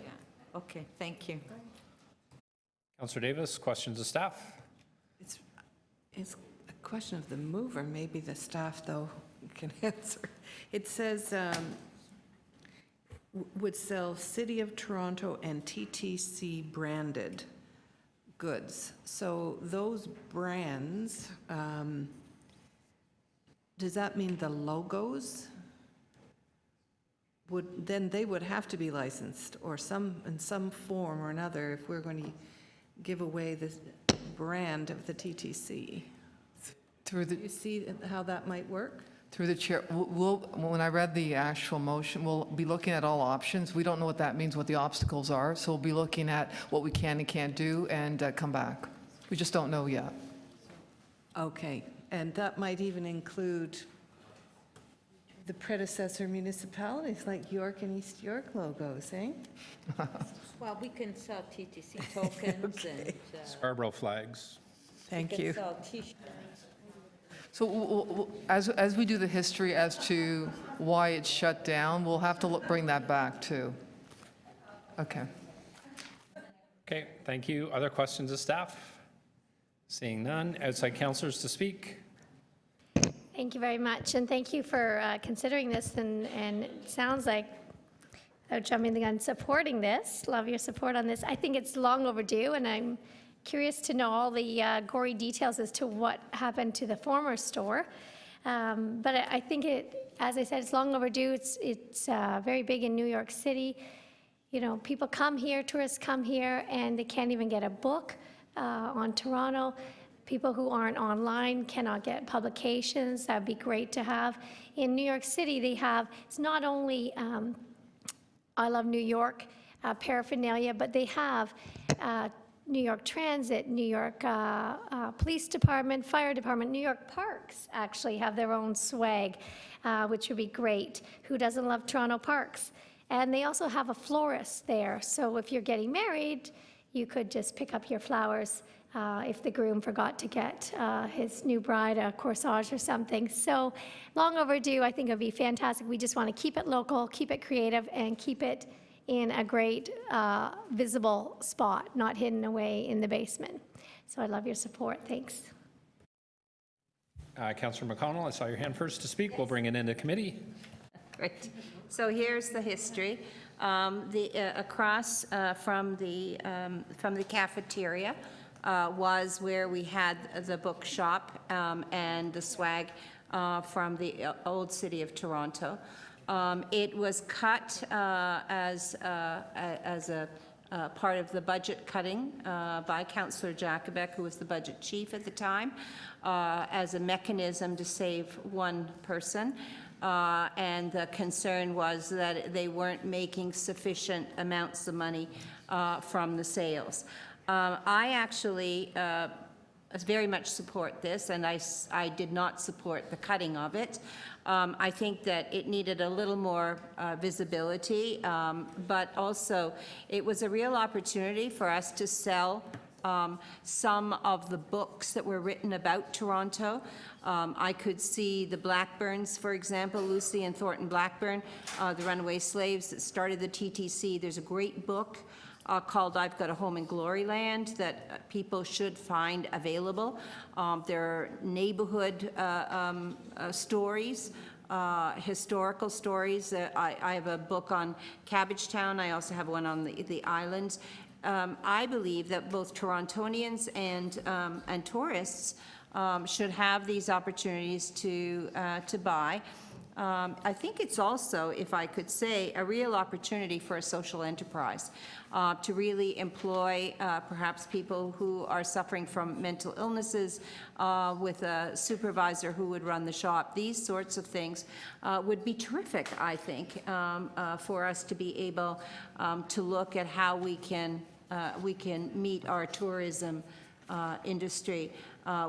Okay, thank you. Councillor Davis, questions of staff? It's a question of the mover, maybe the staff, though, can answer. It says, would sell City of Toronto and TTC branded goods. So those brands, does that mean the logos then they would have to be licensed or in some form or another if we're going to give away the brand of the TTC? Do you see how that might work? Through the chair, when I read the actual motion, we'll be looking at all options. We don't know what that means, what the obstacles are, so we'll be looking at what we can and can't do and come back. We just don't know yet. Okay, and that might even include the predecessor municipalities like York and East York logos, eh? Well, we can sell TTC tokens and... Scarborough flags. Thank we can you. sell T-shirts. So as we do the history as to why it's shut down, we'll have to bring that back too. Okay. Okay, thank you. Other questions of staff? Seeing none. Outside councillors to speak? Thank you very much, and thank you for considering this, and it sounds like, jumping the gun, supporting this. Love your support on this. I think it's long overdue, and I'm curious to know all the gory details as to what happened to the former store. But I think as I said, it's long overdue. It's very big in New York City. You know, people come here, tourists come here, and they can't even get a book on Toronto. People who aren't online cannot get publications. That'd be great to have. In New York City, they have, it's not only I Love New York paraphernalia, but they have New York Transit, New York Police Department, Fire Department, New York Parks actually have their own swag, which would be great. Who doesn't love Toronto parks? And they also have a florist there. So if you're getting married, you could just pick up your flowers if the groom forgot to get his new bride a corsage or something. So long overdue. I think it would be fantastic. We just want to keep it local, keep it creative, and keep it in a great visible spot, not hidden away in the basement. So I love your support. Thanks. Councillor McConnell, I saw your hand first to speak. We'll bring it into committee. Great. So here's the history. Across from the cafeteria was where we had the bookshop and the swag from the old city of Toronto. It was cut as a part of the budget cutting by Councillor Jacobek, who was the budget chief at the time, as a mechanism to save one person. And the concern was that they weren't making sufficient amounts of money from the sales. I actually very much support this, and I did not support the cutting of it. I think that it needed a little more visibility, but also it was a real opportunity for us to sell some of the books that were written about Toronto. I could see the Blackburns, for example, Lucy and Thornton Blackburn, the runaway slaves that started the TTC. There's a great book called I've Got a Home in Gloryland that people should find available. There are neighborhood stories, historical stories. I have a book on Cabbagetown. I also have one on the islands. I believe that both Torontonians and tourists should have these opportunities to buy. I think it's also, if I could say, a real opportunity for a social enterprise to really employ perhaps people who are suffering from mental illnesses with a supervisor who would run the shop. These sorts of things would be terrific, I think, for us to be able to look at how we can meet our tourism industry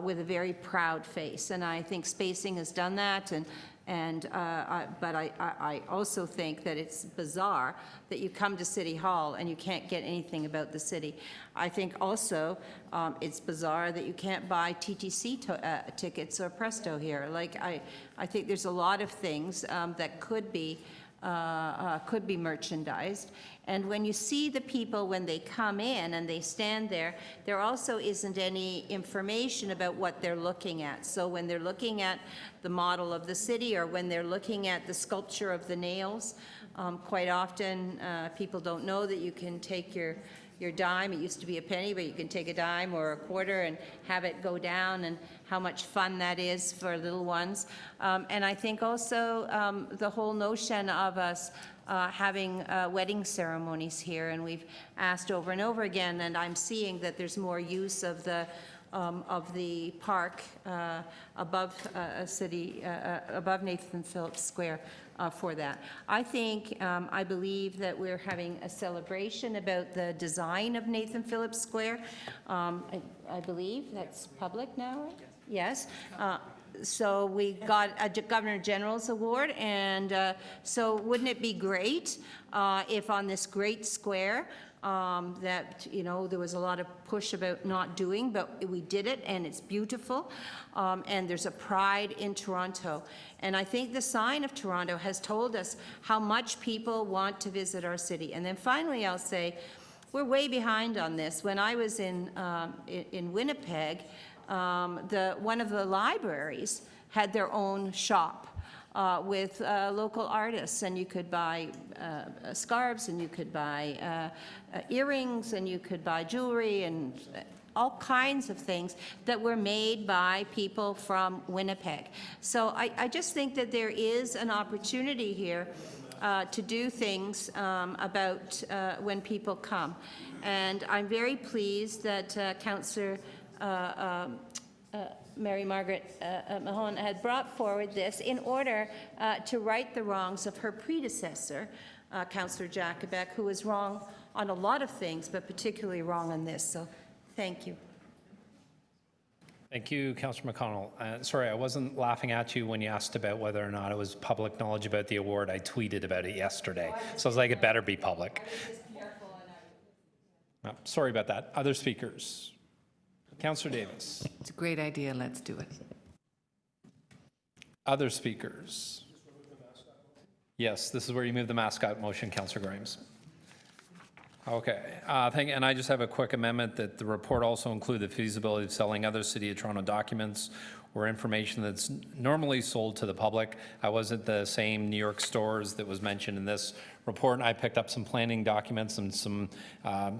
with a very proud face. And I think Spacing has done that, but I also think that it's bizarre that you come to City Hall and you can't get anything about the city. I think also it's bizarre that you can't buy TTC tickets or Presto here. Like, I think there's a lot of things that could be merchandised. And when you see the people, when they come in and they stand there, there also isn't any information about what they're looking at. So when they're looking at the model of the city, or when they're looking at the sculpture of the nails, quite often people don't know that you can take your dime. It used to be a penny, but you can take a dime or a quarter and have it go down, and how much fun that is for little ones. And I think also the whole notion of us having wedding ceremonies here, and we've asked over and over again, and I'm seeing that there's more use of the park above above Nathan Phillips Square for that. I think, I believe that we're having a celebration about the design of Nathan Phillips Square. I believe that's public now, right? Yes. So we got a Governor General's Award, and so wouldn't it be great if on this great square that, you know, there was a lot of push about not doing, but we did it, and it's beautiful, and there's a pride in Toronto. And I think the sign of Toronto has told us how much people want to visit our city. And then finally, I'll say, we're way behind on this. When I was in Winnipeg, one of the libraries had their own shop with local artists, and you could buy scarves, and you could buy earrings, and you could buy jewelry, and all kinds of things that were made by people from Winnipeg. So I just think that there is an opportunity here to do things about when people come. And I'm very pleased that Councillor Mary Margaret Mahon had brought forward this in order to right the wrongs of her predecessor, Councillor Jacobek, who was wrong on a lot of things, but particularly wrong on this. So thank you. Thank you, Councillor McConnell. Sorry, I wasn't laughing at you when you asked about whether or not it was public knowledge about the award. I tweeted about it yesterday. So I was like, it better be public. Sorry about that. Other speakers? Councillor Davis. It's a great idea. Let's do it. Other speakers? Yes, this is where you move the mascot motion, Councillor Grimes. Okay, and I just have a quick amendment that the report also include the feasibility of selling other City of Toronto documents or information that's normally sold to the public. I was at the same New York stores that was mentioned in this report, and I picked up some planning documents and some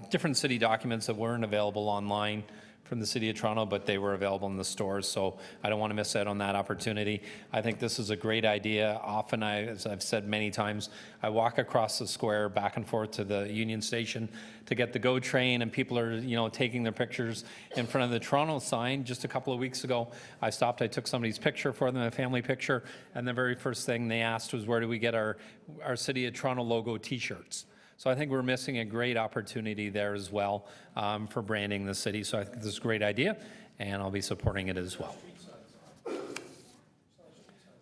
different city documents that weren't available online from the City of Toronto, but they were available in the stores, so I don't want to miss out on that opportunity. I think this is a great idea. Often, as I've said many times, I walk across the square back and forth to the Union Station to get the GO train, and people are, you know, taking their pictures in front of the Toronto sign. Just a couple of weeks ago, I stopped, I took somebody's picture for them, a family picture, and the very first thing they asked was, where do we get our City of Toronto logo t-shirts? So I think we're missing a great opportunity there as well for branding the city. So I think this is a great idea, and I'll be supporting it as well.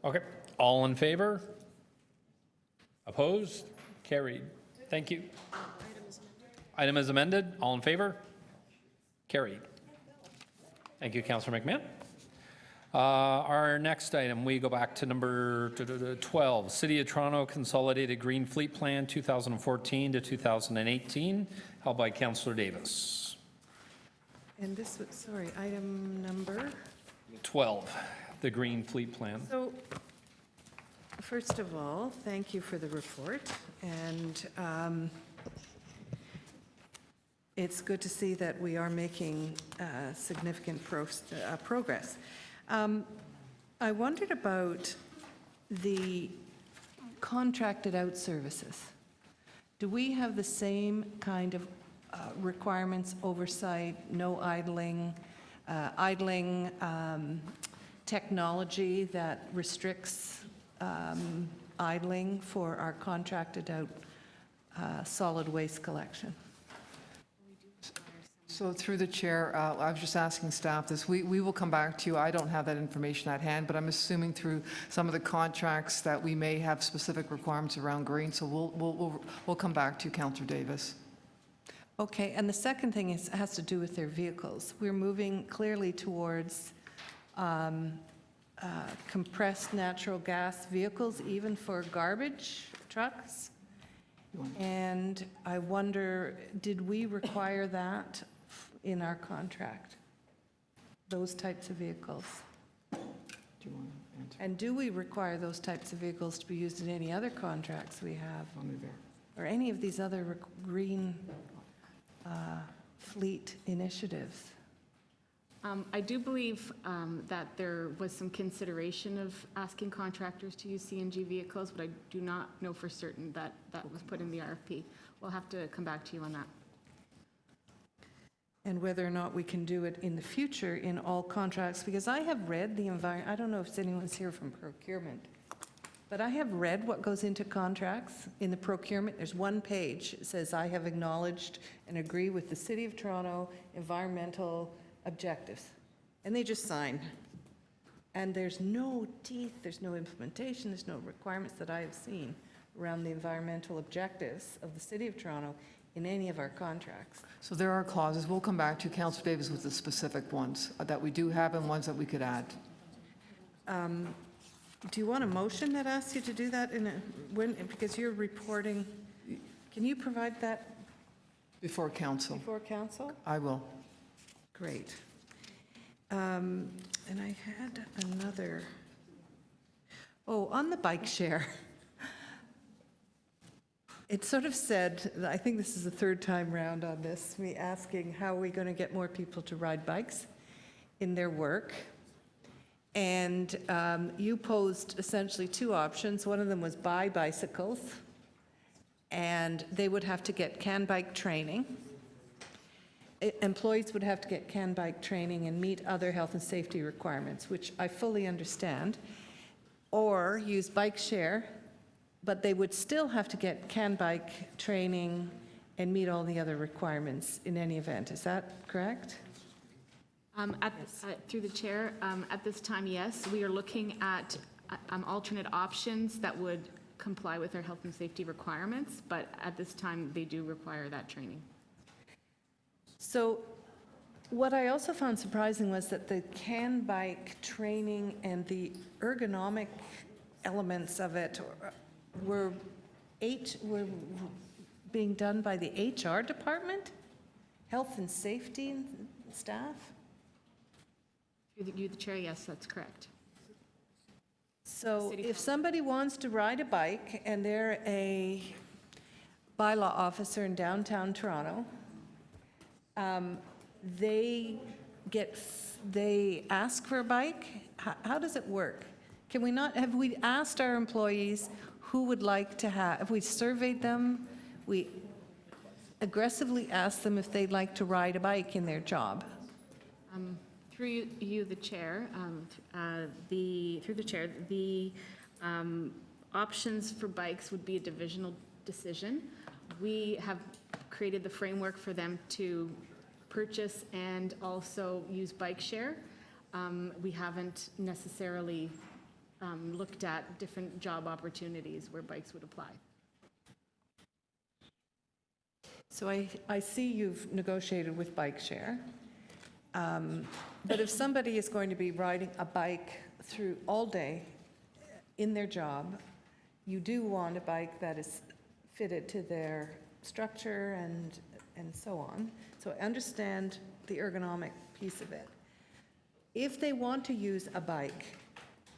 Okay, all in favor? Opposed? Carried. Thank you. Item is amended. All in favor? Carried. Thank you, Councillor McMahon. Our next item, we go back to number 12, City of Toronto Consolidated Green Fleet Plan 2014 to 2018, held by Councillor Davis. And this was, sorry, item number? 12, the Green Fleet Plan. So, first of all, thank you for the report, and it's good to see that we are making significant progress. I wondered about the contracted out services, do we have the same kind of requirements, oversight, no idling, technology that restricts idling for our contracted out solid waste collection? So through the chair, I was just asking staff this. We will come back to you. I don't have that information at hand, but I'm assuming through some of the contracts that we may have specific requirements around green. So we'll come back to you, Councillor Davis. Okay, and the second thing has to do with their vehicles. We're moving clearly towards compressed natural gas vehicles, even for garbage trucks. And I wonder, did we require that in our contract? Those types of vehicles? Do you want to answer? And do we require those types of vehicles to be used in any other contracts we have? Only there. Or any of these other green fleet initiatives? I do believe that there was some consideration of asking contractors to use CNG vehicles, but I do not know for certain that that was put in the RFP. We'll have to come back to you on that. And whether or not we can do it in the future in all contracts, because I have read the I don't know if anyone's here from procurement, but I have read what goes into contracts in the procurement. There's one page, it says, I have acknowledged and agree with the City of Toronto environmental objectives. And they just sign. And there's no teeth, there's no implementation, there's no requirements that I have seen around the environmental objectives of the City of Toronto in any of our contracts. So there are clauses. We'll come back to you, Councillor Davis, with the specific ones that we do have and ones that we could add. Do you want a motion that asks you to do that because you're reporting? Can you provide that Before council. before council? I will. Great. And I had another, on the bike share. It sort of said, I think this is the third time round on this, me asking how are we going to get more people to ride bikes in their work? And you posed essentially two options. One of them was buy bicycles, and they would have to get CAN bike training. Employees would have to get CAN bike training and meet other health and safety requirements, which I fully understand, or use bike share, but they would still have to get CAN bike training and meet all the other requirements in any event. Is that correct? Through the chair, at this time, yes, we are looking at alternate options that would comply with our health and safety requirements, but at this time, they do require that training. So what I also found surprising was that the CAN bike training and the ergonomic elements of it were being done by the HR department, health and safety staff. Through the chair, yes, that's correct. So if somebody wants to ride a bike and they're a bylaw officer in downtown Toronto, they ask for a bike? How does it work? Can we not, have we asked our employees who would like to have we surveyed them? We aggressively asked them if they'd like to ride a bike in their job. Through you, the chair, the options for bikes would be a divisional decision. We have created the framework for them to purchase and also use bike share. We haven't necessarily looked at different job opportunities where bikes would apply. So I see you've negotiated with bike share. But if somebody is going to be riding a bike through all day in their job, you do want a bike that is fitted to their structure and so on. So I understand the ergonomic piece of it. If they want to use a bike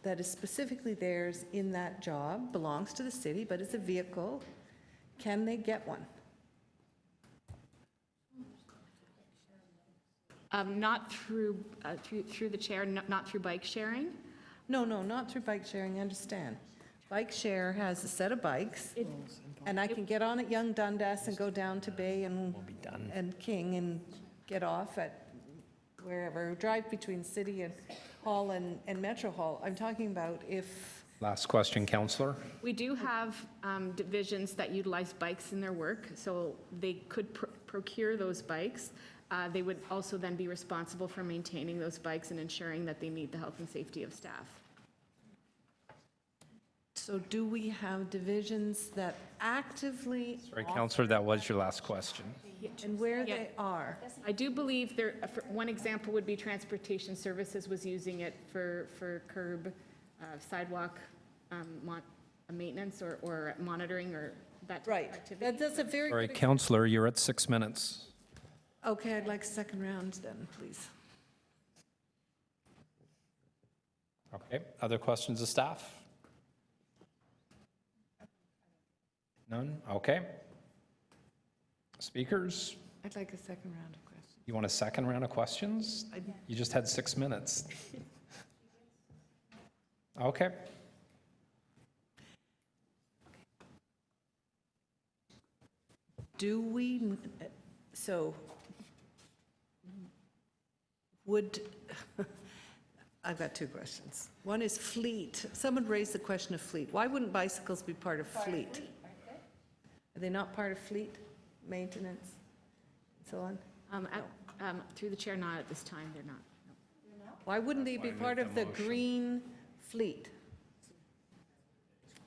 that is specifically theirs in that job, belongs to the city, but is a vehicle, can they get one? Not through the chair, not through bike sharing. No, not through bike sharing, I understand. bike share has a set of bikes, and I can get on at Young Dundas and go down to Bay and King and get off at wherever, drive between City and Hall and Metro Hall. I'm talking about if, Last question, Counselor. We do have divisions that utilize bikes in their work, so they could procure those bikes. They would also then be responsible for maintaining those bikes and ensuring that they meet the health and safety of staff. so do we have divisions that actively Sorry, offer- Counselor, that was your last question. and where Yeah. they are? I do believe there, one example would be Transportation Services was using it for curb, sidewalk maintenance or monitoring or that type of Right, activity. that's a very Sorry, good. Counselor, you're at 6 minutes. Okay, I'd like a second round then, please. Okay, other questions of staff? None? Okay. Speakers, I'd like a second round of questions. you want a second round of questions? You just had 6 minutes. Okay. Do we, so, would, I've got two questions. One is fleet. Someone raised the question of fleet. Why wouldn't bicycles be part of fleet? Are they not part of fleet maintenance and so on? Through the chair, not at this time, they're not. Why wouldn't they be part of the green fleet?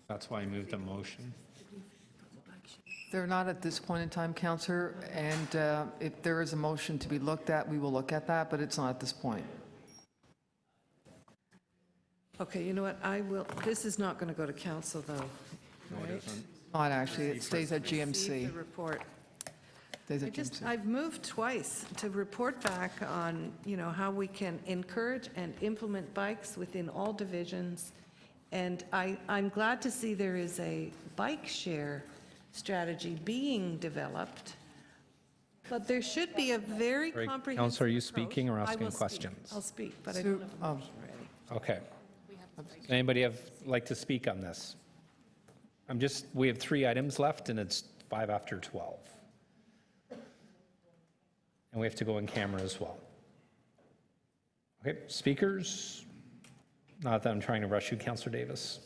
That's why I moved a motion. They're not at this point in time, Counselor, and if there is a motion to be looked at, we will look at that, but it's not at this point. Okay, you know what, I will, this is not going to go to council, though, right? Not actually, it stays at Receive GMC. the report. Stays at GMC. I've moved twice to report back on, how we can encourage and implement bikes within all divisions. And I'm glad to see there is a bike share strategy being developed. But there should be a very Sorry, comprehensive Counselor, are you approach. speaking or I asking will speak. questions? I'll speak, but I Sue, don't have a motion ready. Okay. Anybody like to speak on this? We have 3 items left and it's 5 after 12. And we have to go in camera as well. Okay, speakers? Not that I'm trying to rush you, Counselor Davis.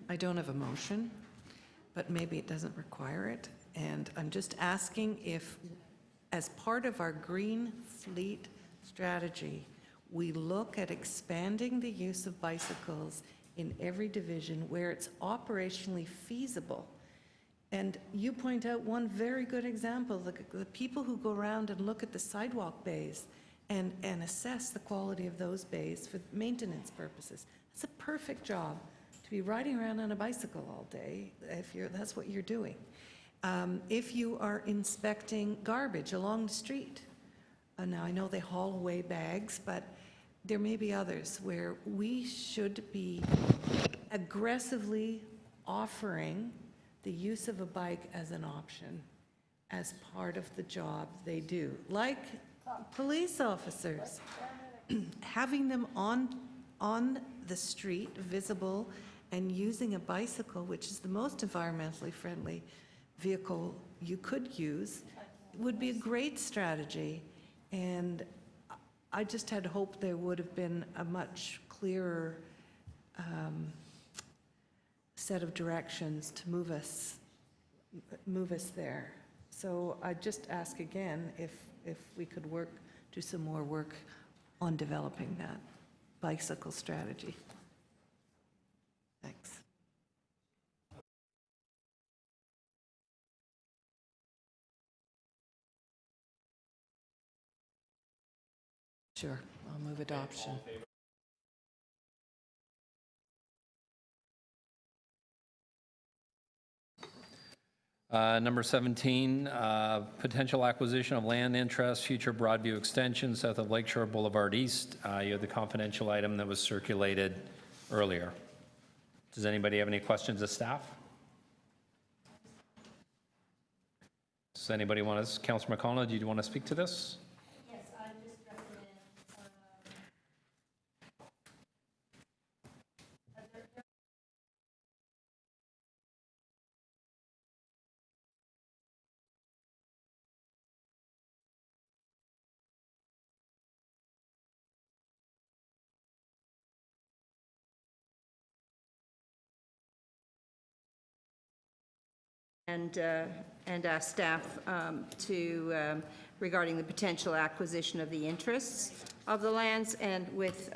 I don't have a motion, but maybe it doesn't require it. And I'm just asking if, as part of our green fleet strategy, we look at expanding the use of bicycles in every division where it's operationally feasible. And you point out one very good example, the people who go around and look at the sidewalk bays and assess the quality of those bays for maintenance purposes. It's a perfect job to be riding around on a bicycle all day if that's what you're doing. If you are inspecting garbage along the street, now I know they haul away bags, but there may be others where we should be aggressively offering the use of a bike as an option, as part of the job they do. Like police officers, having them on the street, visible, and using a bicycle, which is the most environmentally friendly vehicle you could use, would be a great strategy. And I just had hoped there would have been a much clearer set of directions to move us there. So I just ask again if we could do some more work on developing that bicycle strategy. Thanks. Sure, I'll move adoption. Number 17, potential acquisition of land interest, future Broadview extension south of Lakeshore Boulevard East. You have the confidential item that was circulated earlier. Does anybody have any questions of staff? Does anybody want to, Councillor McConnell, do you want to speak to this? Yes, I just recommend and ask staff regarding the potential acquisition of the interests of the lands, and with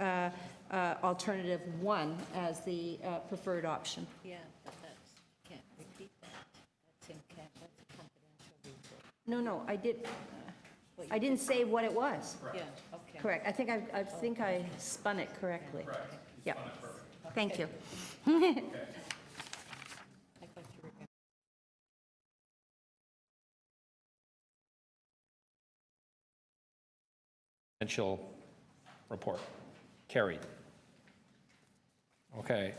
alternative 1 as the preferred option. Yeah, but that's, can't repeat that. That's a confidential report. No, I didn't say what it was. Yeah, okay. Correct. I think I spun it correctly. Correct. Yeah. Thank you. I thought you were going Financial report. Carried. Okay.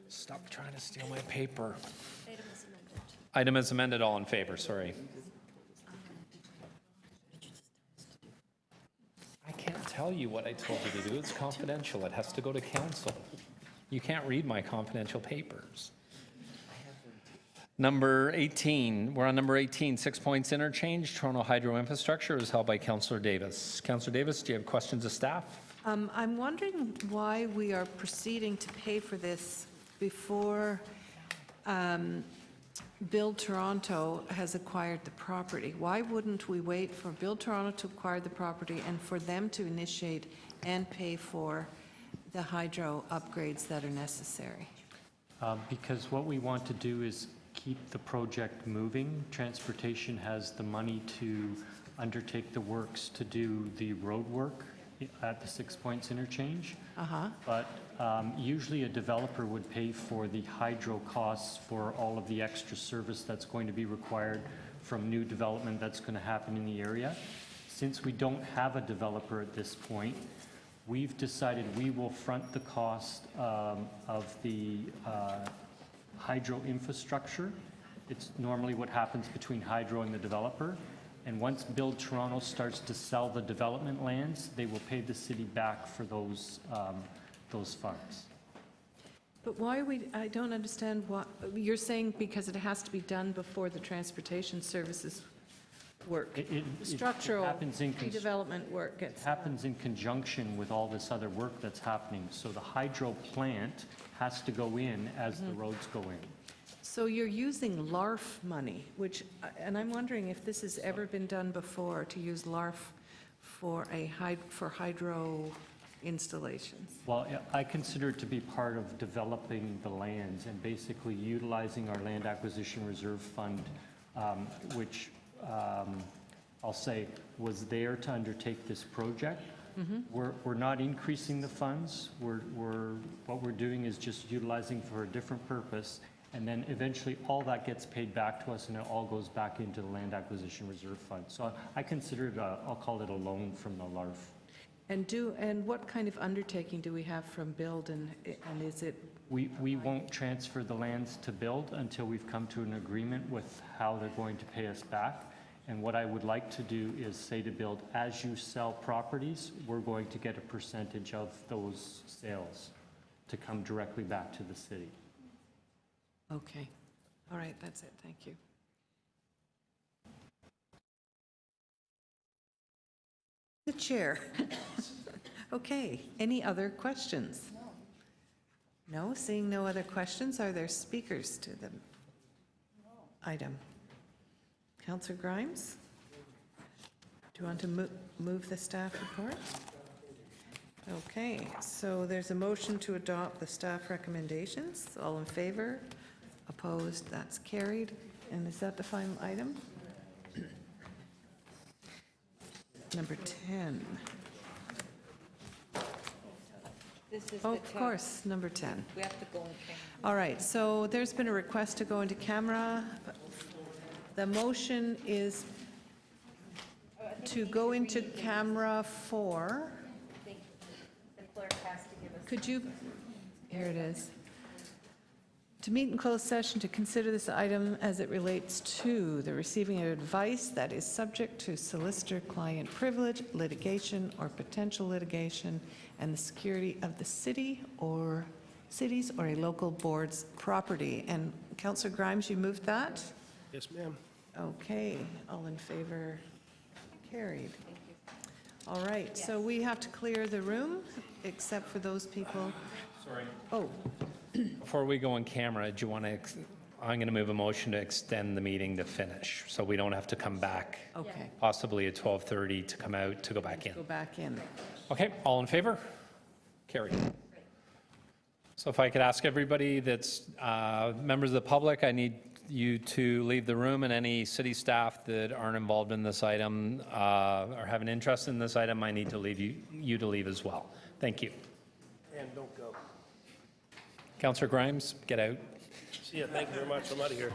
Stop trying to steal my paper. Item is amended. All in favor, sorry. I can't tell you what I told you to do. It's confidential. It has to go to council. You can't read my confidential papers. Number 18, we're on number 18, 6 Points Interchange, Toronto Hydro Infrastructure is held by Councillor Davis. Councillor Davis, do you have questions of staff? I'm wondering why we are proceeding to pay for this before Build Toronto has acquired the property. Why wouldn't we wait for Build Toronto to acquire the property and for them to initiate and pay for the hydro upgrades that are necessary? Because what we want to do is keep the project moving. Transportation has the money to undertake the works to do the road work at the 6 Points Interchange. But usually a developer would pay for the hydro costs for all of the extra service that's going to be required from new development that's going to happen in the area. Since we don't have a developer at this point, we've decided we will front the cost of the hydro infrastructure. It's normally what happens between hydro and the developer. And once Build Toronto starts to sell the development lands, they will pay the city back for those funds. But why are we, I don't understand what, you're saying because it has to be done before the transportation services work? Structural redevelopment work gets done. Happens in conjunction with all this other work that's happening. So the hydro plant has to go in as the roads go in. So you're using LARF money, which, and I'm wondering if this has ever been done before, to use LARF for hydro installations? Well, I consider it to be part of developing the lands and basically utilizing our land acquisition reserve fund, which I'll say was there to undertake this project. We're not increasing the funds. What we're doing is just utilizing for a different purpose. And then eventually all that gets paid back to us and it all goes back into the land acquisition reserve fund. So I consider it, I'll call it a loan from the LARF. And what kind of undertaking do we have from Build, and is it? We won't transfer the lands to Build until we've come to an agreement with how they're going to pay us back. And what I would like to do is say to Build, as you sell properties, we're going to get a percentage of those sales to come directly back to the city. Okay. All right, that's it. Thank you. The chair. Okay, any other questions? No, seeing no other questions, are there speakers to the item? Councillor Grimes? Do you want to move the staff report? Okay, so there's a motion to adopt the staff recommendations. All in favor? Opposed? That's carried. And is that the final item? Number 10. This is Oh, of course, number 10. We have to go in camera. All right, so there's been a request to go into camera. The motion is to go into camera for, The clerk has to give us. could you, here it is. To meet in closed session to consider this item as it relates to the receiving of advice that is subject to solicitor-client privilege, litigation, or potential litigation, and the security of the city or cities or a local board's property. And Councillor Grimes, you moved that? Yes, ma'am. Okay, all in favor? Carried. All right, so we have to clear the room, except for those people. Sorry. Oh, Before we go on camera, do you want to I'm going to move a motion to extend the meeting to finish, so we don't have to come back. Okay. Possibly at 12:30 to come out, to go back in. Go back in. Okay, all in favor? Carried. So if I could ask everybody that's members of the public, I need you to leave the room, and any city staff that aren't involved in this item or have an interest in this item, I need to leave you to leave as well. Thank you. And don't go. Councillor Grimes, get out. See ya, thank you very much, I'm out of here.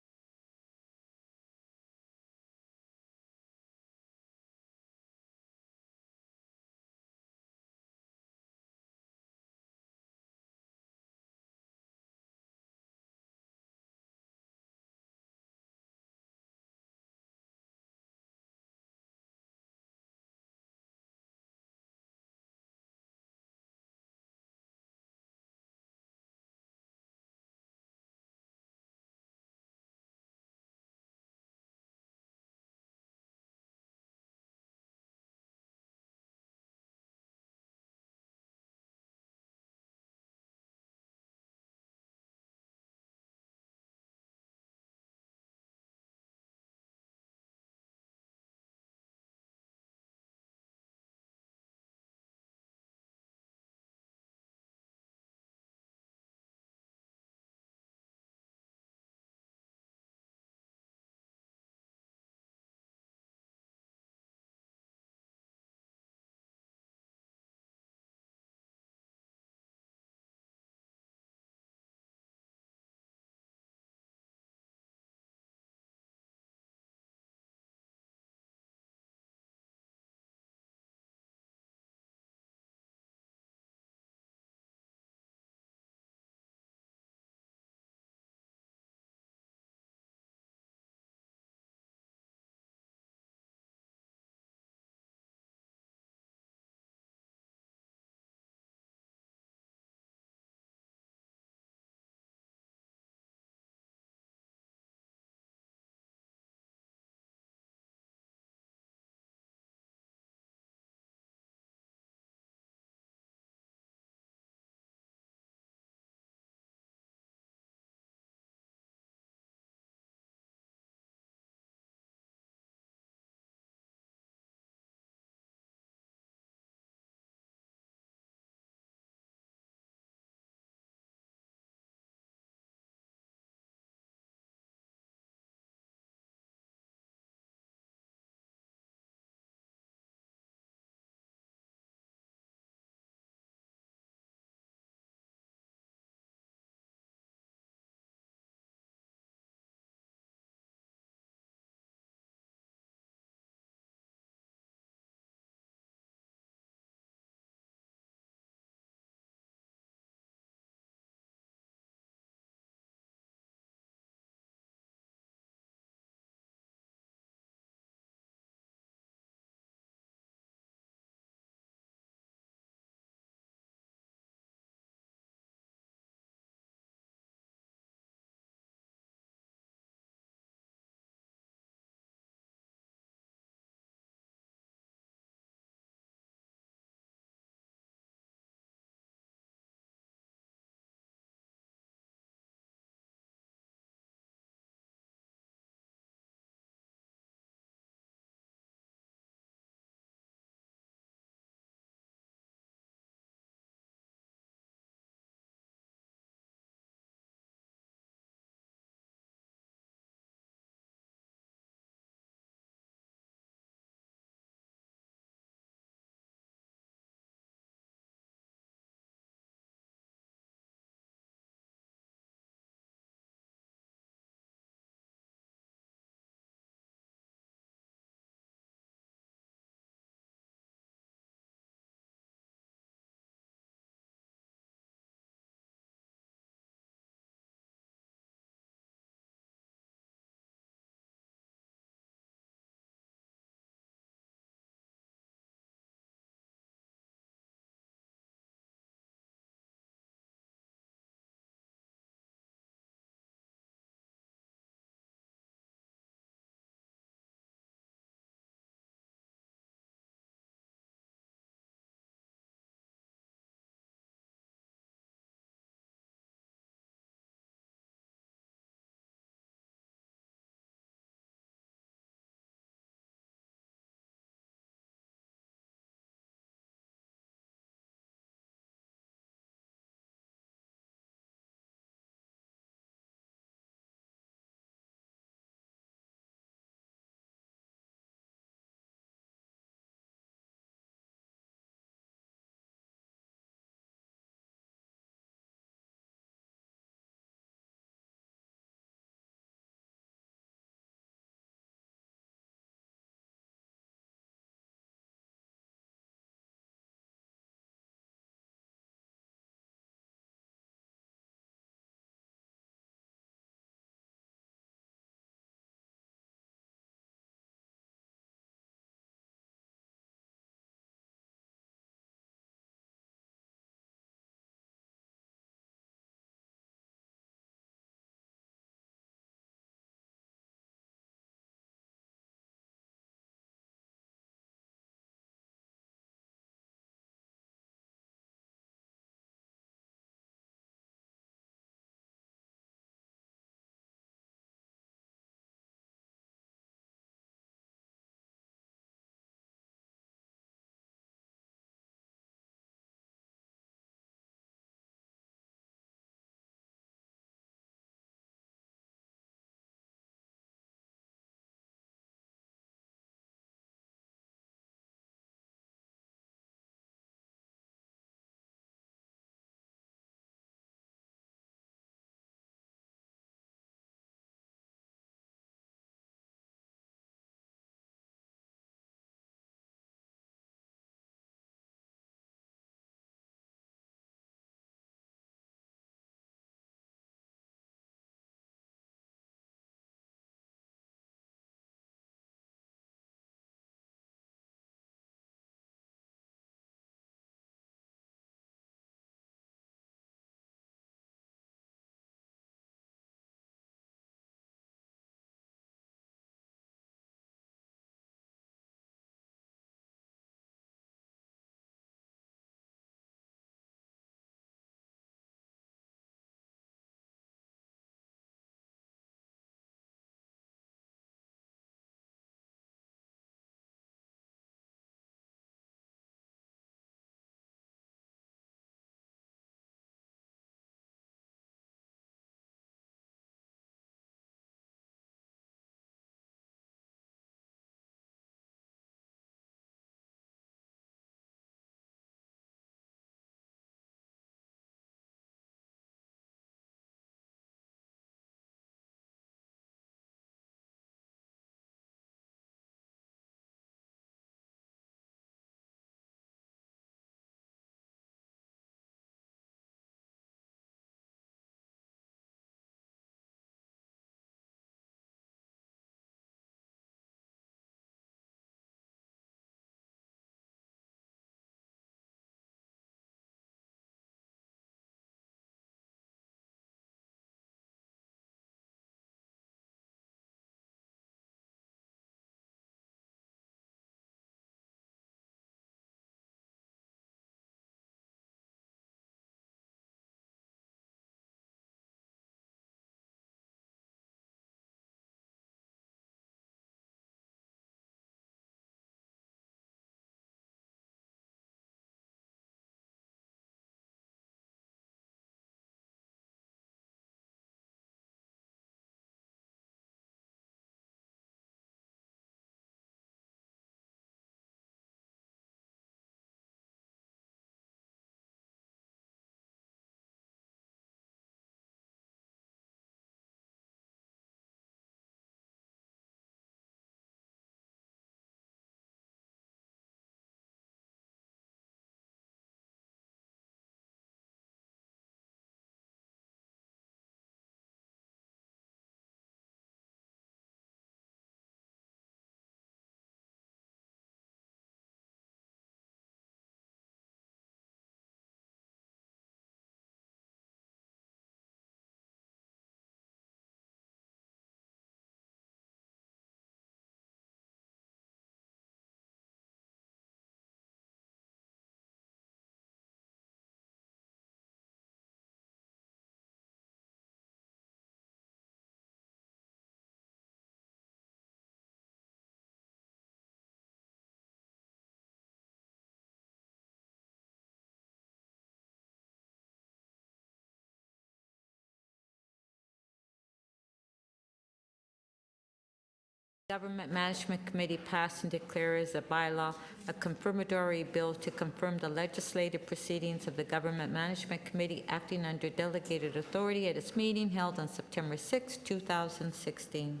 Government Management Committee passed and declares a bylaw a confirmatory bill to confirm the legislative proceedings of the Government Management Committee acting under delegated authority at its meeting held on September 6, 2016.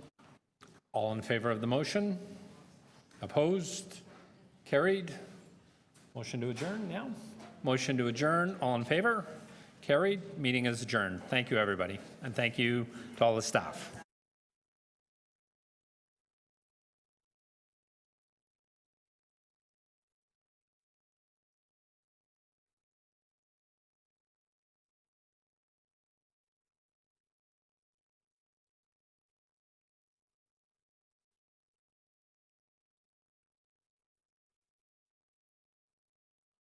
All in favor of the motion? Opposed? Carried? Motion to adjourn now? Motion to adjourn. All in favor? Carried? Meeting is adjourned. Thank you, everybody. And thank you to all the staff.